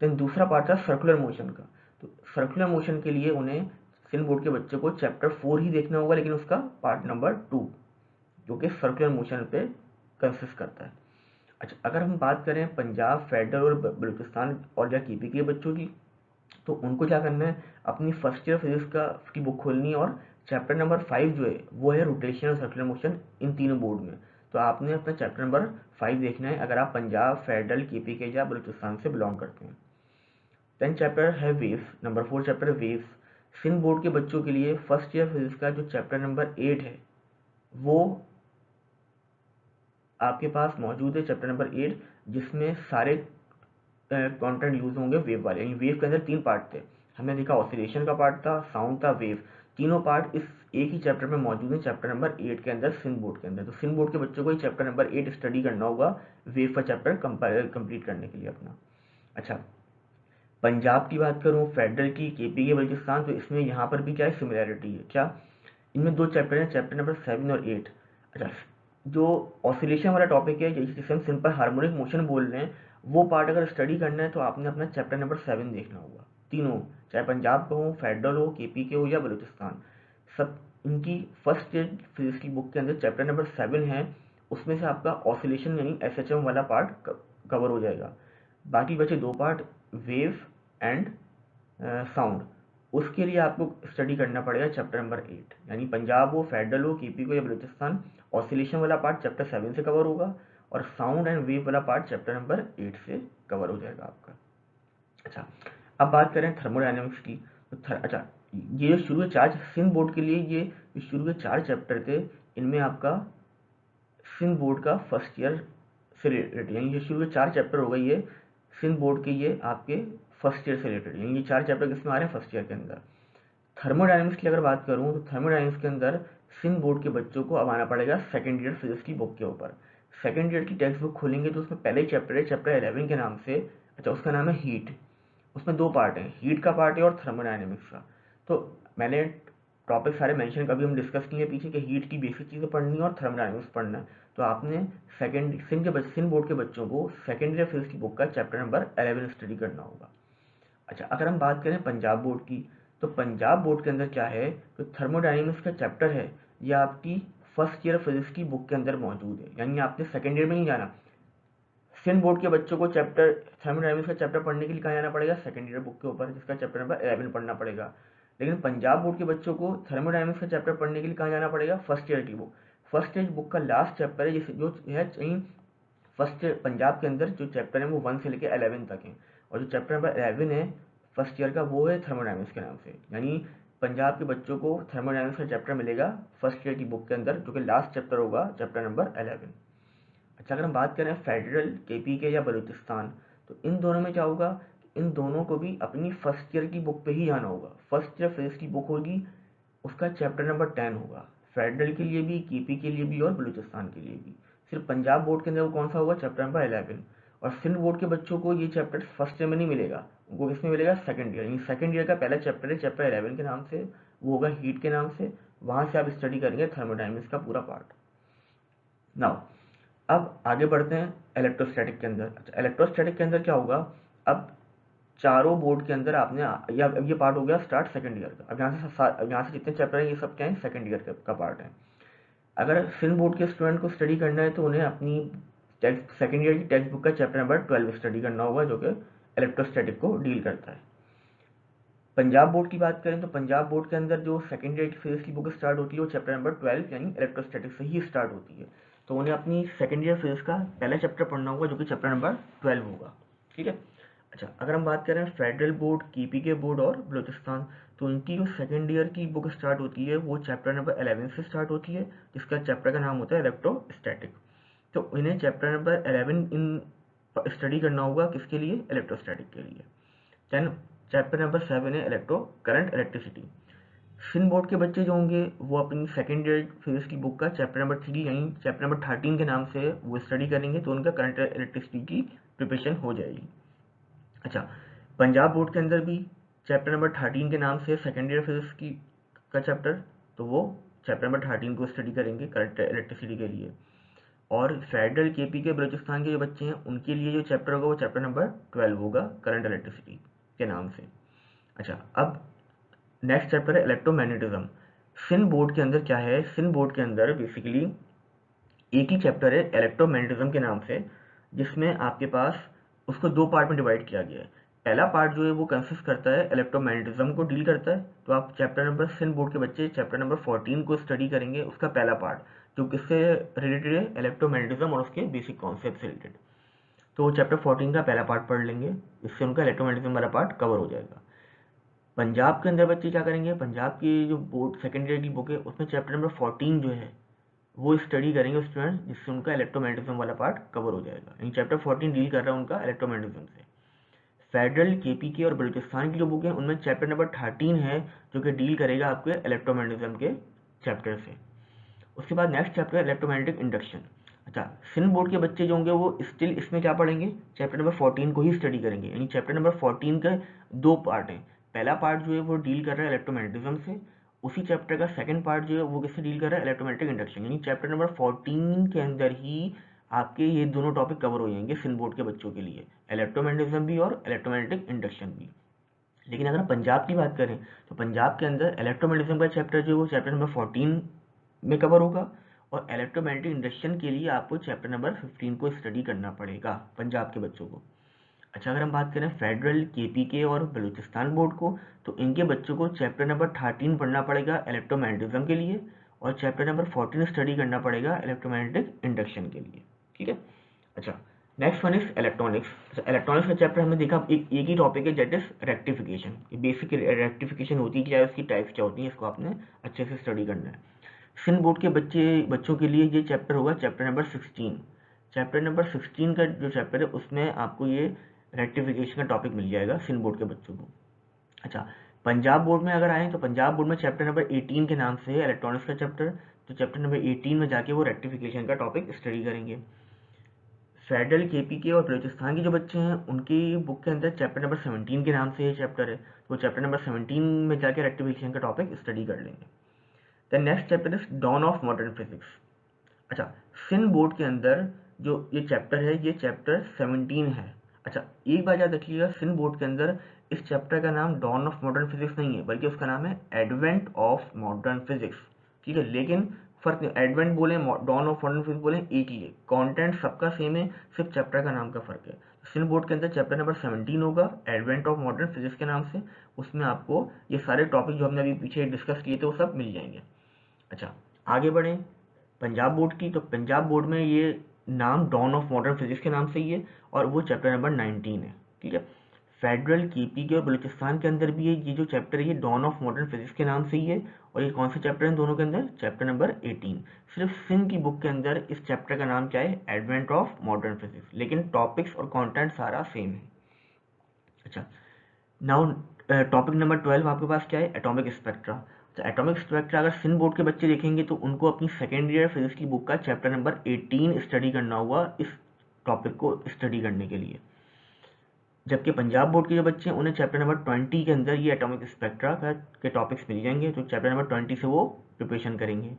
देन दूसरा पार्ट था सर्कुलर मोशन का। तो सर्कुलर मोशन के लिए उन्हें सिंध बोर्ड के बच्चों को चैप्टर 4 ही देखना होगा, लेकिन उसका पार्ट नंबर 2 जो कि सर्कुलर मोशन पे कंसिस्ट करता है। अच्छा, अगर हम बात करें पंजाब, फेडरल और बलूचिस्तान और या केपी के बच्चों की, तो उनको क्या करना है, अपनी फर्स्ट ईयर फिजिक्स की बुक खोलनी है और चैप्टर नंबर 5 जो है वो है रोटेशन और सर्कुलर मोशन इन तीनों बोर्ड में। तो आपने अपना चैप्टर नंबर 5 देखना है अगर आप पंजाब, फेडरल, KPK या बलूचिस्तान से बिलोंग करते हैं। 10 चैप्टर है waves, number 4 chapter waves. Sindh board के बच्चों के लिए फर्स्ट ईयर फिजिक्स का जो चैप्टर नंबर 8 है वो आपके पास मौजूद है, चैप्टर नंबर 8, जिसमें सारे कंटेंट यूज होंगे वेव वाले। यानी वेव के अंदर 3 पार्ट थे, हमने देखा ऑसिलेशन का पार्ट था, साउंड था, वेव। तीनों पार्ट इस एक ही चैप्टर में मौजूद है, चैप्टर नंबर 8 के अंदर, सिंध बोर्ड के अंदर। तो सिंध बोर्ड के बच्चों को चैप्टर नंबर 8 स्टडी करना होगा वेव का चैप्टर कंप्लीट करने के लिए अपना। अच्छा, पंजाब की बात करूँ, फेडरल की, KPK, बलूचिस्तान, तो इसमें यहाँ पर भी क्या है, सिमिलैरिटी है। क्या, इनमें 2 चैप्टर हैं, चैप्टर नंबर 7 और 8। अच्छा, जो ऑसिलेशन वाला टॉपिक है, जिसे हम सिंपल हार्मोनिक मोशन बोल रहे हैं, वो पार्ट अगर स्टडी करना है तो आपने अपना चैप्टर नंबर 7 देखना होगा। तीनों, चाहे पंजाब का हो, फेडरल हो, KPK हो या बलूचिस्तान, सब इनकी फर्स्ट ईयर फिजिक्स की बुक के अंदर चैप्टर नंबर 7 है, उसमें से आपका ऑसिलेशन यानी SHM वाला पार्ट कवर हो जाएगा। बाकी बचे 2 पार्ट, वेव एंड साउंड, उसके लिए आपको स्टडी करना पड़ेगा चैप्टर नंबर 8। यानी पंजाब हो, फेडरल हो, KPK या बलूचिस्तान, ऑसिलेशन वाला पार्ट चैप्टर 7 से कवर होगा और साउंड एंड वेव वाला पार्ट चैप्टर नंबर 8 से कवर हो जाएगा आपका। अच्छा, अब बात करें थर्मोडायनेमिक्स की। तो अच्छा, ये जो शुरू के 4 सिंध बोर्ड के लिए ये शुरू के 4 चैप्टर थे, इनमें आपका सिंध बोर्ड का फर्स्ट ईयर से रिलेटेड, यानी ये शुरू के 4 चैप्टर हो गए, ये सिंध बोर्ड के ये आपके फर्स्ट ईयर से रिलेटेड, यानी ये 4 चैप्टर किसमें आ रहे हैं, फर्स्ट ईयर के अंदर। थर्मोडायनेमिक्स की अगर बात करूं तो थर्मोडायनेमिक्स के अंदर सिंध बोर्ड के बच्चों को अब आना पड़ेगा सेकेंड ईयर फिजिक्स की बुक के ऊपर। सेकेंड ईयर की टेक्स्ट बुक खोलेंगे तो उसमें पहले ही चैप्टर है, चैप्टर 11 के नाम से। अच्छा, उसका नाम है हीट। उसमें 2 पार्ट हैं, हीट का पार्ट है और थर्मोडायनेमिक्स का। तो मैंने टॉपिक सारे मेंशन कभी हम डिस्कस किए पीछे कि हीट की बेसिक चीज़ें पढ़नी है और थर्मोडायनेमिक्स पढ़ना है। तो आपने सिंध बोर्ड के बच्चों को सेकेंड ईयर फिजिक्स की बुक का चैप्टर नंबर 11 स्टडी करना होगा। अच्छा, अगर हम बात करें पंजाब बोर्ड की, तो पंजाब बोर्ड के अंदर क्या है, तो थर्मोडायनेमिक्स का चैप्टर है, ये आपकी फर्स्ट ईयर फिजिक्स की बुक के अंदर मौजूद है। यानी आपने सेकेंड ईयर में नहीं जाना, सिंध बोर्ड के बच्चों को चैप्टर थर्मोडायनेमिक्स का चैप्टर पढ़ने के लिए कहाँ जाना पड़ेगा, सेकेंड ईयर बुक के ऊपर, जिसका चैप्टर नंबर 11 पढ़ना पड़ेगा। लेकिन पंजाब बोर्ड के बच्चों को थर्मोडायनेमिक्स का चैप्टर पढ़ने के लिए कहाँ जाना पड़ेगा, फर्स्ट ईयर की बुक। फर्स्ट ईयर बुक का लास्ट चैप्टर है, जिसे जो है फर्स्ट पंजाब के अंदर जो चैप्टर है वो 1 से लेकर 11 तक है, और जो चैप्टर नंबर 11 है फर्स्ट ईयर का वो है थर्मोडायनेमिक्स के नाम से। यानी पंजाब के बच्चों को थर्मोडायनेमिक्स का चैप्टर मिलेगा फर्स्ट ईयर की बुक के अंदर, जो कि लास्ट चैप्टर होगा, चैप्टर नंबर 11। अच्छा, अगर हम बात करें फेडरल, KPK या बलूचिस्तान, तो इन दोनों में क्या होगा, इन दोनों को भी अपनी फर्स्ट ईयर की बुक पे ही जाना होगा। फर्स्ट ईयर फिजिक्स की बुक होगी, उसका चैप्टर नंबर 10 होगा, फेडरल के लिए भी, KPK के लिए भी और बलूचिस्तान के लिए भी। सिर्फ पंजाब बोर्ड के अंदर वो कौन सा होगा, चैप्टर नंबर 11। और सिंध बोर्ड के बच्चों को ये चैप्टर फर्स्ट ईयर में नहीं मिलेगा, उनको किसमें मिलेगा, सेकंड ईयर। यानी सेकंड ईयर का पहला चैप्टर है, चैप्टर 11 के नाम से, वो होगा हीट के नाम से। वहाँ से आप स्टडी करेंगे थर्मोडायनेमिक्स का पूरा पार्ट। नाउ अब आगे बढ़ते हैं इलेक्ट्रोस्टैटिक के अंदर। अच्छा, इलेक्ट्रोस्टैटिक के अंदर क्या होगा, अब चारों बोर्ड के अंदर आपने ये पार्ट हो गया स्टार्ट सेकंड ईयर का। अब यहाँ से जितने चैप्टर हैं ये सब क्या है, सेकंड ईयर का पार्ट है। अगर सिंध बोर्ड के स्टूडेंट को स्टडी करना है तो उन्हें अपनी सेकंड ईयर की टेक्स्ट बुक का चैप्टर नंबर 12 स्टडी करना होगा, जो कि इलेक्ट्रोस्टैटिक को डील करता है। पंजाब बोर्ड की बात करें तो पंजाब बोर्ड के अंदर जो सेकंड ईयर की फिजिक्स की बुक स्टार्ट होती है वो चैप्टर नंबर 12 यानी इलेक्ट्रोस्टैटिक से ही स्टार्ट होती है। तो उन्हें अपनी सेकंड ईयर फिजिक्स का पहला चैप्टर पढ़ना होगा, जो कि चैप्टर नंबर 12 होगा। ठीक है। अच्छा, अगर हम बात करें फेडरल बोर्ड, KPK बोर्ड और बलूचिस्तान, तो उनकी जो सेकंड ईयर की बुक स्टार्ट होती है वो चैप्टर नंबर 11 से स्टार्ट होती है, जिसका चैप्टर का नाम होता है इलेक्ट्रोस्टैटिक। तो इन्हें चैप्टर नंबर 11 इन स्टडी करना होगा, किसके लिए, इलेक्ट्रोस्टैटिक के लिए। देन चैप्टर नंबर 7 है electro current electricity. Sindh board के बच्चे जो होंगे वो अपनी सेकेंड ईयर फिजिक्स की बुक का चैप्टर नंबर 3 यानी चैप्टर नंबर 13 के नाम से वो स्टडी करेंगे, तो उनका करंट इलेक्ट्रिसिटी की प्रिपरेशन हो जाएगी। अच्छा, पंजाब बोर्ड के अंदर भी चैप्टर नंबर 13 के नाम से सेकेंड ईयर फिजिक्स की का चैप्टर, तो वो चैप्टर नंबर 13 को स्टडी करेंगे करंट इलेक्ट्रिसिटी के लिए। और फेडरल, KPK, बलूचिस्तान के जो बच्चे हैं उनके लिए जो चैप्टर होगा वो चैप्टर नंबर 12 होगा, करंट इलेक्ट्रिसिटी के नाम से। अच्छा, अब नेक्स्ट चैप्टर है इलेक्ट्रोमैग्नेटिज्म। सिंध बोर्ड के अंदर क्या है, सिंध बोर्ड के अंदर बेसिकली एक ही चैप्टर है इलेक्ट्रोमैग्नेटिज्म के नाम से, जिसमें आपके पास उसको 2 पार्ट में डिवाइड किया गया है। पहला पार्ट जो है वो कंसिस्ट करता है इलेक्ट्रोमैग्नेटिज्म को डील करता है, तो आप चैप्टर नंबर सिंध बोर्ड के बच्चे चैप्टर नंबर 14 को स्टडी करेंगे, उसका पहला पार्ट, जो किससे रिलेटेड है, इलेक्ट्रोमैग्नेटिज्म और उसके बेसिक कॉन्सेप्ट से रिलेटेड। तो वो चैप्टर 14 का पहला पार्ट पढ़ लेंगे, इससे उनका इलेक्ट्रोमैग्नेटिज्म वाला पार्ट कवर हो जाएगा। पंजाब के अंदर बच्चे क्या करेंगे, पंजाब की जो बोर्ड सेकेंड ईयर की बुक है उसमें चैप्टर नंबर 14 जो है वो स्टडी करेंगे स्टूडेंट, जिससे उनका इलेक्ट्रोमैग्नेटिज्म वाला पार्ट कवर हो जाएगा। यानी चैप्टर 14 डील कर रहा है उनका इलेक्ट्रोमैग्नेटिज्म से। फेडरल, केपीके और बलूचिस्तान की जो बुक है उनमें चैप्टर नंबर 13 है जो कि डील करेगा आपके इलेक्ट्रोमैग्नेटिज्म के चैप्टर से। उसके बाद नेक्स्ट चैप्टर इलेक्ट्रोमैग्नेटिक इंडक्शन। अच्छा, सिंध बोर्ड के बच्चे जो होंगे वो स्टिल इसमें क्या पढ़ेंगे, चैप्टर नंबर 14 को ही स्टडी करेंगे। यानी चैप्टर नंबर 14 का दो पार्ट हैं। पहला पार्ट जो है वो डील कर रहा है इलेक्ट्रोमैग्नेटिज्म से, उसी चैप्टर का सेकंड पार्ट जो है वो किससे डील कर रहा है, इलेक्ट्रोमैग्नेटिक इंडक्शन। यानी चैप्टर नंबर 14 के अंदर ही आपके ये दोनों टॉपिक कवर हो जाएंगे सिंध बोर्ड के बच्चों के लिए, इलेक्ट्रोमैग्नेटिज्म भी और इलेक्ट्रोमैग्नेटिक इंडक्शन भी। लेकिन अगर हम पंजाब की बात करें तो पंजाब के अंदर इलेक्ट्रोमैग्नेटिज्म का चैप्टर जो है वो चैप्टर नंबर 14 में कवर होगा, और इलेक्ट्रोमैग्नेटिक इंडक्शन के लिए आपको चैप्टर नंबर 15 को स्टडी करना पड़ेगा पंजाब के बच्चों को। अच्छा, अगर हम बात करें फेडरल, केपीके और बलूचिस्तान बोर्ड को, तो इनके बच्चों को चैप्टर नंबर 13 पढ़ना पड़ेगा इलेक्ट्रोमैग्नेटिज्म के लिए, और चैप्टर नंबर 14 स्टडी करना पड़ेगा इलेक्ट्रोमैग्नेटिक इंडक्शन के लिए। ठीक है। अच्छा, next one is electronics. Electronics का चैप्टर हमने देखा एक ही टॉपिक है, that is rectification. Basic rectification होती है क्या है, उसकी टाइप्स क्या होती हैं, इसको आपने अच्छे से स्टडी करना है। सिंध बोर्ड के बच्चों के लिए ये चैप्टर होगा चैप्टर नंबर 16। चैप्टर नंबर 16 का जो चैप्टर है उसमें आपको ये रेक्टिफिकेशन का टॉपिक मिल जाएगा सिंध बोर्ड के बच्चों को। अच्छा, पंजाब बोर्ड में अगर आए तो पंजाब बोर्ड में चैप्टर नंबर 18 के नाम से है इलेक्ट्रॉनिक्स का चैप्टर, तो चैप्टर नंबर 18 में जाके वो रेक्टिफिकेशन का टॉपिक स्टडी करेंगे। फेडरल, केपीके और बलूचिस्तान के जो बच्चे हैं उनकी बुक के अंदर चैप्टर नंबर 17 के नाम से ये चैप्टर है, तो चैप्टर नंबर 17 में जाके रेक्टिफिकेशन का टॉपिक स्टडी कर लेंगे। The next chapter is dawn of modern physics. अच्छा, सिंध बोर्ड के अंदर जो ये चैप्टर है ये चैप्टर 17 है। अच्छा, एक बात याद रखिएगा, सिंध बोर्ड के अंदर इस चैप्टर का नाम डॉन ऑफ मॉडर्न फिजिक्स नहीं है, बल्कि उसका नाम है एडवेंट ऑफ मॉडर्न फिजिक्स। ठीक है, लेकिन फर्क नहीं, एडवेंट बोले डॉन ऑफ मॉडर्न फिजिक्स बोले एक ही है, कंटेंट सबका सेम है, सिर्फ चैप्टर का नाम का फर्क है। सिंध बोर्ड के अंदर चैप्टर नंबर 17 होगा एडवेंट ऑफ मॉडर्न फिजिक्स के नाम से, उसमें आपको ये सारे टॉपिक जो हमने अभी पीछे डिस्कस किए थे वो सब मिल जाएंगे। अच्छा, आगे बढ़ें पंजाब बोर्ड की, तो पंजाब बोर्ड में ये नाम डॉन ऑफ मॉडर्न फिजिक्स के नाम से ही है, और वो चैप्टर नंबर 19 है। ठीक है, फेडरल, केपीके और बलूचिस्तान के अंदर भी ये जो चैप्टर है ये डॉन ऑफ मॉडर्न फिजिक्स के नाम से ही है, और ये कौन से चैप्टर हैं दोनों के अंदर, चैप्टर नंबर 18। सिर्फ सिंध की बुक के अंदर इस चैप्टर का नाम क्या है, एडवेंट ऑफ मॉडर्न फिजिक्स, लेकिन टॉपिक्स और कॉन्टेंट सारा सेम है। अच्छा, नाउ टॉपिक नंबर 12 आपके पास क्या है, एटॉमिक स्पेक्ट्रा। तो एटॉमिक स्पेक्ट्रा अगर सिंध बोर्ड के बच्चे देखेंगे तो उनको अपनी सेकेंड ईयर फिजिक्स की बुक का चैप्टर नंबर 18 स्टडी करना होगा इस टॉपिक को स्टडी करने के लिए। जबकि पंजाब बोर्ड के जो बच्चे हैं उन्हें चैप्टर नंबर 20 के अंदर ये एटॉमिक स्पेक्ट्रा के टॉपिक्स मिल जाएंगे, तो चैप्टर नंबर 20 से वो प्रिपरेशन करेंगे।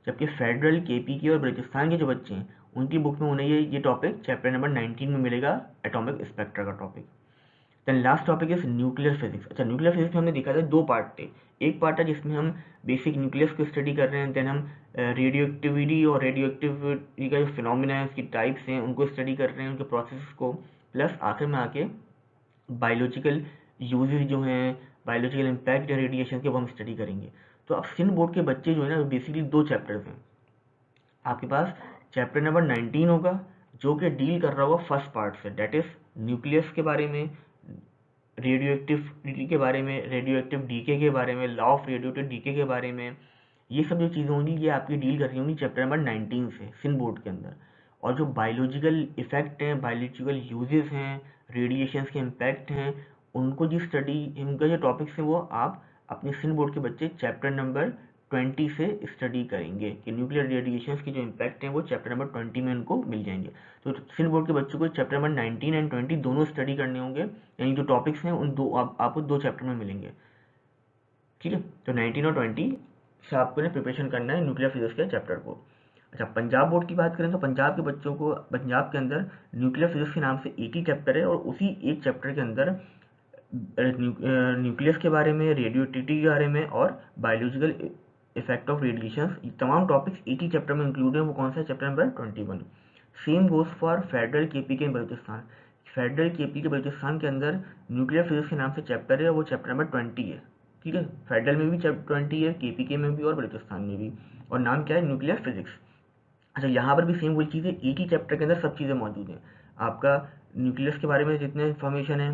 जबकि फेडरल, केपीके और बलूचिस्तान के जो बच्चे हैं उनकी बुक में उन्हें ये टॉपिक चैप्टर नंबर 19 में मिलेगा, एटॉमिक स्पेक्ट्रा का topic. Then last topic is nuclear physics. अच्छा, न्यूक्लियर फिजिक्स में हमने देखा था दो पार्ट थे। एक पार्ट है जिसमें हम बेसिक न्यूक्लियस को स्टडी कर रहे हैं, देन हम रेडियो एक्टिविटी और रेडियो एक्टिविटी का जो फिनोमिना है, उसकी टाइप्स हैं उनको स्टडी कर रहे हैं, उनके प्रोसेस को, प्लस आखिर में आके बायोलॉजिकल यूजेस जो हैं, बायोलॉजिकल इम्पैक्ट रेडिएशन के वो हम स्टडी करेंगे। तो अब सिंध बोर्ड के बच्चे जो है ना बेसिकली दो चैप्टर्स हैं आपके पास। चैप्टर नंबर 19 होगा जो कि डील कर रहा होगा फर्स्ट पार्ट से, डेट इज न्यूक्लियस के बारे में, रेडियो एक्टिविटी के बारे में, रेडियो एक्टिव डीके के बारे में, law of radioactive decay के बारे में। ये सब जो चीज़ें होंगी ये आपकी डील कर रही होंगी चैप्टर नंबर 19 से सिंध बोर्ड के अंदर। और जो बायोलॉजिकल इफेक्ट हैं, बायोलॉजिकल यूजेस हैं, रेडिएशंस के इम्पैक्ट हैं, उनको जो स्टडी, इनका जो टॉपिक्स हैं वो आप अपने सिंध बोर्ड के बच्चे चैप्टर नंबर 20 से स्टडी करेंगे कि न्यूक्लियर रेडिएशंस के जो इम्पैक्ट हैं वो चैप्टर नंबर 20 में उनको मिल जाएंगे। तो सिंध बोर्ड के बच्चों को चैप्टर नंबर 19 एंड 20 दोनों स्टडी करने होंगे, यानी जो टॉपिक्स हैं उन दो आपको दो चैप्टर में मिलेंगे। ठीक है, तो 19 और 20 से आपको ने प्रिपरेशन करना है न्यूक्लियर फिजिक्स के चैप्टर को। अच्छा, पंजाब बोर्ड की बात करें तो पंजाब के बच्चों को पंजाब के अंदर न्यूक्लियर फिजिक्स के नाम से एक ही चैप्टर है, और उसी एक चैप्टर के अंदर न्यूक्लियस के बारे में, रेडियो एक्टिविटी के बारे में और बायोलॉजिकल इफेक्ट ऑफ रेडिएशन, तमाम टॉपिक्स एक ही चैप्टर में इंक्लूड है। वो कौन सा chapter number 21। Same goes for federal, KPK and Balochistan. Federal, KPK, Balochistan के अंदर न्यूक्लियर फिजिक्स के नाम से चैप्टर है, वो चैप्टर नंबर 20 है। ठीक है, फेडरल में भी चैप्टर 20 है, केपीके में भी और बलूचिस्तान में भी, और नाम क्या है, न्यूक्लियर फिजिक्स। अच्छा, यहाँ पर भी सेम वही चीज़ है, एक ही चैप्टर के अंदर सब चीज़ें मौजूद हैं। आपका न्यूक्लियस के बारे में जितने इन्फॉर्मेशन है,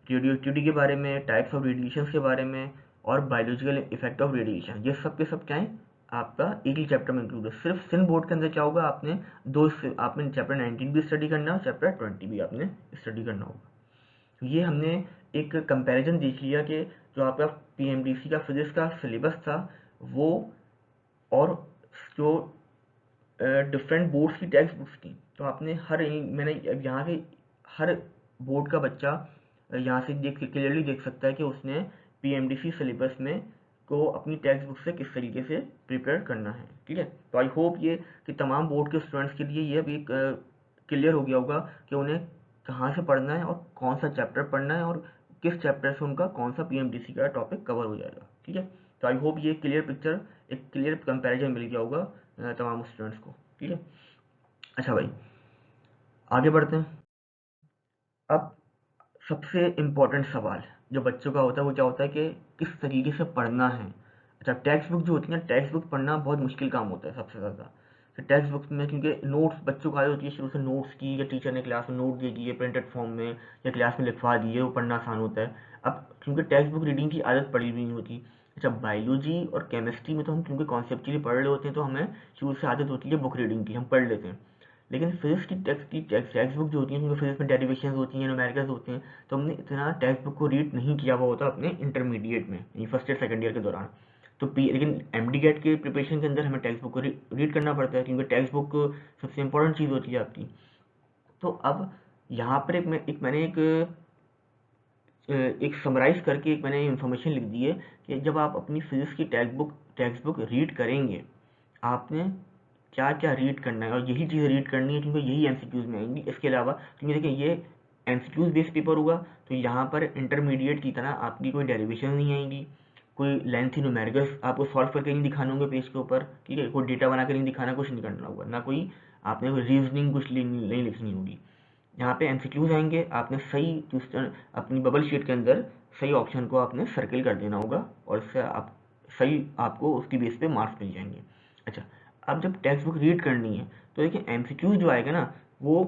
रेडियोएक्टिविटी के बारे में, टाइप्स ऑफ रेडिएशन के बारे में, और बायोलॉजिकल इफेक्ट ऑफ रेडिएशन, ये सब के सब क्या है, आपका एक ही चैप्टर में इंक्लूड है। सिर्फ सिन बोर्ड के अंदर क्या होगा, आपने आपने चैप्टर 19 भी स्टडी करना है, चैप्टर 20 भी आपने स्टडी करना होगा। ये हमने एक कंपैरिजन देख लिया कि जो आपका पीएमडीसी का फिजिक्स का सिलेबस था वो, और जो डिफरेंट बोर्ड्स की टेक्स्ट बुक्स की, तो आपने मैंने अब यहाँ से हर बोर्ड का बच्चा यहाँ से क्लियरली देख सकता है कि उसने पीएमडीसी सिलेबस में को अपनी टेक्स्ट बुक से किस तरीके से प्रिपेयर करना है। ठीक है, तो आई होप ये कि तमाम बोर्ड के स्टूडेंट्स के लिए ये अभी क्लियर हो गया होगा कि उन्हें कहाँ से पढ़ना है और कौन सा चैप्टर पढ़ना है और किस चैप्टर से उनका कौन सा पीएमडीसी का टॉपिक कवर हो जाएगा। ठीक है, तो आई होप ये क्लियर पिक्चर, एक क्लियर कंपैरिजन मिल गया होगा तमाम स्टूडेंट्स को। ठीक है, अच्छा भाई आगे बढ़ते हैं। अब सबसे इम्पोर्टेंट सवाल जो बच्चों का होता है वो क्या होता है कि किस तरीके से पढ़ना है। अच्छा, टेक्स्ट बुक जो होती है, टेक्स्ट बुक पढ़ना बहुत मुश्किल काम होता है सबसे ज़्यादा। तो टेक्स्ट बुक में क्योंकि नोट्स बच्चों को आदत होती है शुरू से नोट्स की, या टीचर ने क्लास में नोट दे दिए प्रिंटेड फॉर्म में या क्लास में लिखवा दिए, वो पढ़ना आसान होता है। अब क्योंकि टेक्स्ट बुक रीडिंग की आदत पड़ी हुई नहीं होती। अच्छा, बायोलॉजी और केमिस्ट्री में तो हम क्योंकि कॉन्सेप्चुअली पढ़ रहे होते हैं, तो हमें शुरू से आदत होती है बुक रीडिंग की, हम पढ़ लेते हैं। लेकिन फिजिक्स की टेक्स्ट बुक जो होती है, क्योंकि फिजिक्स में डेरिवेशंस होती हैं, न्यूमेरिकल्स होते हैं, तो हमने इतना टेक्स्ट बुक को रीड नहीं किया हुआ होता अपने इंटरमीडिएट में, यानी फर्स्ट ईयर सेकंड ईयर के दौरान। तो लेकिन एमडी गेट के प्रिपरेशन के अंदर हमें टेक्स्ट बुक को रीड करना पड़ता है, क्योंकि टेक्स्ट बुक सबसे इंपॉर्टेंट चीज़ होती है आपकी। तो अब यहाँ पर मैंने एक समराइज करके एक मैंने इन्फॉर्मेशन लिख दी है कि जब आप अपनी फिजिक्स की टेक्स्ट बुक रीड करेंगे, आपने क्या क्या रीड करना है, और यही चीज़ रीड करनी है क्योंकि यही एमसीक्यूज में आएंगी। इसके अलावा क्योंकि देखिए ये एमसीक्यूज बेस्ड पेपर होगा, तो यहाँ पर इंटरमीडिएट की तरह आपकी कोई डेरिवेशन नहीं आएंगी, कोई लेंथी न्यूमेरिकल्स आपको सॉल्व करके नहीं दिखाने होंगे पेज के ऊपर। ठीक है, कोई डेटा बना कर नहीं दिखाना, कुछ नहीं करना होगा, ना कोई आपने कोई रीजनिंग कुछ नहीं लिखनी होगी। यहाँ पे एमसीक्यूज आएंगे, आपने सही अपनी बबल शीट के अंदर सही ऑप्शन को आपने सर्किल कर देना होगा, और इससे आप सही आपको उसकी बेस पे मार्क्स मिल जाएंगे। अच्छा, अब जब टेक्स्ट बुक रीड करनी है तो देखिए एमसीक्यूज जो आएगा ना, वो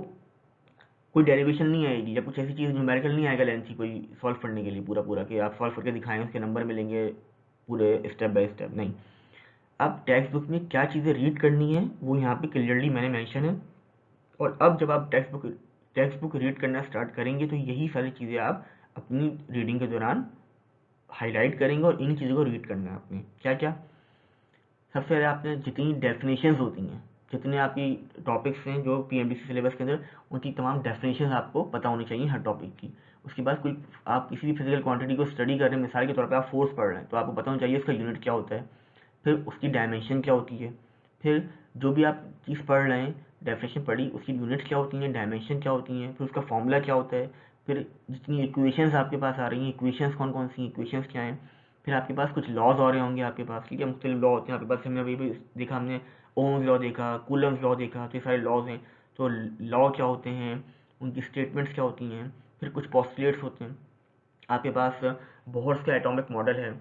कोई डेरिवेशन नहीं आएगी या कुछ ऐसी चीज़ न्यूमेरिकल नहीं आएगा लेंथी कोई सॉल्व करने के लिए पूरा पूरा कि आप सॉल्व करके दिखाएं उसके नंबर मिलेंगे पूरे स्टेप बाय स्टेप, नहीं। अब टेक्स्ट बुक में क्या चीज़ें रीड करनी है वो यहाँ पे क्लियरली मैंने मेंशन है। और अब जब आप टेक्स्ट बुक रीड करना स्टार्ट करेंगे तो यही सारी चीज़ें आप अपनी रीडिंग के दौरान हाईलाइट करेंगे, और इन चीज़ों को रीड करना है आपने। क्या क्या, सबसे पहले आपने जितनी डेफिनेशंस होती हैं, जितने आपकी टॉपिक्स हैं जो पीएमडीसी सिलेबस के अंदर, उनकी तमाम डेफिनेशंस आपको पता होनी चाहिए हर टॉपिक की। उसके बाद कोई आप किसी भी फिजिकल क्वांटिटी को स्टडी कर रहे हैं, मिसाल के तौर पे आप फोर्स पढ़ रहे हैं, तो आपको पता होना चाहिए इसका यूनिट क्या होता है, फिर उसकी डायमेंशन क्या होती है, फिर जो भी आप चीज़ पढ़ रहे हैं डेफिनेशन पढ़ी, उसकी यूनिट्स क्या होती हैं, डायमेंशन क्या होती हैं, फिर उसका फॉर्मूला क्या होता है, फिर जितनी इक्वेशंस आपके पास आ रही हैं, इक्वेशंस कौन कौन सी इक्वेशंस क्या हैं, फिर आपके पास कुछ लॉज और होंगे आपके पास। ठीक है, मुख्तलिफ लॉ होते हैं आपके पास, हमने अभी भी देखा, हमने ओम्स लॉ देखा, कूलम्स लॉ देखा, तो ये सारे लॉज हैं। तो लॉ क्या होते हैं, उनकी स्टेटमेंट्स क्या होती हैं, फिर कुछ पॉस्टुलेट्स होते हैं आपके पास। बोहर्स का एटॉमिक मॉडल है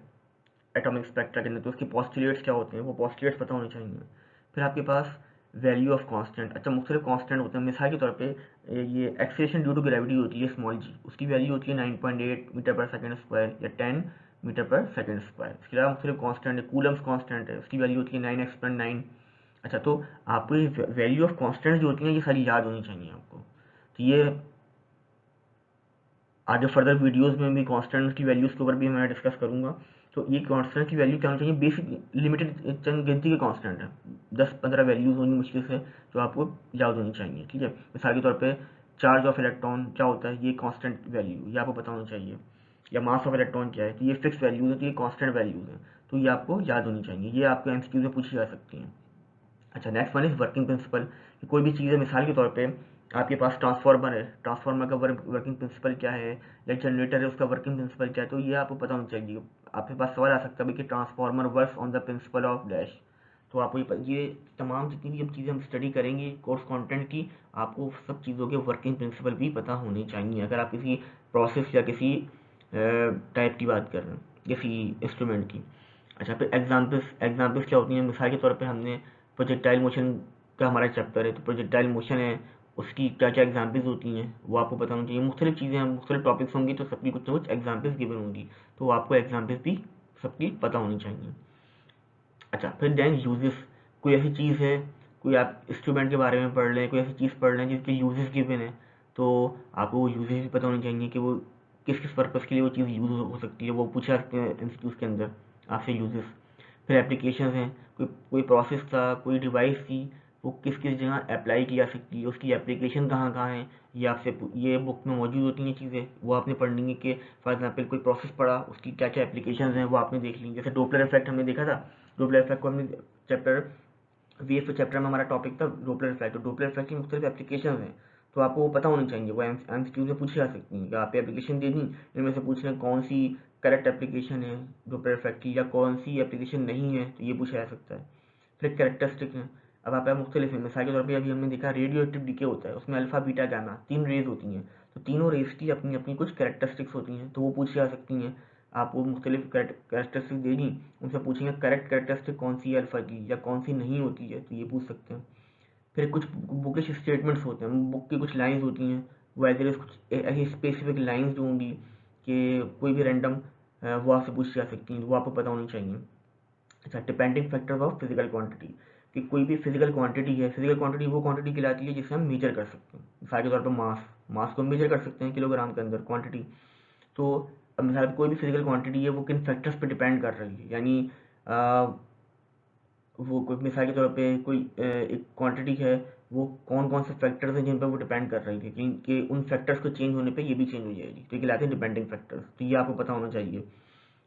एटॉमिक स्पेक्ट्रा के अंदर, तो उसके पॉस्टुलेट्स क्या होते हैं, वो पॉस्टुलेट्स पता होने चाहिए। फिर आपके पास वैल्यू ऑफ कांस्टेंट, अच्छा मुख्तलिफ कांस्टेंट होते हैं, मिसाल के तौर पे ये एक्सेलरेशन ड्यू टू ग्रेविटी होती है स्मॉल जी, उसकी वैल्यू होती है 9.8 मीटर पर सेकंड स्क्वायर या 10 मीटर पर सेकंड स्क्वायर। इसके अलावा मुख्तलिफ कांस्टेंट है, कूलम्स कांस्टेंट है, उसकी वैल्यू होती है 9x/9। अच्छा, तो आपको ये वैल्यू ऑफ कांस्टेंट जो होती हैं ये सारी याद होनी चाहिए आपको। तो ये आगे फर्दर वीडियोस में भी कांस्टेंट की वैल्यूज़ के ऊपर भी मैं डिस्कस करूंगा। तो ये कांस्टेंट की वैल्यू क्या होनी चाहिए, बेसिक लिमिटेड चंद गिनती के कांस्टेंट है, 10-15 वैल्यूज़ होनी मुश्किल से जो आपको याद होनी चाहिए। ठीक है, मिसाल के तौर पे चार्ज ऑफ इलेक्ट्रॉन क्या होता है, ये कांस्टेंट वैल्यू ये आपको पता होना चाहिए, या मास ऑफ इलेक्ट्रॉन क्या है, तो ये फिक्स वैल्यूज है, तो ये कांस्टेंट वैल्यूज हैं, तो ये आपको याद होनी चाहिए, ये आपको एमसीक्यू में पूछी जा सकती हैं। अच्छा, next one is working principle. कोई भी चीज़ है, मिसाल के तौर पे आपके पास ट्रांसफार्मर है, ट्रांसफार्मर का वर्किंग प्रिंसिपल क्या है, या जनरेटर है उसका वर्किंग प्रिंसिपल क्या है, तो ये आपको पता होना चाहिए। आपके पास सवाल आ सकता है कि transformer works on the principle of dash, तो आपको ये तमाम जितनी भी चीज़ें हम स्टडी करेंगे कोर्स कंटेंट की, आपको सब चीज़ों के वर्किंग प्रिंसिपल भी पता होने चाहिए अगर आप किसी प्रोसेस या किसी टाइप की बात कर रहे हैं, किसी इंस्ट्रूमेंट की। अच्छा, फिर एग्जाम्पल्स क्या होती हैं, मिसाल के तौर पे हमने प्रोजेक्टाइल मोशन का हमारा चैप्टर है, तो प्रोजेक्टाइल मोशन है, उसकी क्या क्या एग्जाम्पल्स होती हैं वो आपको पता होना चाहिए। मुख्तलिफ चीज़ें हैं, मुख्तलिफ टॉपिक्स होंगी, तो सबकी कुछ ना कुछ एग्जाम्पल्स गिवन होंगी, तो आपको एग्जाम्पल्स भी सबकी पता होनी चाहिए। अच्छा, फिर देन यूजेस, कोई ऐसी चीज़ है, कोई आप इंस्ट्रूमेंट के बारे में पढ़ रहे हैं, कोई ऐसी चीज़ पढ़ रहे हैं जिसके यूजेस गिवन है, तो आपको वो यूजेस भी पता होने चाहिए कि वो किस किस पर्पज़ के लिए वो चीज़ यूज़ हो सकती है, वो पूछा सकते हैं इंस्टीट्यूट के अंदर आपसे यूजेस। फिर एप्लीकेशन हैं, कोई कोई प्रोसेस था, कोई डिवाइस थी, वो किस किस जगह अप्लाई की जा सकती है, उसकी एप्लीकेशन कहाँ कहाँ है, ये आपसे ये बुक में मौजूद होती हैं चीज़ें, वो आपने पढ़नी है। कि फॉर एग्जांपल कोई प्रोसेस पढ़ा, उसकी क्या क्या एप्लीकेशन हैं वो आपने देख ली। जैसे डोपलर इफेक्ट हमने देखा था, डोपलर इफेक्ट को हमने चैप्टर वीएफ चैप्टर में हमारा टॉपिक था डोपलर इफेक्ट। तो डोपलर इफेक्ट की मुख्तलिफ एप्लीकेशन हैं, तो आपको वो पता होनी चाहिए, वो एमसीक्यू से पूछी जा सकती हैं कि आप एप्लीकेशन दे दी, इनमें से पूछ रहे हैं कौन सी करेक्ट एप्लीकेशन है डोपलर इफेक्ट की, या कौन सी एप्लीकेशन नहीं है, तो ये पूछा जा सकता है। फिर कैरेक्टरिस्टिक हैं, अब आप मुख्तलिफ हैं, मिसाल के तौर पर अभी हमने देखा रेडियो एक्टिव डीके होता है, उसमें अल्फा बीटा गामा 3 रेज होती हैं, तो तीनों रेज की अपनी अपनी कुछ कैरेक्टरिस्टिक्स होती हैं, तो वो पूछी जा सकती हैं। आपको मुख्तलिफ कैरेक्टरिस्टिक देगी, उनसे पूछेंगे करेक्ट कैरेक्टरिस्टिक कौन सी है अल्फ़ा की, या कौन सी नहीं होती है, तो ये पूछ सकते हैं। फिर कुछ बुकिश स्टेटमेंट्स होते हैं, बुक की कुछ लाइंस होती हैं, वैसे कुछ ऐसी स्पेसिफिक लाइंस जो होंगी कि कोई भी रैंडम वो आपसे पूछी जा सकती हैं, वो आपको पता होनी चाहिए। अच्छा, depending factors of physical quantity, कि कोई भी फिजिकल क्वांटिटी है, फिजिकल क्वांटिटी वो क्वांटिटी कहलाती है जिसे हम मेजर कर सकते हैं। मिसाल के तौर पर मास को मेजर कर सकते हैं किलोग्राम के अंदर क्वांटिटी। तो अब मिसाल कोई भी फिजिकल क्वांटिटी है वो किन फैक्टर्स पे डिपेंड कर रही है, यानी वो कोई मिसाल के तौर पे कोई एक क्वांटिटी है, वो कौन कौन से फैक्टर्स हैं जिन पर वो डिपेंड कर रही है, कि उन फैक्टर्स को चेंज होने पे ये भी चेंज हो जाएगी, तो ये कहलाते हैं डिपेंडिंग फैक्टर्स, तो ये आपको पता होना चाहिए।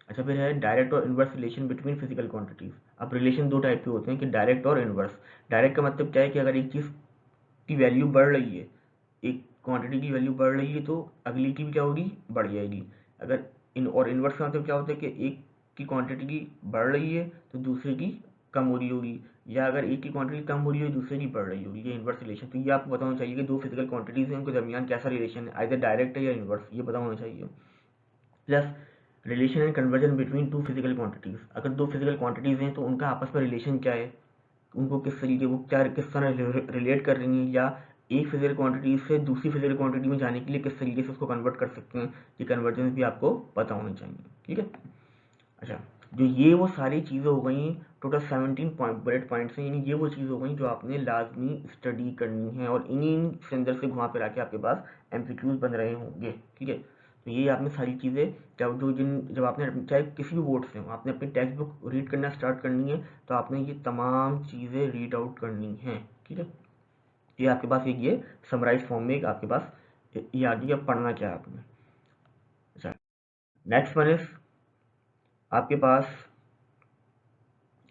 अच्छा, फिर है डायरेक्ट और inverse relation between physical quantities. अब रिलेशन दो टाइप के होते हैं कि डायरेक्ट और इनवर्स। डायरेक्ट का मतलब क्या है कि अगर एक चीज़ की वैल्यू बढ़ रही है, एक क्वांटिटी की वैल्यू बढ़ रही है, तो अगली की भी क्या होगी, बढ़ जाएगी। अगर और इनवर्स का मतलब क्या होता है कि एक की क्वांटिटी की बढ़ रही है तो दूसरे की कम हो रही होगी, या अगर एक की क्वांटिटी कम हो रही है दूसरे की बढ़ रही होगी, ये इनवर्स रिलेशन। तो ये आपको पता होना चाहिए कि दो फिजिकल क्वांटिटीज हैं, उनके दरमियान कैसा रिलेशन है, आइदर डायरेक्ट है या इनवर्स, ये पता होना चाहिए। Plus relation and conversion between two physical quantities, अगर दो फिजिकल क्वांटिटीज हैं तो उनका आपस में रिलेशन क्या है, उनको किस तरीके वो क्या किस तरह रिलेट कर रही हैं, या एक फिजिकल क्वांटिटी से दूसरी फिजिकल क्वांटिटी में जाने के लिए किस तरीके से उसको कन्वर्ट कर सकते हैं, ये कन्वर्जेंस भी आपको पता होनी चाहिए। ठीक है। अच्छा, जो ये वो सारी चीज़ें हो गई, टोटल 17 बुलेट पॉइंट्स हैं, यानी ये वो चीज़ हो गई जो आपने लाजमी स्टडी करनी है, और इन्हीं से अंदर से घुमा फिरा के आपके पास एमसीक्यूज बन रहे होंगे। ठीक है, तो ये आपने सारी चीज़ें जब आपने चाहे किसी भी बोर्ड से हो, आपने अपनी टेक्स्ट बुक रीड करना स्टार्ट करनी है, तो आपने ये तमाम चीज़ें रीड आउट करनी है। ठीक है, ये आपके पास एक ये समराइज फॉर्म में एक आपके पास ये आ गई, अब पढ़ना क्या है आपने। अच्छा, नेक्स्ट वन इज आपके पास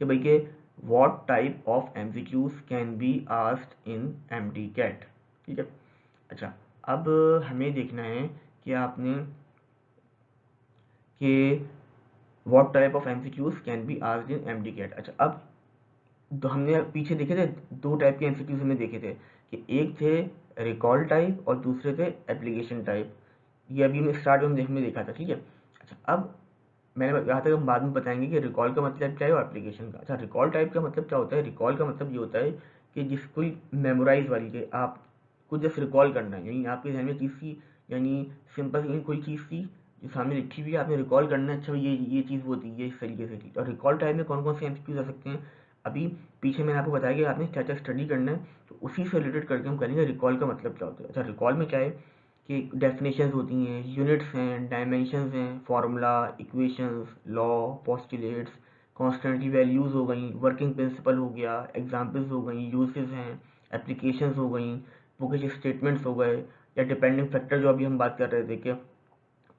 कि भाई के what type of MCQs can be asked in MD CAT. ठीक है। अच्छा, अब हमें देखना है कि आपने कि what type of MCQs can be asked in MD CAT. अच्छा, अब तो हमने पीछे देखे थे दो टाइप के एमसीक्यूज हमने देखे थे, कि एक थे रिकॉल टाइप और दूसरे थे एप्लीकेशन टाइप। ये अभी हमने स्टार्ट में हमने देखा था। ठीक है। अच्छा, अब मैंने कहा था कि हम बाद में बताएंगे कि रिकॉल का मतलब क्या है और एप्लीकेशन का। अच्छा, रिकॉल टाइप का मतलब क्या होता है, रिकॉल का मतलब ये होता है कि जिसको मेमोराइज वाली के आपको जस्ट रिकॉल करना है, यानी आपके ध्यान में चीज़ थी, यानी सिंपल कोई चीज़ थी जो सामने लिखी हुई है, आपने रिकॉल करना है, अच्छा ये चीज़ वो थी, ये इस तरीके से थी। और रिकॉल टाइप में कौन कौन से एमसीक्यूज आ सकते हैं, अभी पीछे मैंने आपको बताया कि आपने क्या क्या स्टडी करना है, तो उसी से रिलेटेड करके हम करेंगे रिकॉल का मतलब क्या होता है। अच्छा, रिकॉल में क्या है कि डेफिनेशंस होती हैं, यूनिट्स हैं, डायमेंशंस हैं, formula, equations, law, postulates, constant की वैल्यूज़ हो गई, वर्किंग प्रिंसिपल हो गया, एग्जांपल्स हो गई, यूसेस हैं, एप्लीकेशंस हो गई, बुकिश स्टेटमेंट्स हो गए, या डिपेंडिंग फैक्टर जो अभी हम बात कर रहे थे कि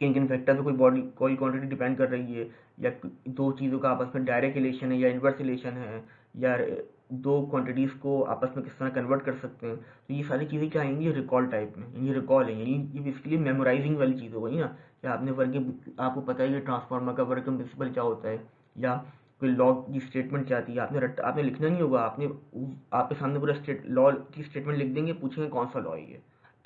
किन किन फैक्टर पे कोई क्वांटिटी डिपेंड कर रही है, या दो चीज़ों का आपस में डायरेक्ट रिलेशन है या इनवर्स रिलेशन है, या दो क्वांटिटीज़ को आपस में किस तरह कन्वर्ट कर सकते हैं, तो ये सारी चीज़ें क्या आएंगी रिकॉल टाइप में। यानी रिकॉल है, यानी ये बेसिकली मेमोराइजिंग वाली चीज़ हो गई ना, कि आपने आपको पता है कि ट्रांसफार्मर का वर्किंग प्रिंसिपल क्या होता है, या कोई लॉ की स्टेटमेंट क्या आती है, आपने लिखना नहीं होगा, आपके सामने पूरा लॉ की स्टेटमेंट लिख देंगे, पूछेंगे कौन सा लॉ है ये,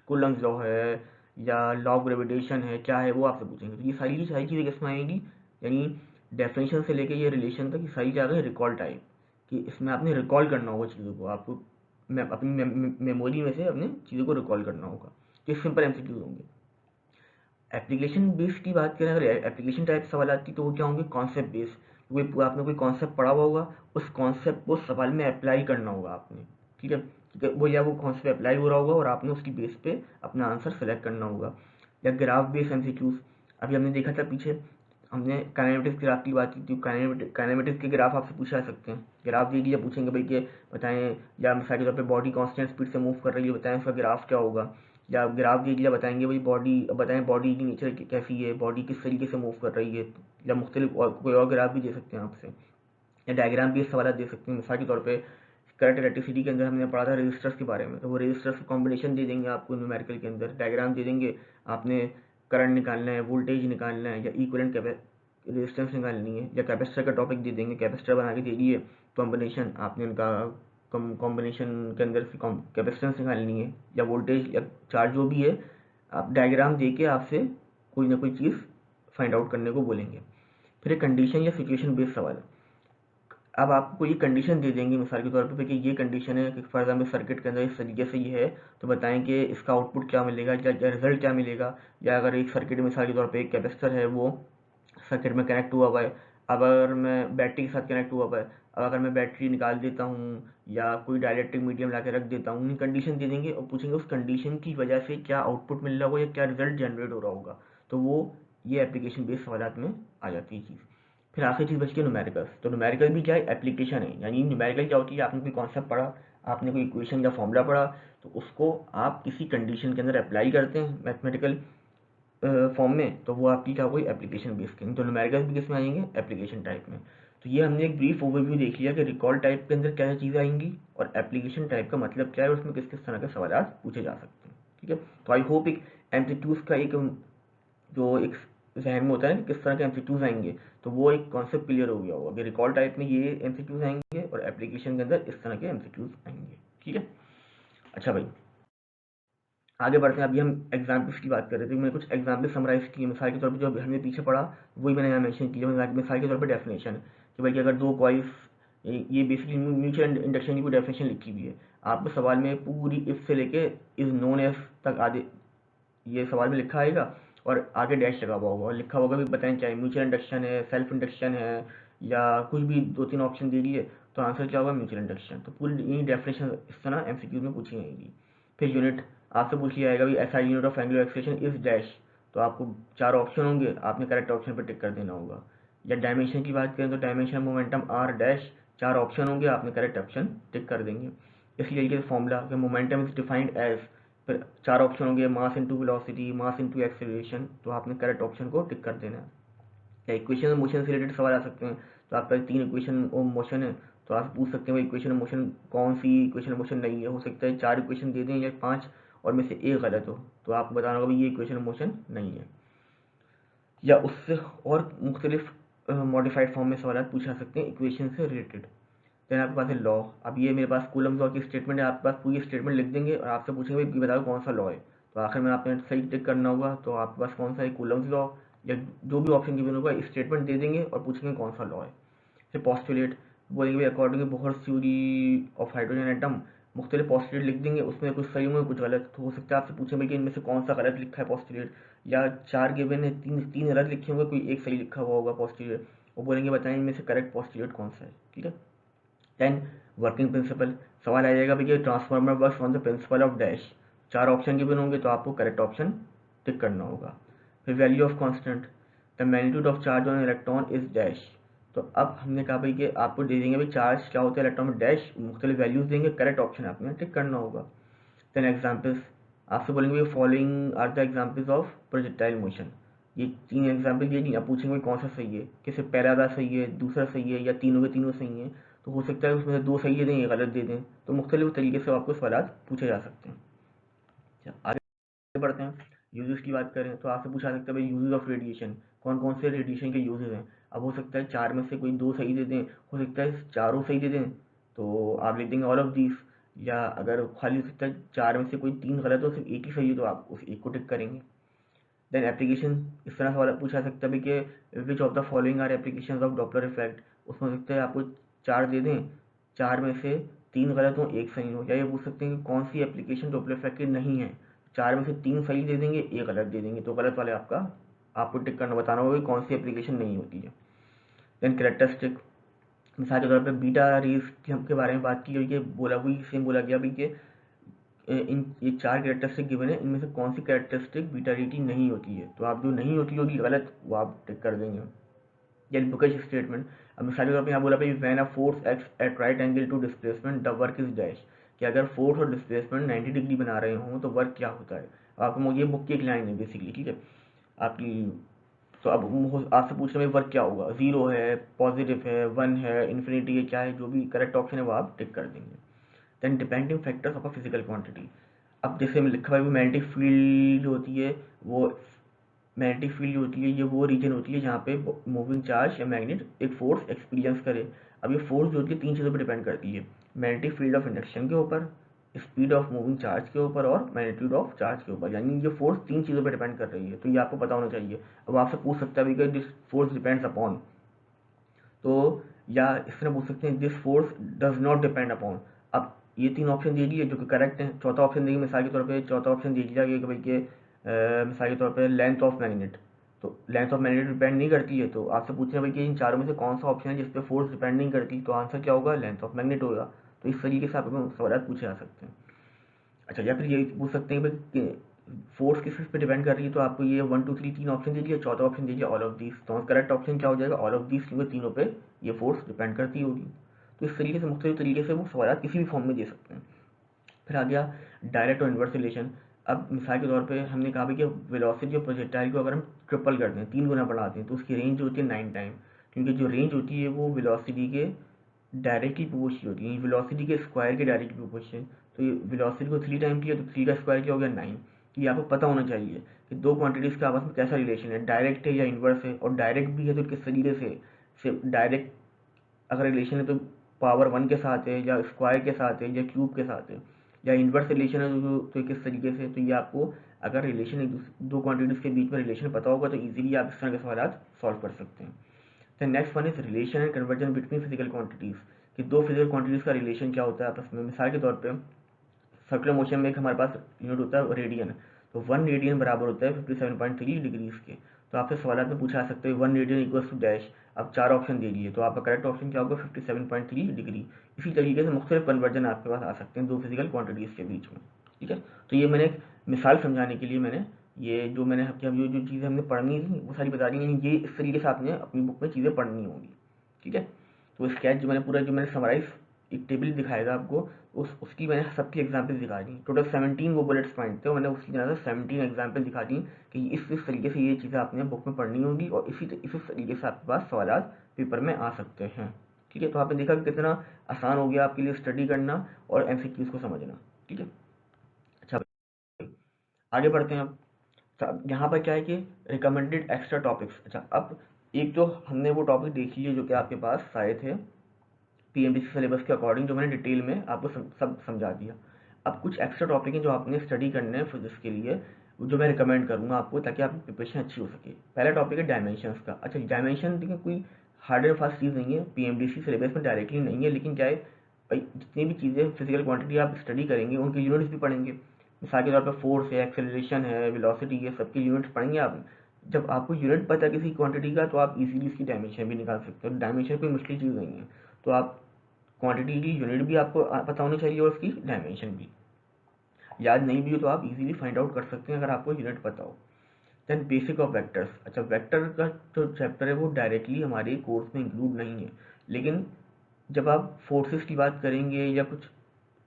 कूलम्स लॉ है या लॉ ऑफ ग्रेविटेशन है, क्या है वो आपसे पूछेंगे। तो ये सारी की सारी चीज़ें किसमें आएंगी, यानी डेफिनेशन से लेके ये रिलेशन तक ये सारी चीज़ें आ गई रिकॉल टाइप, कि इसमें आपने रिकॉल करना होगा चीज़ों को, आपको अपनी मेमोरी में से अपने चीज़ों को रिकॉल करना होगा। तो ये सिंपल एमसीक्यूज होंगे। एप्लीकेशन बेस्ड की बात करें, अगर एप्लीकेशन टाइप सवाल आती है तो वो क्या होंगे, कॉन्सेप्ट बेस्ड। कोई आपने कोई कॉन्सेप्ट पढ़ा हुआ होगा, उस कॉन्सेप्ट को सवाल में अप्लाई करना होगा आपने, ठीक है। वो या वो कॉन्सेप्ट अप्लाई हो रहा होगा और आपने उसकी बेस पे अपना आंसर सेलेक्ट करना होगा। या ग्राफ बेस्ड एमसीक्यूज, अभी हमने देखा था पीछे, हमने काइनेमेटिक्स ग्राफ की बात की थी। काइनेमेटिक्स के ग्राफ आपसे पूछा जा सकते हैं। ग्राफ दे दिया, पूछेंगे भाई कि बताएं, या मिसाल के तौर पे बॉडी कांस्टेंट स्पीड से मूव कर रही है, बताएं उसका ग्राफ क्या होगा। या ग्राफ दे दिया, बताएंगे भाई बताएं बॉडी की नेचर कैसी है, बॉडी किस तरीके से मूव कर रही है। या मुख्तलिफ कोई और ग्राफ भी दे सकते हैं आपसे, या डायग्राम भी सवाल दे सकते हैं। मिसाल के तौर पे करंट इलेक्ट्रिसिटी के अंदर हमने पढ़ा था रेजिस्टर्स के बारे में, तो वो रेजिस्टर्स का कॉम्बिनेशन दे देंगे आपको न्यूमेरिकल के अंदर, डायग्राम दे देंगे, आपने करंट निकालना है, वोल्टेज निकालना है, या इक्विवेलेंट रेजिस्टेंस निकालनी है, या कैपेसिटर का टॉपिक दे देंगे, कैपेसिटर बना के दे दिए, कॉम्बिनेशन आपने उनका कॉम्बिनेशन के अंदर से कैपेसिटेंस निकालनी है, या वोल्टेज या चार्ज जो भी है, आप डायग्राम दे के आपसे कोई ना कोई चीज़ फाइंड आउट करने को बोलेंगे। फिर कंडीशन या सिचुएशन बेस्ड सवाल, अब आपको ये कंडीशन दे देंगे मिसाल के तौर पे कि ये कंडीशन है कि फॉर एग्जाम्पल सर्किट के अंदर इस तरीके से ये है, तो बताएं कि इसका आउटपुट क्या मिलेगा, या रिजल्ट क्या मिलेगा। या अगर एक सर्किट मिसाल के तौर पे एक कैपेसिटर है, वो सर्किट में कनेक्ट हुआ हुआ है, अब अगर मैं बैटरी के साथ कनेक्ट हुआ हुआ है, अब अगर मैं बैटरी निकाल देता हूँ या कोई डाइलेक्ट्रिक मीडियम ला के रख देता हूँ, कंडीशन दे देंगे और पूछेंगे उस कंडीशन की वजह से क्या आउटपुट मिल रहा होगा या क्या रिजल्ट जनरेट हो रहा होगा। तो वो ये एप्लीकेशन बेस्ड सवाल में आ जाती है चीज़। फिर आखिरी चीज़ बची है न्यूमेरिकल्स। तो न्यूमेरिकल भी क्या है, एप्लीकेशन है। यानी न्यूमेरिकल क्या होती है, आपने कोई कॉन्सेप्ट पढ़ा, आपने कोई इक्वेशन या फॉर्मूला पढ़ा, तो उसको आप किसी कंडीशन के अंदर अप्लाई करते हैं मैथमेटिकल फॉर्म में, तो वो आपकी क्या कोई एप्लीकेशन बेस्ड करेंगे। तो न्यूमेरिकल्स भी किसमें आएंगे, एप्लीकेशन टाइप में। तो ये हमने एक ब्रीफ ओवरव्यू देख लिया कि रिकॉल टाइप के अंदर क्या क्या चीज़ें आएंगी और एप्लीकेशन टाइप का मतलब क्या है, उसमें किस किस तरह के सवाल पूछे जा सकते हैं, ठीक है। तो आई होप एक एमसीक्यूज का एक जो एक जहन में होता है कि किस तरह के एमसीक्यूज आएंगे, तो वो एक कॉन्सेप्ट क्लियर हो गया होगा कि रिकॉल टाइप में ये एमसीक्यूज आएंगे और एप्लीकेशन के अंदर इस तरह के एमसीक्यूज आएंगे, ठीक है। अच्छा भाई, आगे बढ़ते हैं। अभी हम एग्जाम्पल्स की बात कर रहे थे, मैंने कुछ एग्जाम्पल समराइज किए। मिसाल के तौर पे जो हमने पीछे पढ़ा वही मैंने यहाँ मेंशन किया। मिसाल के तौर पे डेफिनेशन कि भाई कि अगर दो कॉइल्स, ये बेसिकली म्यूचुअल इंडक्शन की भी डेफिनेशन लिखी हुई है। आपको सवाल में पूरी इफ से लेके इज नोन एज तक आगे ये सवाल में लिखा आएगा और आगे डैश लगा हुआ होगा और लिखा होगा भी बताएं क्या है, म्यूचुअल इंडक्शन है, सेल्फ इंडक्शन है, या कुछ भी दो तीन ऑप्शन दे दिए, तो आंसर क्या होगा, म्यूचुअल इंडक्शन। तो पूरी यही डेफिनेशन इस तरह एमसीक्यू में पूछी जाएगी। फिर यूनिट आपसे पूछ लिया जाएगा भी SI unit of angular acceleration is dash, तो आपको चार ऑप्शन होंगे, आपने करेक्ट ऑप्शन पर टिक कर देना होगा। या डायमेंशन की बात करें तो डायमेंशन मोमेंटम आर डैश, चार ऑप्शन होंगे, आपने करेक्ट ऑप्शन टिक कर देंगे। इसी तरीके से formula momentum is defined as, फिर चार ऑप्शन होंगे, mass into velocity, mass into acceleration, तो आपने करेक्ट ऑप्शन को टिक कर देना है। या इक्वेशन ऑफ मोशन से रिलेटेड सवाल आ सकते हैं, तो आपका तीन इक्वेशन ऑफ मोशन है, तो आप पूछ सकते हैं भाई इक्वेशन ऑफ मोशन कौन सी इक्वेशन ऑफ मोशन नहीं है। हो सकता है चार इक्वेशन दे दें या पांच और में से एक गलत हो, तो आपको बताना होगा ये इक्वेशन ऑफ मोशन नहीं है। या उससे और मुख्तलिफ मॉडिफाइड फॉर्म में सवाल पूछे जा सकते हैं इक्वेशन से रिलेटेड। देन आपके पास है लॉ। अब ये मेरे पास कूलम्स लॉ की स्टेटमेंट है, आपके पास पूरी स्टेटमेंट लिख देंगे और आपसे पूछेंगे भाई बताओ कौन सा लॉ है, तो आखिर में आपने सही टिक करना होगा। तो आपके पास कौन सा है, कूलम्स लॉ, या जो भी ऑप्शन गिवन होगा स्टेटमेंट दे देंगे और पूछेंगे कौन सा लॉ है। फिर पॉस्टुलेट, बोलेंगे भाई according to Bohr's theory of hydrogen atom, मुख्तलिफ पॉस्टुलेट लिख देंगे, उसमें कुछ सही होंगे कुछ गलत। तो हो सकता है आपसे पूछें भाई कि इनमें से कौन सा गलत लिखा है पॉस्टुलेट, या चार गिवन है, तीन तीन गलत लिखे होंगे, कोई एक सही लिखा हुआ होगा पॉस्टुलेट, वो बोलेंगे बताएं इनमें से करेक्ट पॉस्टुलेट कौन सा है, ठीक है। देन वर्किंग प्रिंसिपल, सवाल आ जाएगा भैया transformer works on the principle of dash, चार ऑप्शन गिवन होंगे, तो आपको करेक्ट ऑप्शन टिक करना होगा। फिर value of constant, the magnitude of charge on electron is dash, तो अब हमने कहा भाई कि आपको दे देंगे भाई चार्ज क्या होता है इलेक्ट्रॉन में, डैश मुख्तलिफ वैल्यूज देंगे, करेक्ट ऑप्शन आपने टिक करना होगा। देन एग्जाम्पल्स, आपसे बोलेंगे following are the examples of projectile motion, ये तीन एग्जाम्पल दिए नहीं, आप पूछेंगे कौन सा सही है, किसे पहला आधा सही है, दूसरा सही है, या तीनों के तीनों सही हैं। तो हो सकता है उसमें से दो सही दे दें या गलत दे दें, तो मुख्तलिफ तरीके से आपको सवाल पूछे जा सकते हैं। अच्छा, आगे बढ़ते हैं। यूजेस की बात करें तो आपसे पूछा जा सकता है भाई यूजेस ऑफ रेडिएशन, कौन कौन से रेडिएशन के यूजेस हैं। अब हो सकता है चार में से कोई दो सही दे दें, हो सकता है चारों सही दे दें, तो आप लिख देंगे ऑल ऑफ दीज। या अगर खाली हो सकता है चार में से कोई तीन गलत हो, सिर्फ एक ही सही है, तो आप उस एक को टिक करेंगे। देन एप्लीकेशन, इस तरह सवाल पूछा जा सकता है कि which of the following are application of Doppler effect, उसमें हो सकता है आपको चार दे दें, चार में से 3 गलत हो, 1 सही हो। या ये पूछ सकते हैं कि कौन सी एप्लीकेशन डॉपलर इफेक्ट की नहीं है, 4 में से 3 सही दे देंगे, 1 गलत दे देंगे। तो गलत वाले आपको टिक करना, बताना होगा कि कौन सी एप्लीकेशन नहीं होती है। देन कैरेक्टरिस्टिक, मिसाल के तौर पर बीटा रेस के बारे में बात की गई है, बोला हुई सेम बोला गया भी कि इन ये 4 कैरेक्टरिस्टिक गिवन है, इनमें से कौन सी कैरेक्टरिस्टिक बीटा रेटिंग नहीं होती है। तो आप जो नहीं होती होगी गलत, वो आप टिक कर देंगे। या बुकिश स्टेटमेंट, अब मिसाल के तौर पर यहाँ बोला भाई when a force act at right angle to displacement the work is dash, कि अगर फोर्स और डिस्प्लेसमेंट 90 डिग्री बना रहे हों तो वर्क क्या होता है। आपको ये बुक की एक लाइन है बेसिकली, ठीक है आपकी। तो अब आपसे पूछ रहे हैं वर्क क्या होगा, 0 है, पॉजिटिव है, 1 है, इन्फिनिटी है, क्या है, जो भी करेक्ट ऑप्शन है वो आप टिक कर देंगे। Then depending factors of a physical quantity, अब जैसे में लिखा हुआ है मैग्नेटिक फील्ड जो होती है वो, मैग्नेटिक फील्ड होती है ये वो रीजन होती है जहाँ पे मूविंग चार्ज या मैग्नेट एक फोर्स एक्सपीरियंस करे। अब ये फोर्स जो होती है 3 चीज़ों पर डिपेंड करती है, मैग्नेटिक फील्ड ऑफ इंडक्शन के ऊपर, स्पीड ऑफ मूविंग चार्ज के ऊपर और मैग्नीट्यूड ऑफ चार्ज के ऊपर। यानी ये फोर्स 3 चीज़ों पर डिपेंड कर रही है, तो ये आपको पता होना चाहिए। अब आपसे पूछ सकता है कि दिस फोर्स डिपेंड्स अपॉन, तो या इस तरह पूछ सकते हैं this force does not depend upon. अब ये 3 ऑप्शन दे दिए जो कि करेक्ट है। चौथा ऑप्शन देखिए, मिसाल के तौर पे चौथा ऑप्शन दे दिया कि भाई के मिसाल के तौर पे लेंथ ऑफ मैग्नेट, तो लेंथ ऑफ मैग्नेट डिपेंड नहीं करती है। तो आपसे पूछ रहे हैं भाई कि इन चारों में से कौन सा ऑप्शन है जिस पे फोर्स डिपेंड नहीं करती, तो आंसर क्या होगा, लेंथ ऑफ मैग्नेट होगा। तो इस तरीके से आपको सवाल पूछे जा सकते हैं। अच्छा, या फिर ये पूछ सकते हैं भाई फोर्स किस पे डिपेंड कर रही है, तो आपको ये 1 2 3 3 ऑप्शन दे दिया, चौथा ऑप्शन दे दिया ऑल ऑफ दीज। तो करेक्ट ऑप्शन क्या हो जाएगा, ऑल ऑफ दीज, क्योंकि तीनों पे ये फोर्स डिपेंड करती होगी। तो इस तरीके से मुख्तलिफ तरीके से वो सवाल किसी भी फॉर्म में दे सकते हैं। फिर आ गया डायरेक्ट और इन्वर्स रिलेशन। अब मिसाल के तौर पे हमने कहा कि वेलोसिटी और प्रोजेक्टाइल को अगर हम ट्रिपल कर दें, 3 गुना बढ़ाते हैं, तो उसकी रेंज होती है 9 टाइम, क्योंकि जो रेंज होती है वो वेलोसिटी के डायरेक्टली प्रोपोर्शनल होती है, वेलोसिटी के स्क्वायर के डायरेक्टली प्रोपोर्शनल। तो ये वेलोसिटी को 3 टाइम किया तो 3 का स्क्वायर क्या हो गया, 9। तो ये आपको पता होना चाहिए कि दो क्वांटिटीज़ का आपस में कैसा रिलेशन है, डायरेक्ट है या इन्वर्स है। और डायरेक्ट भी है तो किस तरीके से डायरेक्ट अगर रिलेशन है तो पावर 1 के साथ है, या स्क्वायर के साथ है, या क्यूब के साथ है, या इन्वर्स रिलेशन है तो किस तरीके से। तो ये आपको अगर रिलेशन दो क्वांटिटीज़ के बीच में रिलेशन पता होगा तो ईजिली आप इस तरह के सवाल सॉल्व कर सकते हैं। The next one is relation and conversion between physical quantities, कि दो फिजिकल क्वांटिटीज़ का रिलेशन क्या होता है आपस में। मिसाल के तौर पे सर्कुलर मोशन में एक हमारे पास यूनिट होता है रेडियन, तो 1 रेडियन बराबर होता है 57.3 डिग्रीज के। तो आपसे सवाल में पूछा सकते हैं 1 रेडियन इक्वल्स टू डैश। अब 4 ऑप्शन दे दिए, तो आपका करेक्ट ऑप्शन क्या होगा, 57.3 डिग्री। इसी तरीके से मुख्तलिफ कन्वर्जन आपके पास आ सकते हैं दो फिजिकल क्वांटिटीज़ के बीच में, ठीक है। तो ये मैंने एक मिसाल समझाने के लिए मैंने ये जो मैंने जो चीज़ें हमने पढ़नी थी वो सारी बता दी हैं। ये इस तरीके से आपने अपनी बुक में चीज़ें पढ़नी होंगी, ठीक है। तो स्केच जो मैंने पूरा जो मैंने समराइज एक टेबल दिखाएगा आपको, उसकी मैंने सबकी एग्जाम्पल दिखा दी। टोटल 17 वो बुलेट्स पॉइंट थे, मैंने उसकी जगह 17 एग्जाम्पल दिखा दी कि इस तरीके से ये चीज़ें आपने बुक में पढ़नी होगी, और इसी तरीके से आपके पास सवाल पेपर में आ सकते हैं, ठीक है। तो आपने देखा कि कितना आसान हो गया आपके लिए स्टडी करना और एमसीक्यूज को समझना, ठीक है। अच्छा, आगे बढ़ते हैं। अब यहाँ पर क्या है कि रिकमेंडेड एक्स्ट्रा टॉपिक्स। अच्छा, अब एक तो हमने वो टॉपिक देख लिए जो कि आपके पास आए थे पीएमडीसी सिलेबस के अकॉर्डिंग, जो मैंने डिटेल में आपको सब समझा दिया। अब कुछ एक्स्ट्रा टॉपिक हैं जो आपने स्टडी करने हैं फिजिक्स के लिए, जो मैं रिकमेंड करूँगा आपको ताकि आपकी प्रिपरेशन अच्छी हो सके। पहला टॉपिक है डायमेंशंस का। अच्छा, डायमेंशन देखिए कोई हार्ड एंड फास्ट चीज़ नहीं है, पीएमडीसी सिलेबस में डायरेक्टली नहीं है, लेकिन क्या है भाई जितनी भी चीज़ें फिजिकल क्वांटिटी आप स्टडी करेंगे उनके यूनिट्स भी पढ़ेंगे। मिसाल के तौर पर फोर्स है, एक्सेलरेशन है, वेलोसिटी है, सबके यूनिट्स पढ़ेंगे आप। जब आपको यूनिट पता है किसी क्वांटिटी का तो आप इजीली इसकी डायमेंशन भी निकाल सकते हो। डायमेंशन कोई मुश्किल चीज़ नहीं है। तो आप क्वांटिटी की यूनिट भी आपको पता होनी चाहिए और उसकी डायमेंशन भी। याद नहीं भी हो तो आप इजीली फाइंड आउट कर सकते हैं अगर आपको यूनिट पता हो। Then basic of vectors. अच्छा, वेक्टर का जो चैप्टर है वो डायरेक्टली हमारे कोर्स में इंक्लूड नहीं है, लेकिन जब आप फोर्सेस की बात करेंगे या कुछ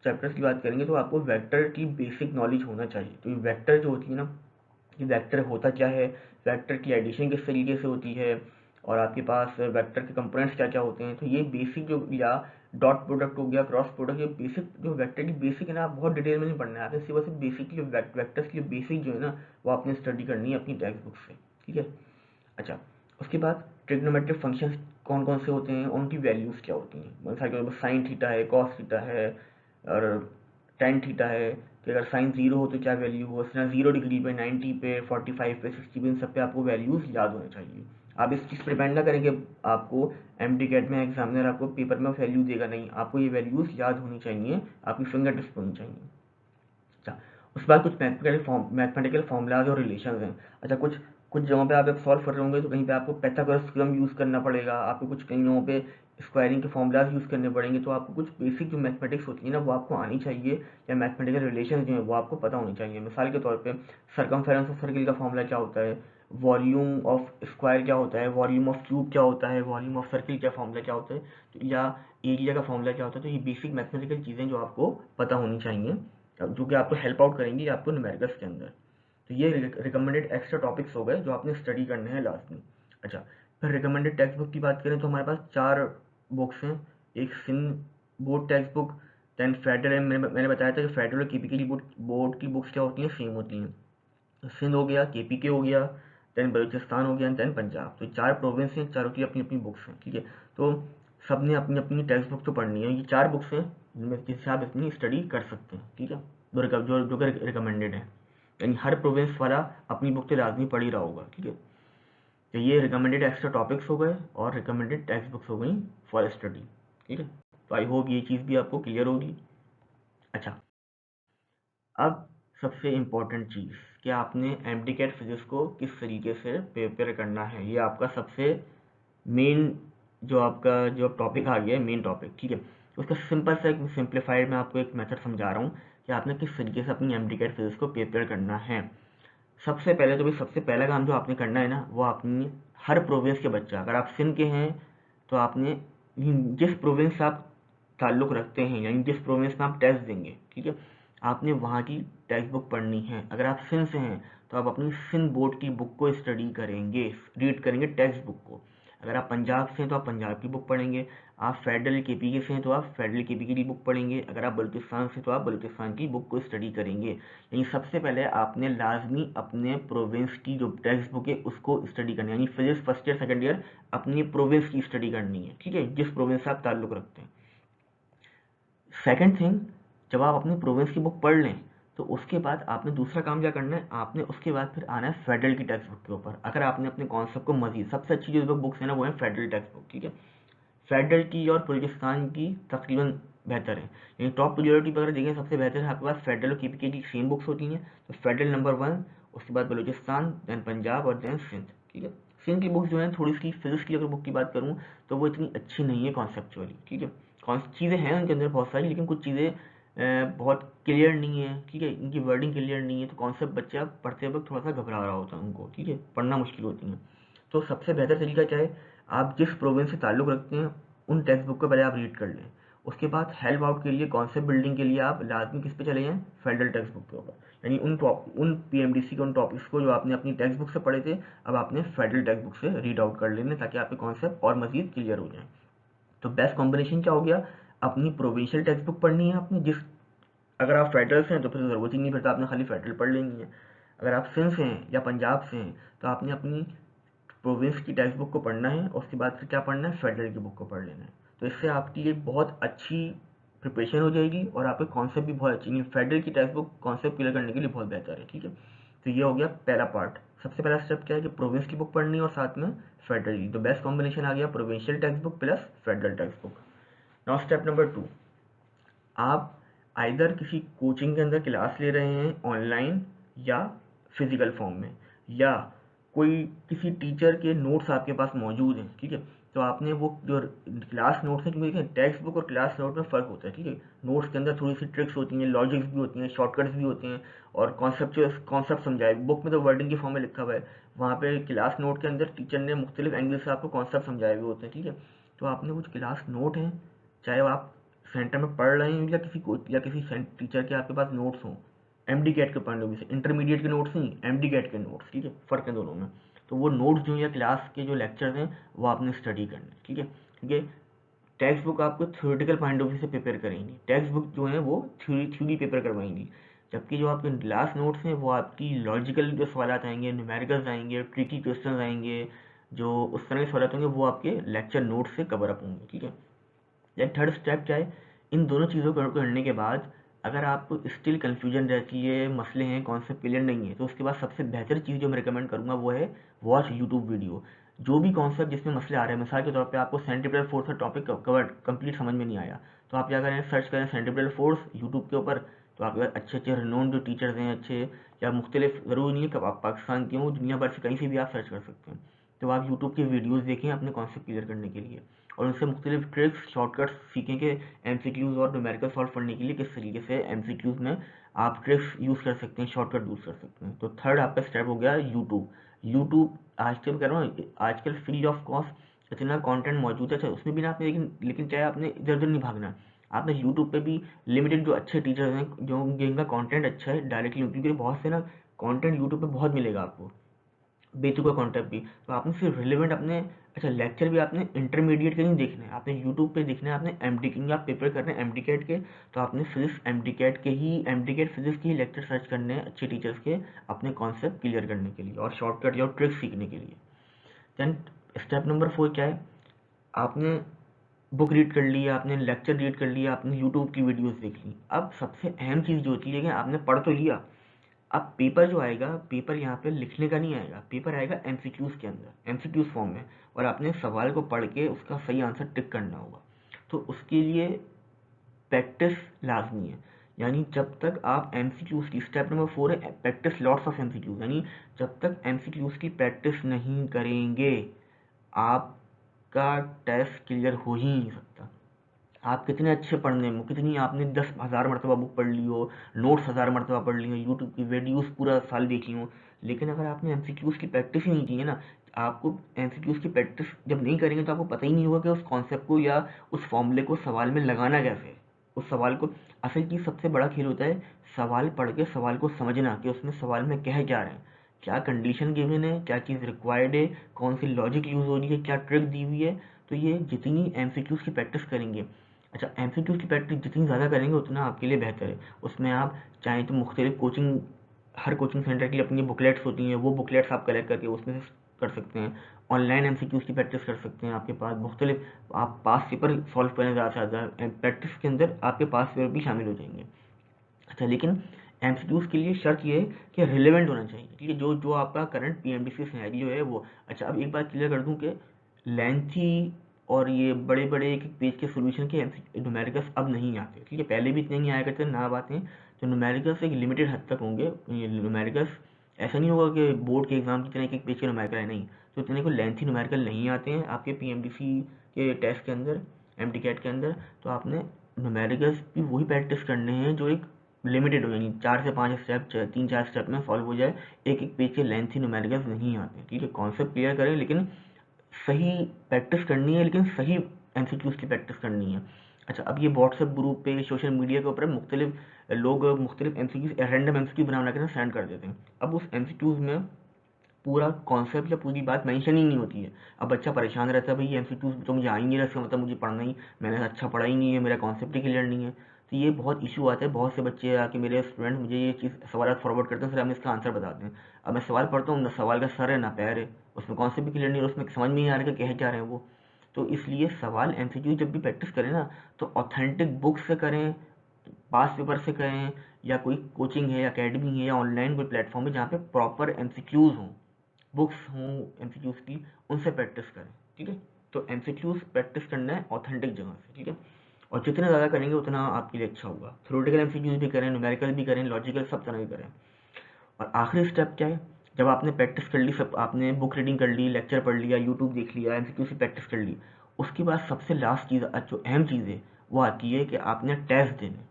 चैप्टर्स की बात करेंगे तो आपको वेक्टर की बेसिक नॉलेज होना चाहिए। तो ये वेक्टर जो होती है ना, कि वेक्टर होता क्या है, वेक्टर की एडिशन किस तरीके से होती है, और आपके पास वेक्टर के कंपोनेंट्स क्या क्या होते हैं। तो ये बेसिक जो, या डॉट प्रोडक्ट हो गया, क्रॉस प्रोडक्ट, ये बेसिक जो वेक्टर की बेसिक है ना, आप बहुत डिटेल में नहीं पढ़ना है, आपने सिर्फ बेसिकली वेक्टर्स की बेसिक जो है ना वो आपने स्टडी करनी है अपनी टेक्स्ट बुक से, ठीक है। अच्छा, उसके बाद ट्रिग्नोमेट्रिक फंक्शंस कौन कौन से होते हैं, उनकी वैल्यूज़ क्या होती हैं। मतलब साइन थीटा है, कॉस थीटा है और टेन थीटा है, कि अगर साइन 0 हो तो क्या वैल्यू हो, इस तरह 0 डिग्री पे, 90 पे, 45 पे, 60 पे, इन सब पे आपको वैल्यूज़ याद होने चाहिए। आप इस चीज़ पर डिपेंड ना करें कि आपको MD-CAT में एग्जामिनर आपको पेपर में वैल्यू देगा, नहीं, आपको ये वैल्यूज़ याद होनी चाहिए, आपकी फिंगर टिप्स होनी चाहिए। अच्छा, उसके बाद कुछ मैथमेटिकल फॉर्मूलाज और रिलेशन हैं। अच्छा, कुछ कुछ जगहों पे आप जब सॉल्व कर रहे होंगे तो कहीं पे आपको पाइथागोरस थ्योरम यूज़ करना पड़ेगा, आपको कुछ कई जगहों पे स्क्वायरिंग के फॉर्मूलाज यूज़ करने पड़ेंगे, तो आपको कुछ बेसिक जो मैथमेटिक्स होती है ना वो आपको आनी चाहिए, या मैथमेटिकल रिलेशन जो है वो आपको पता होनी चाहिए। मिसाल के तौर पर सर्कमफेरेंस ऑफ सर्किल का फॉर्मूला क्या होता है, वॉल्यूम ऑफ स्क्वायर क्या होता है, वॉल्यूम ऑफ क्यूब क्या होता है, वॉल्यूम ऑफ सर्किल क्या फॉर्मूला क्या होता है, तो या एरिया का फॉर्मूला क्या होता है। तो ये बेसिक मैथमेटिकल चीज़ें जो आपको पता होनी चाहिए, जो कि आपको हेल्प आउट करेंगी आपको न्यूमेरिकल्स के अंदर। तो ये रिकमेंडेड एक्स्ट्रा टॉपिक्स हो गए जो आपने स्टडी करने हैं लास्ट में। अच्छा, फिर रिकमेंडेड टेक्स्ट बुक की बात करें तो हमारे पास 4 बुक्स हैं। एक सिन board text book, then federal, मैंने बताया था कि फेडरल और केपी की बोर्ड की बुक्स क्या होती हैं, सेम होती हैं। तो सिंध हो गया, केपी हो गया, देन बलूचिस्तान हो गया, देन पंजाब। तो 4 प्रोविंस हैं, चारों की अपनी अपनी बुक्स हैं, ठीक है। तो सब ने अपनी अपनी टेक्स्ट बुक तो पढ़नी है। ये 4 बुक्स हैं जिनसे आप अपनी स्टडी कर सकते हैं, ठीक है, जो रिकमेंडेड है, यानी हर प्रोविंस वाला अपनी बुक तो लाजमी पढ़ ही रहा होगा, ठीक है। तो ये रिकमेंडेड एक्स्ट्रा टॉपिक्स हो गए और रिकमेंडेड टेक्स्ट बुक्स हो गई फॉर स्टडी, ठीक है। तो आई होप ये चीज़ भी आपको क्लियर होगी। अच्छा, अब सबसे इम्पोर्टेंट चीज़ कि आपने MD-CAT फिजिक्स को किस तरीके से प्रिपेयर करना है, ये आपका सबसे मेन जो आपका जो टॉपिक आ गया है, मेन टॉपिक, ठीक है। उसका सिंपल सा एक सिंप्लीफाइड मैं आपको एक मेथड समझा रहा हूँ कि आपने किस तरीके से अपनी MD-CAT फिजिक्स को प्रिपेयर करना है। सबसे पहले तो भाई सबसे पहला काम जो आपने करना है ना, वो आपने हर प्रोविंस के बच्चा, अगर आप सिंध के हैं तो आपने जिस प्रोविंस से आप ताल्लुक़ रखते हैं, यानी जिस प्रोविंस में आप टेस्ट देंगे, ठीक है, आपने वहाँ की टेक्स्ट बुक पढ़नी है। अगर आप सिंध से हैं तो आप अपनी सिंध बोर्ड की बुक को स्टडी करेंगे, रीड करेंगे टेक्स्ट बुक को। अगर आप पंजाब से हैं तो आप पंजाब की बुक पढ़ेंगे, आप फेडरल केपी के से हैं तो आप फेडरल केपी की बुक पढ़ेंगे, अगर आप बलूचिस्तान से तो आप बलूचिस्तान की बुक को स्टडी करेंगे। यानी सबसे पहले आपने लाजमी अपने प्रोविंस की जो टेक्स्ट बुक है उसको स्टडी करनी है, यानी physics first year second year अपनी प्रोविंस की स्टडी करनी है, ठीक है, जिस प्रोविंस से आप ताल्लुक़ रखते हैं। सेकेंड थिंग, जब आप अपनी प्रोविंस की बुक पढ़ लें तो उसके बाद आपने दूसरा काम क्या करना है, आपने उसके बाद फिर आना है फेडरल की टेक्स्ट बुक के ऊपर। अगर आपने अपने कॉन्सेप्ट को मजीद, सबसे अच्छी जो बुक्स है ना वो है फेडरल टेक्स्ट बुक, ठीक है। फेडरल की और बलूचिस्तान की तकरीबन बेहतर है, यानी टॉप प्रियोरिटी पर अगर देखें सबसे बेहतर है आपके पास फेडरल और केपी की सेम बुक्स होती हैं। तो फेडरल नंबर 1, उसके बाद बलूचिस्तान, देन पंजाब और देन सिंध, ठीक है। सिंध की बुक्स जो है थोड़ी सी फिजिक्स की अगर बुक की बात करूँ तो वो इतनी अच्छी नहीं है कॉन्सेप्चुअली, ठीक है। चीज़ें हैं उनके अंदर बहुत सारी, लेकिन कुछ चीज़ें बहुत क्लियर नहीं है, ठीक है, इनकी वर्डिंग क्लियर नहीं है, तो कॉन्सेप्ट बच्चा पढ़ते वक्त थोड़ा सा घबरा रहा होता है उनको, ठीक है, पढ़ना मुश्किल होती है। तो सबसे बेहतर तरीका क्या है, आप जिस प्रोविंस से ताल्लुक़ रखते हैं उन टेक्स्ट बुक को पहले आप रीड कर लें। उसके बाद हेल्प आउट के लिए, कॉन्सेप्ट बिल्डिंग के लिए आप लाजमी किस पे चले जाएं, फेडरल टेक्स्ट बुक के ऊपर, यानी उन PMDC के उन टॉपिक्स को जो आपने अपनी टेक्स्ट बुक से पढ़े थे अब आपने फेडरल टेक्स्ट बुक से रीड आउट कर लेने, ताकि आपके कॉन्सेप्ट और मजीद क्लियर हो जाए। तो बेस्ट कॉम्बिनेशन क्या हो गया, अपनी प्रोविंशियल टेक्स्ट बुक पढ़नी है आपने, जिस अगर आप फेडरल से हैं तो फिर ज़रूरत ही नहीं, फिर तो आपने खाली फेडरल पढ़ लेनी है। अगर आप सिंध से हैं या पंजाब से हैं तो आपने अपनी प्रोविंस की टेक्स्ट बुक को पढ़ना है और उसके बाद फिर क्या पढ़ना है, फेडरल की बुक को पढ़ लेना है। तो इससे आपकी एक बहुत अच्छी प्रिपरेशन हो जाएगी और आपके कॉन्सेप्ट भी बहुत अच्छी, फेडरल की टेक्स्ट बुक कॉन्सेप्ट क्लियर करने के लिए बहुत बेहतर है, ठीक है। तो ये हो गया पहला पार्ट। सबसे पहला स्टेप क्या है कि प्रोविंस की बुक पढ़नी है और साथ में फेडरल की, तो बेस्ट कॉम्बिनेशन आ गया provincial text book plus federal text book. Now step number 2, आप आइदर किसी कोचिंग के अंदर क्लास ले रहे हैं ऑनलाइन या फिजिकल फॉर्म में, या कोई किसी टीचर के नोट्स आपके पास मौजूद हैं, ठीक है। तो आपने वो जो क्लास नोट्स हैं, क्योंकि देखें टेक्स्ट बुक और क्लास नोट में फ़र्क होता है, ठीक है। नोट्स के अंदर थोड़ी सी ट्रिक्स होती हैं, लॉजिक्स भी होती हैं, शॉर्टकट्स भी होते हैं और कॉन्सेप्ट समझाए। बुक में तो वर्डिंग की फॉर्म में लिखा हुआ है, वहाँ पे क्लास नोट के अंदर टीचर ने मुख्तलिफ एंगल से आपको कॉन्सेप्ट समझाए हुए होते हैं, ठीक है। तो आपने कुछ क्लास नोट हैं, चाहे आप सेंटर में पढ़ रहे हैं या किसी टीचर के आपके पास नोट्स हों, MD-CAT के पॉइंट ऑफ व्यू से, इंटरमीडिएट के नोट्स नहीं, MD-CAT के नोट्स, ठीक है, फ़र्क है दोनों में। तो वो नोट्स जो या क्लास के जो लेक्चर्स हैं वो आपने स्टडी करने, ठीक है, क्योंकि टेक्स्ट बुक आपको थ्योरेटिकल पॉइंट ऑफ व्यू से प्रिपेयर करेंगी, टेक्स्ट बुक जो है वो थ्योरी पेपर करवाएंगी, जबकि जो आपके क्लास नोट्स हैं वो आपकी लॉजिकल जो सवाल आएंगे, न्यूमेरिकल्स आएंगे, ट्रिकी क्वेश्चन आएंगे, जो उस तरह के सवाल होंगे वो आपके लेक्चर नोट्स से कवर अप होंगे, ठीक है। या थर्ड स्टेप क्या है, इन दोनों चीज़ों को करने के बाद अगर आपको स्टिल कन्फ्यूजन रहती है, मसले हैं, कॉन्सेप्ट क्लियर नहीं है, तो उसके बाद सबसे बेहतर चीज़ जो मैं रिकमेंड करूँगा वो है वॉच यूट्यूब वीडियो। जो भी कॉन्सेप्ट जिसमें मसले आ रहे हैं, मिसाल के तौर पे आपको सेंट्रीपिटल फोर्स का टॉपिक कवर कंप्लीट समझ में नहीं आया, तो आप क्या करें, सर्च करें सेंट्रीपिटल फोर्स यूट्यूब के ऊपर। तो आपके पास अच्छे अच्छे रिनोन जो टीचर्स हैं अच्छे, या मुख्तलिफ, ज़रूरी नहीं है कि आप पाकिस्तान के हों, दुनिया भर से कहीं से भी आप सर्च कर सकते हैं। तो आप यूट्यूब के वीडियोज़ देखें अपने कॉन्सेप्ट क्लियर करने के लिए, और उनसे मुख्तलिफ ट्रिक्स शॉर्टकट्स सीखें कि एमसीक्यूज़ और न्यूमेरिकल सॉल्व करने के लिए किस तरीके से एमसीक्यूज़ में आप ट्रिक्स यूज़ कर सकते हैं, शॉर्टकट यूज़ कर सकते हैं। तो थर्ड आपका स्टेप हो गया यूट्यूब। यूट्यूब आजकल कह रहा हूँ, आजकल फ्री ऑफ कॉस्ट इतना कंटेंट मौजूद है, उसमें भी ना आपने, लेकिन चाहे आपने इधर उधर नहीं भागना, आपने यूट्यूब पे भी लिमिटेड जो अच्छे टीचर्स हैं, जो जिनका कंटेंट अच्छा है, डायरेक्टली यूट्यूब के बहुत से ना कंटेंट यूट्यूब पे बहुत मिलेगा आपको, बेतुका कॉन्टेंट भी। तो आपने सिर्फ रिलेवेंट अपने, अच्छा लेक्चर भी आपने इंटरमीडिएट के नहीं देखने हैं, आपने यूट्यूब पे देखना है, आपने एम डी के आप पेपर करने हैं एम डी कैट के, तो आपने फिजिक्स एम डी कैट के ही, एम डी कैट फिजिक्स के ही लेक्चर सर्च करने हैं अच्छे टीचर्स के, अपने कॉन्सेप्ट क्लियर करने के लिए और शॉर्टकट या ट्रिक्स सीखने के लिए। देन स्टेप नंबर 4 क्या है, आपने बुक रीड कर लिया, आपने लेक्चर रीड कर लिया, आपने यूट्यूब की वीडियोस देख ली। अब सबसे अहम चीज़ जो होती है कि आपने पढ़ तो लिया, अब पेपर जो आएगा, पेपर यहाँ पे लिखने का नहीं आएगा, पेपर आएगा एमसीक्यूज़ के अंदर, एमसीक्यूज़ फॉर्म में, और आपने सवाल को पढ़ के उसका सही आंसर टिक करना होगा। तो उसके लिए प्रैक्टिस लाजमी है। यानी जब तक आप एमसीक्यूज़ की, स्टेप नंबर 4 है प्रैक्टिस लॉट्स ऑफ एमसीक्यूज़, यानी जब तक एमसीक्यूज़ की प्रैक्टिस नहीं करेंगे आपका टेस्ट क्लियर हो ही नहीं सकता। आप कितने अच्छे पढ़ने में, कितनी आपने 10,000 मरतबा बुक पढ़ ली हो, नोट्स 1000 मरतबा पढ़ ली हो, यूट्यूब की वीडियोस पूरा साल देखी हो, लेकिन अगर आपने एमसीक्यूज़ की प्रैक्टिस ही नहीं की है ना, आपको एमसीक्यूज़ की प्रैक्टिस जब नहीं करेंगे तो आपको पता ही नहीं होगा कि उस कॉन्सेप्ट को या उस फॉर्मूले को सवाल में लगाना कैसे है। उस सवाल को, असल चीज़ सबसे बड़ा खेल होता है सवाल पढ़ के सवाल को समझना कि उसमें सवाल में कह क्या रहे हैं, क्या कंडीशन गिवन है, क्या चीज़ रिक्वायर्ड है, कौन सी लॉजिक यूज़ हो रही है, क्या ट्रिक दी हुई है। तो ये जितनी एमसीक्यूज़ की प्रैक्टिस करेंगे, अच्छा एमसीक्यूज़ की प्रैक्टिस जितनी ज़्यादा करेंगे उतना आपके लिए बेहतर है। उसमें आप चाहें तो मुख्तलिफ कोचिंग, हर कोचिंग सेंटर के लिए अपनी बुकलेट्स होती हैं, वो बुकलेट्स आप कलेक्ट करके उसमें से कर सकते हैं। ऑनलाइन एमसीक्यूज़ की प्रैक्टिस कर सकते हैं, आपके पास मुख्तलिफ, आप पास पेपर सॉल्व करने ज़्यादा से ज़्यादा प्रैक्टिस के अंदर आपके पास पेपर भी शामिल हो जाएंगे। अच्छा लेकिन एमसीक्यूज़ के लिए शर्त ये है कि रिलेवेंट होना चाहिए, ठीक है, जो जो आपका करंट पीएमडीसी सिनेरियो है वो। अच्छा अब एक बात क्लियर कर दूं कि लेंथी और ये बड़े बड़े एक एक पेज के सोल्यूशन के न्यूमेरिकल्स अब नहीं आते, ठीक है, पहले भी इतने नहीं आया करते, ना अब आते हैं। तो न्यूमेरिकल्स एक लिमिटेड हद तक होंगे, ये न्यूमेरिकल्स ऐसा नहीं होगा कि बोर्ड के एग्जाम की तरह एक एक पेज के न्यूमेरिकल है, नहीं। तो इतने को लेंथी न्यूमेरिकल नहीं आते हैं आपके पीएमडीसी के टेस्ट के अंदर, एमटीकैट के अंदर। तो आपने न्यूमेरिकल्स भी वही प्रैक्टिस करने हैं जो एक लिमिटेड हो, यानी 4 से 5 स्टेप, 3-4 स्टेप में सॉल्व हो जाए, एक एक पेज के लेंथी न्यूमेरिकल्स नहीं आते, ठीक है। कॉन्सेप्ट क्लियर करें, लेकिन सही प्रैक्टिस करनी है, लेकिन सही एमसीक्यूज़ की प्रैक्टिस करनी है। अच्छा अब ये व्हाट्सएप ग्रुप पे, सोशल मीडिया के ऊपर मुख्तलिफ लोग मुख्तलिफ एमसीक्यूज़, रैंडम एमसीक्यू बना के ना सेंड कर देते हैं। अब उस एमसीक्यूज़ में पूरा कॉन्सेप्ट या पूरी बात मेंशन ही नहीं होती है। अब बच्चा परेशान रहता है, भाई एमसीक्यूज़ तो मुझे आ ही नहीं रहा, इसका मतलब मुझे पढ़ना ही, मैंने अच्छा पढ़ा ही नहीं है, मेरा कॉन्सेप्ट ही क्लियर नहीं है। तो ये बहुत इशू आता है, बहुत से बच्चे आके, मेरे स्टूडेंट मुझे ये चीज़ सवाल फॉरवर्ड करते हैं, सर हमें इसका आंसर बता दें। अब मैं सवाल पढ़ता हूँ, ना सवाल का सर है ना पैर है, उसमें कॉन्सेप्ट भी क्लियर नहीं है, उसमें समझ में नहीं आ रहा कि कह क्या रहे हैं वो। तो इसलिए सवाल एमसीक्यू जब भी प्रैक्टिस करें ना, तो ऑथेंटिक बुक से करें, पास पेपर से करें, या कोई कोचिंग है, अकेडमी है, या ऑनलाइन कोई प्लेटफॉर्म है जहाँ पे प्रॉपर एमसीक्यूज़ हों, बुक्स हों एमसीक्यूज़ की, उनसे प्रैक्टिस करें, ठीक है। तो एमसीक्यूज़ प्रैक्टिस करना है ऑथेंटिक जगह से, ठीक है। और जितने ज़्यादा करेंगे उतना आपके लिए अच्छा होगा। थ्योरेटिकल एमसीक्यूज़ भी करें, न्यूमेरिकल भी करें, लॉजिकल, सब तरह के करें। और आखिरी स्टेप क्या है, जब आपने प्रैक्टिस कर ली, सब आपने बुक रीडिंग कर ली, लेक्चर पढ़ लिया, यूट्यूब देख लिया, एमसीक्यू से प्रैक्टिस कर ली, उसके बाद सबसे लास्ट चीज़, जो अहम चीज़ है, वो आती है कि आपने टेस्ट देने।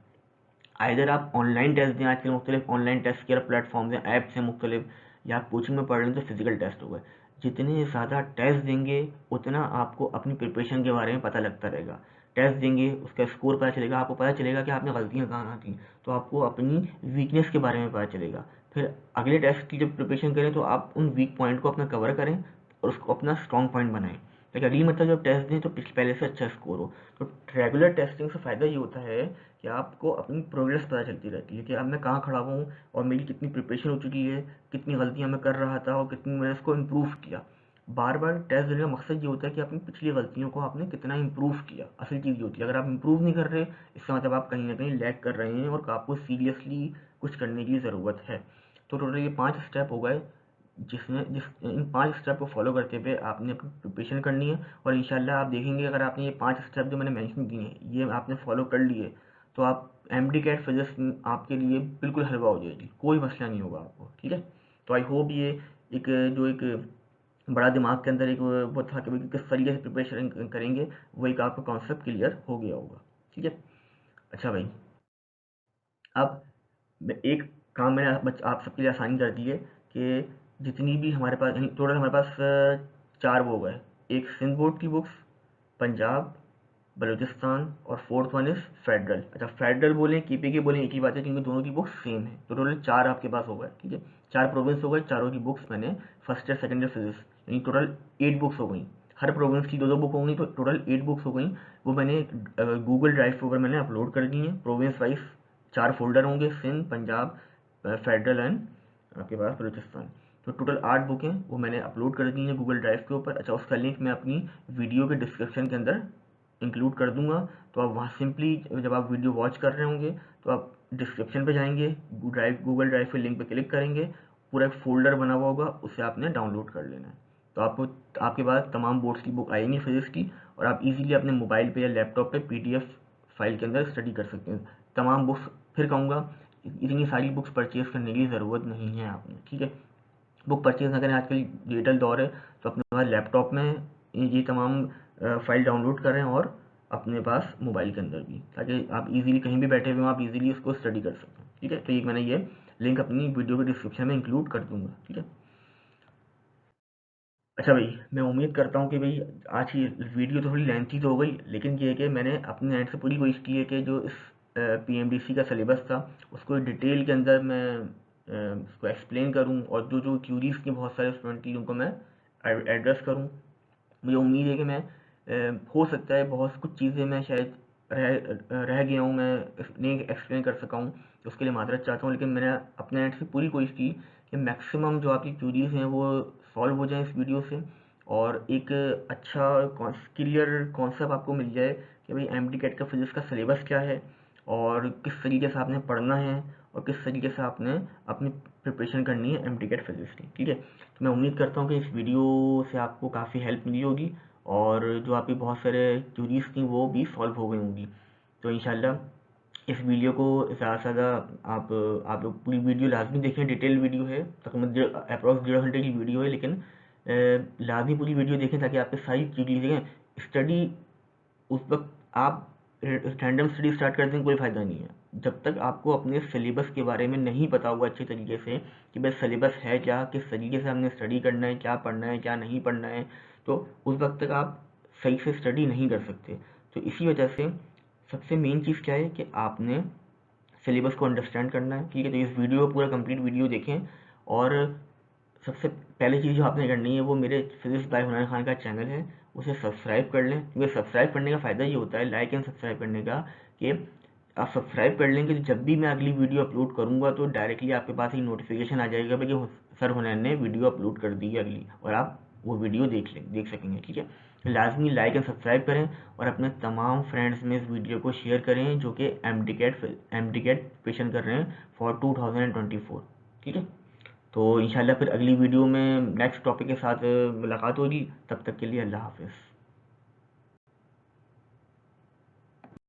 आइदर आप ऑनलाइन टेस्ट दें, आजकल मुख्तलिफ ऑनलाइन टेस्ट के प्लेटफॉर्म्स हैं, ऐप्स हैं मुख्तलिफ, या आप कोचिंग में पढ़ रहे हैं तो फिजिकल टेस्ट होगा। जितने ज़्यादा टेस्ट देंगे उतना आपको अपनी प्रिपरेशन के बारे में पता लगता रहेगा। टेस्ट देंगे, उसका स्कोर पता चलेगा, आपको पता चलेगा कि आपने गलतियाँ कहाँ थी, तो आपको अपनी वीकनेस के बारे में पता चलेगा। फिर अगले टेस्ट की जब प्रिपरेशन करें तो आप उन वीक पॉइंट को अपना कवर करें और उसको अपना स्ट्रॉन्ग पॉइंट बनाएं, ताकि अगली मतलब जब टेस्ट दें तो पहले से अच्छा स्कोर हो। तो रेगुलर टेस्टिंग से फ़ायदा ये होता है कि आपको अपनी प्रोग्रेस पता चलती रहती है कि अब मैं कहाँ खड़ा हूँ और मेरी कितनी प्रिपरेशन हो चुकी है, कितनी गलतियाँ मैं कर रहा था और कितनी मैंने इसको इम्प्रूव किया। बार बार टेस्ट देने का मकसद ये होता है कि अपनी पिछली गलतियों को आपने कितना इम्प्रूव किया। असल चीज़ ये होती है, अगर आप इम्प्रूव नहीं कर रहे, इसका मतलब आप कहीं ना कहीं लैग कर रहे हैं और आपको सीरियसली कुछ करने की ज़रूरत है। तो टोटल ये 5 स्टेप हो गए, इन 5 स्टेप को फॉलो करते हुए आपने अपनी प्रिपरेशन करनी है। और इंशाल्लाह आप देखेंगे, अगर आपने ये 5 स्टेप जो मैंने मेंशन किए हैं ये आपने फॉलो कर लिए, तो आप MD-CAT फिजिक्स आपके लिए बिल्कुल हलवा हो जाएगी, कोई मसला नहीं होगा आपको। ठीक है, तो आई होप ये एक जो एक बड़ा दिमाग के अंदर एक वो था कि भाई किस तरीके से प्रिपरेशन करेंगे, वो एक आपका कॉन्सेप्ट क्लियर हो गया होगा। ठीक है, अच्छा भाई, अब एक काम मैंने आप सबके लिए आसानी कर दी है कि जितनी भी हमारे पास, टोटल हमारे पास 4 वो गए। एक सिंध बोर्ड की बुक्स, पंजाब, बलूचिस्तान और फोर्थ वन इज़ फेडरल। अच्छा, फेडरल बोलें KPK बोलें एक ही बात है, क्योंकि दोनों की बुक्स सेम है। तो टोटल 4 आपके पास हो गए। ठीक है, 4 प्रोविंस हो गए, चारों की बुक्स मैंने first year second year physics, यानी टोटल 8 बुक्स हो गई। हर प्रोविंस की 2-2 बुक होंगी, तो टोटल 8 बुक्स हो गई। वो मैंने गूगल ड्राइव के ऊपर मैंने अपलोड कर दी हैं। प्रोविंस वाइज 4 फोल्डर होंगे, सिंध, पंजाब, फेडरल एंड आपके पास बलूचिस्तान। तो टोटल 8 बुकें वो मैंने अपलोड कर दी हैं गूगल ड्राइव के ऊपर। अच्छा, उसका लिंक मैं अपनी वीडियो के डिस्क्रिप्शन के अंदर इंक्लूड कर दूंगा। तो आप वहाँ सिंपली जब आप वीडियो वॉच कर रहे होंगे तो आप डिस्क्रिप्शन पे जाएंगे, गूगल ड्राइव के लिंक पे क्लिक करेंगे, पूरा एक फोल्डर बना हुआ होगा, उसे आपने डाउनलोड कर लेना है। तो आपको आपके पास तमाम बोर्ड्स की बुक आएंगी फिजिक्स की, और आप इजीली अपने मोबाइल पे या लैपटॉप पे PDF फाइल के अंदर स्टडी कर सकते हैं तमाम बुक्स। फिर कहूँगा, इतनी सारी बुक्स परचेज करने की ज़रूरत नहीं है आपने। ठीक है, बुक परचेज ना करें, आजकल डिजिटल दौर है, तो अपने पास लैपटॉप में ये तमाम फाइल डाउनलोड करें और अपने पास मोबाइल के अंदर भी, ताकि आप इजीली कहीं भी बैठे हुए हो, आप इजीली इसको स्टडी कर सकें। ठीक है, तो ये मैंने ये लिंक अपनी वीडियो के डिस्क्रिप्शन में इंक्लूड कर दूंगा। ठीक है, अच्छा भाई, मैं उम्मीद करता हूँ कि भाई आज की वीडियो तो थोड़ी लेंथी तो हो गई, लेकिन ये है कि मैंने अपने एंड से पूरी कोशिश की है कि जो इस PMDC का सिलेबस था उसको डिटेल के अंदर मैं उसको एक्सप्लेन करूँ, और जो जो क्यूरीज की बहुत सारे स्टूडेंट की उनको मैं एड्रेस करूँ। मुझे उम्मीद है कि मैं हो सकता है बहुत कुछ चीज़ें मैं शायद रह गया हूँ, मैं नहीं एक्सप्लेन कर सका हूँ, तो उसके लिए माजरत चाहता हूँ। लेकिन मैंने अपने एंड से पूरी कोशिश की कि मैक्सिमम जो आपकी क्यूरीज हैं वो सॉल्व हो जाएं इस वीडियो से, और एक अच्छा क्लियर कॉन्सेप्ट आपको मिल जाए कि भाई MD-CAT का फिजिक्स का सिलेबस क्या है, और किस तरीके से आपने पढ़ना है, और किस तरीके से आपने अपनी प्रिपरेशन करनी है MD-CAT फिजिक्स की। ठीक है, तो मैं उम्मीद करता हूँ कि इस वीडियो से आपको काफ़ी हेल्प मिली होगी, और जो आपकी बहुत सारे क्यूरीज थी वो भी सॉल्व हो गई होंगी। तो इंशाल्लाह इस वीडियो को ज़्यादा से ज़्यादा आप लोग पूरी वीडियो लाजमी देखें। डिटेल वीडियो है, तकरीबन अप्रॉक्स 1.5 घंटे की वीडियो है, लेकिन लाजमी पूरी वीडियो देखें ताकि आपके सारी क्यूरीज देखें। स्टडी उस वक्त आप रैंडम स्टडी स्टार्ट कर दें, कोई फ़ायदा नहीं है जब तक आपको अपने सिलेबस के बारे में नहीं पता होगा अच्छे तरीके से कि भाई सिलेबस है क्या, किस तरीके से हमने स्टडी करना है, क्या पढ़ना है, क्या नहीं पढ़ना है। तो उस वक्त तक आप सही से स्टडी नहीं कर सकते। तो इसी वजह से सबसे मेन चीज़ क्या है कि आपने सिलेबस को अंडरस्टैंड करना है। ठीक है, तो इस वीडियो पूरा कंप्लीट वीडियो देखें, और सबसे पहली चीज़ जो आपने करनी है वो मेरे फिजिक्स बाय हुनैर खान का चैनल है, उसे सब्सक्राइब कर लें। क्योंकि सब्सक्राइब करने का फ़ायदा ये होता है, लाइक एंड सब्सक्राइब करने का, कि आप सब्सक्राइब कर लेंगे तो जब भी मैं अगली वीडियो अपलोड करूँगा तो डायरेक्टली आपके पास एक नोटिफिकेशन आ जाएगा भाई कि सर हुनैर ने वीडियो अपलोड कर दी है अगली, और आप वो वीडियो देख सकेंगे। ठीक है, तो लाजमी लाइक एंड सब्सक्राइब करें, और अपने तमाम फ्रेंड्स में इस वीडियो को शेयर करें जो कि MD-CAT प्रिपरेशन कर रहे हैं फॉर 2024। ठीक है, तो इंशाल्लाह फिर अगली वीडियो में नेक्स्ट टॉपिक के साथ मुलाकात होगी। तब तक के लिए अल्लाह हाफ़िज़।